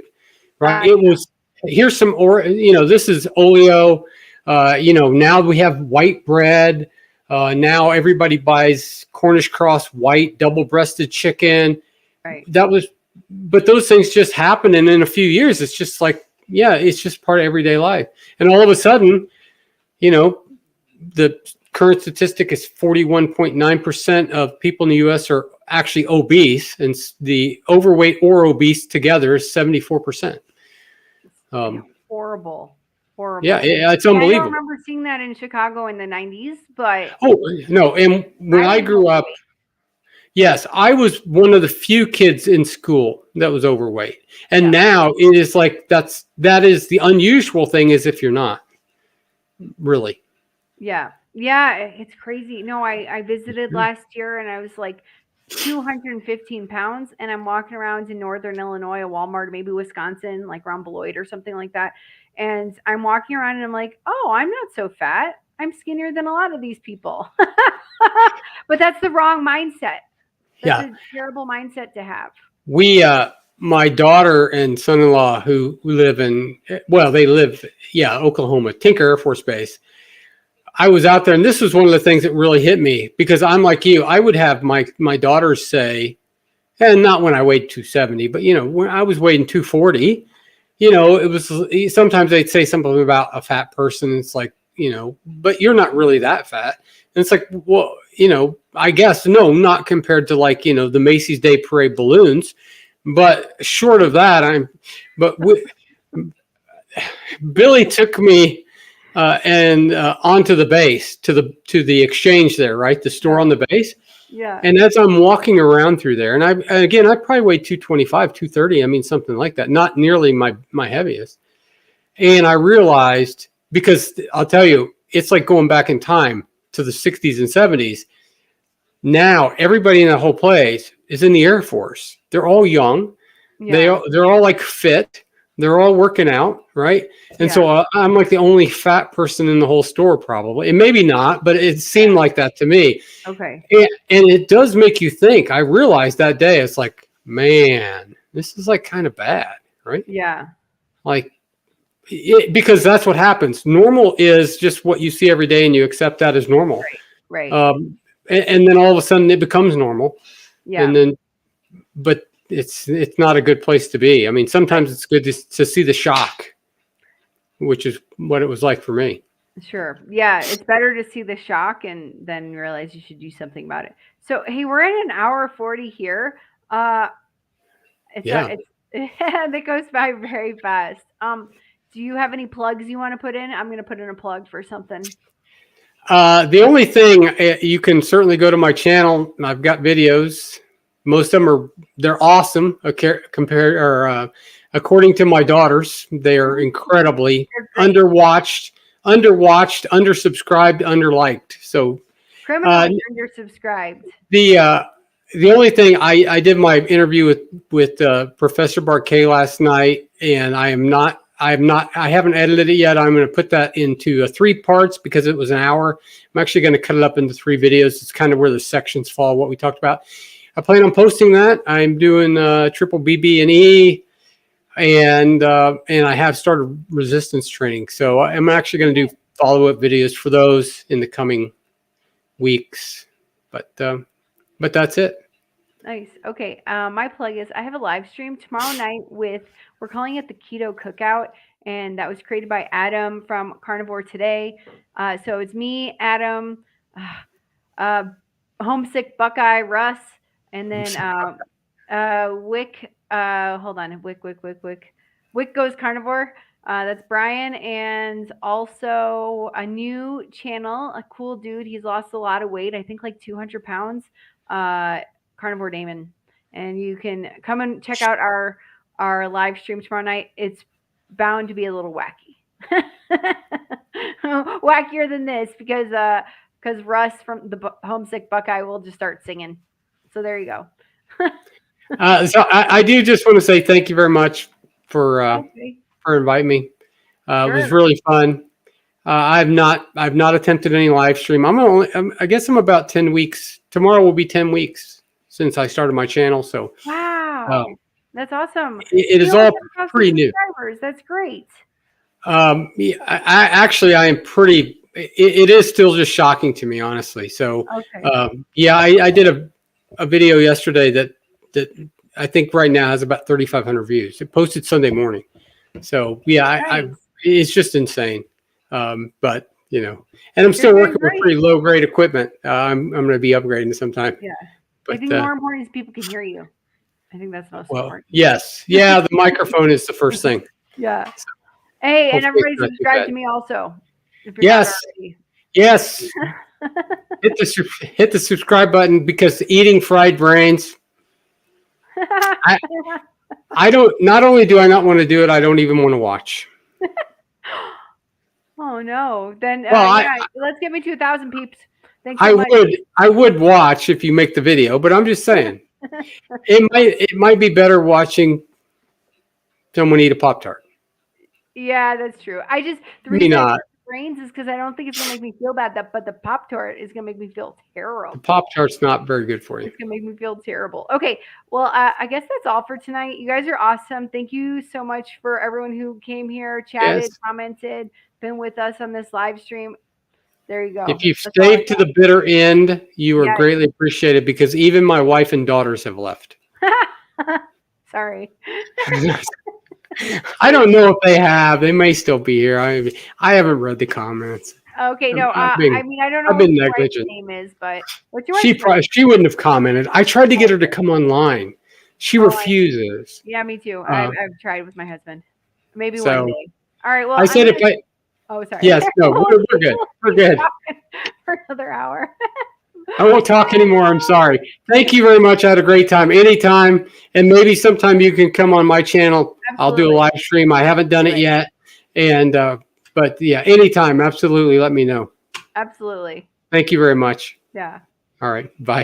[SPEAKER 2] right? It
[SPEAKER 1] Yeah.
[SPEAKER 2] was here's this is Oleo. Now we have white bread. Now everybody buys Cornish cross white, double-breasted chicken.
[SPEAKER 1] Right.
[SPEAKER 2] But those things just happen, and in a few years, it's just like, yeah, it's just part of everyday life. And all of a sudden, the current statistic is 41.9% of people in the U.S. are actually obese, and the overweight or obese together is 74%.
[SPEAKER 1] Horrible.
[SPEAKER 2] Yeah, it's
[SPEAKER 1] I don't
[SPEAKER 2] unbelievable.
[SPEAKER 1] remember seeing that in Chicago in the 90s, but
[SPEAKER 2] Oh, no. And when I grew up, yes, I was one of the few kids in school that was overweight. And now it is like that is the unusual thing, is if you're not really.
[SPEAKER 1] Yeah. Yeah, it's crazy. No, I visited last year and I was like 215 pounds, and I'm walking around in Northern Illinois, a Walmart, maybe Wisconsin, like around Beloit or something like that. And I'm walking around and I'm like, oh, I'm not so fat. I'm skinnier than a lot of these people. But that's the wrong mindset. That's
[SPEAKER 2] Yeah.
[SPEAKER 1] a terrible mindset to have.
[SPEAKER 2] My daughter and son-in-law who live Oklahoma, Tinker Air Force Base. I was out there, and this was one of the things that really hit me, because I'm like you. I would have my daughters say, and not when I weighed 270, but when I was weighing 240, it was sometimes they'd say something about a fat person. It's like, but you're not really that fat. And it's like, well, I guess no, not compared to like, the Macy's Day Parade balloons, but short of that, Billy took me and onto the base to the exchange there, right? The store on the base.
[SPEAKER 1] Yeah.
[SPEAKER 2] And as I'm walking around through there, and I probably weighed 225, 230. I mean, something like that. Not nearly my heaviest. And I realized, because I'll tell you, it's like going back in time to the 60s and 70s. Now everybody in that whole place is in the Air Force. They're all young. Yeah. They're all like fit. They're all working out, right? And so I'm like the only fat person in the whole store, probably. And maybe not, but it seemed like that to me.
[SPEAKER 1] Okay.
[SPEAKER 2] And it does make you think. I realized that day, it's like, man, this is like kind of bad, right?
[SPEAKER 1] Yeah.
[SPEAKER 2] Like, because that's what happens. Normal is just what you see every day, and you accept that as normal.
[SPEAKER 1] Right.
[SPEAKER 2] And then all of a sudden it becomes normal.
[SPEAKER 1] Yeah.
[SPEAKER 2] And then, but it's not a good place to be. I mean, sometimes it's good to see the shock, which is what it was like for me.
[SPEAKER 1] Sure. Yeah, it's better to see the shock and then realize you should do something about it. So, hey, we're at an hour 40 here. That goes by very fast. Do you have any plugs you want to put in? I'm going to put in a plug for something.
[SPEAKER 2] The only thing, you can certainly go to my channel. I've got videos. Most of them they're awesome. According to my daughters, they are incredibly underwatched, undersubscribed, underliked. So
[SPEAKER 1] criminally undersubscribed.
[SPEAKER 2] The only thing, I did my interview with Professor Barquet last night, and I haven't edited it yet. I'm going to put that into 3 parts because it was an hour. I'm actually going to cut it up into 3 videos. It's kind of where the sections fall, what we talked about. I plan on posting that. I'm doing triple BB and E, and I have started resistance training. So I'm actually going to do follow-up videos for those in the coming weeks. But that's it.
[SPEAKER 1] Nice. Okay. My plug is I have a live stream tomorrow night we're calling it the Keto Cookout, and that was created by Adam from Carnivore Today. So it's me, Adam, Homesick Buckeye, Russ, and then Wick. Hold on, Wick Goes Carnivore. That's Brian, and also a new channel, a cool dude. He's lost a lot of weight. I think like 200 pounds. Carnivore Damon, and you can come and check out our live stream tomorrow night. It's bound to be a little wacky, wackier than this, because Russ from the Homesick Buckeye will just start singing. So there you go.
[SPEAKER 2] So I do just want to say thank you very much for inviting me. Sure. It was really fun. I've not attempted any live stream. I guess I'm about 10 weeks. Tomorrow will be 10 weeks since I started my channel. So
[SPEAKER 1] wow, that's awesome.
[SPEAKER 2] It is all pretty new.
[SPEAKER 1] That's great.
[SPEAKER 2] I am pretty it is still just shocking to me, honestly. So,
[SPEAKER 1] Okay.
[SPEAKER 2] yeah, I did a video yesterday that I think right now has about 3,500 views. It posted Sunday morning. So yeah,
[SPEAKER 1] Nice.
[SPEAKER 2] it's just insane. But and I'm
[SPEAKER 1] You're
[SPEAKER 2] still
[SPEAKER 1] doing
[SPEAKER 2] working with
[SPEAKER 1] great.
[SPEAKER 2] pretty low grade equipment. I'm going to be upgrading sometime.
[SPEAKER 1] Yeah. I
[SPEAKER 2] But
[SPEAKER 1] think more important is people can hear you. I think that's most
[SPEAKER 2] well,
[SPEAKER 1] important.
[SPEAKER 2] yes, yeah, the microphone is the first thing.
[SPEAKER 1] Yeah. Hey, and
[SPEAKER 2] Hopefully,
[SPEAKER 1] everybody
[SPEAKER 2] it's not too
[SPEAKER 1] subscribe
[SPEAKER 2] bad.
[SPEAKER 1] to me also, if you're not
[SPEAKER 2] Yes,
[SPEAKER 1] already.
[SPEAKER 2] yes. Hit the subscribe button because eating fried brains. I I don't. Not only do I not want to do it, I don't even want to watch.
[SPEAKER 1] Oh no. Then
[SPEAKER 2] Well,
[SPEAKER 1] yeah, let's get me to 1,000 peeps. Thanks so
[SPEAKER 2] I
[SPEAKER 1] much.
[SPEAKER 2] would watch if you make the video, but I'm just saying it might be better watching someone eat a Pop Tart.
[SPEAKER 1] Yeah, that's true. The
[SPEAKER 2] Me
[SPEAKER 1] reason I
[SPEAKER 2] not.
[SPEAKER 1] put brains is because I don't think it's gonna make me feel bad. But the Pop Tart is gonna make me feel
[SPEAKER 2] The
[SPEAKER 1] terrible.
[SPEAKER 2] Pop Tart's not very good for you.
[SPEAKER 1] It's gonna make me feel terrible. Okay, well, I guess that's all for tonight. You guys are awesome. Thank you so much for everyone who came here,
[SPEAKER 2] Yes.
[SPEAKER 1] chatted, commented, been with us on this live stream. There you go.
[SPEAKER 2] If you've
[SPEAKER 1] That's all I
[SPEAKER 2] stayed to the bitter end, you are
[SPEAKER 1] Yeah.
[SPEAKER 2] greatly appreciated because even my wife and daughters have left.
[SPEAKER 1] got. Sorry.
[SPEAKER 2] I don't know if they have. They may still be here. I haven't read the comments.
[SPEAKER 1] Okay, no.
[SPEAKER 2] I've been
[SPEAKER 1] I mean, I don't know
[SPEAKER 2] I've
[SPEAKER 1] what
[SPEAKER 2] been
[SPEAKER 1] your wife's
[SPEAKER 2] negligent.
[SPEAKER 1] name is, but what's your wife's name?
[SPEAKER 2] She wouldn't have commented. I tried to get her to come online. She
[SPEAKER 1] Oh,
[SPEAKER 2] refuses.
[SPEAKER 1] Yeah, me too.
[SPEAKER 2] Uh,
[SPEAKER 1] I've tried with my husband. Maybe one
[SPEAKER 2] so
[SPEAKER 1] day. All right. Well,
[SPEAKER 2] I
[SPEAKER 1] I'm
[SPEAKER 2] said
[SPEAKER 1] gonna.
[SPEAKER 2] if I
[SPEAKER 1] Oh, sorry.
[SPEAKER 2] yes no we're good we're good.
[SPEAKER 1] For another hour.
[SPEAKER 2] I won't talk anymore. I'm sorry. Thank you very much. I had a great time. Anytime, and maybe sometime you can come on my channel. I'll do a
[SPEAKER 1] Absolutely.
[SPEAKER 2] live stream. I haven't done it yet, and but yeah, anytime. Absolutely, let me know.
[SPEAKER 1] Absolutely.
[SPEAKER 2] Thank you very much.
[SPEAKER 1] Yeah.
[SPEAKER 2] All right. Bye.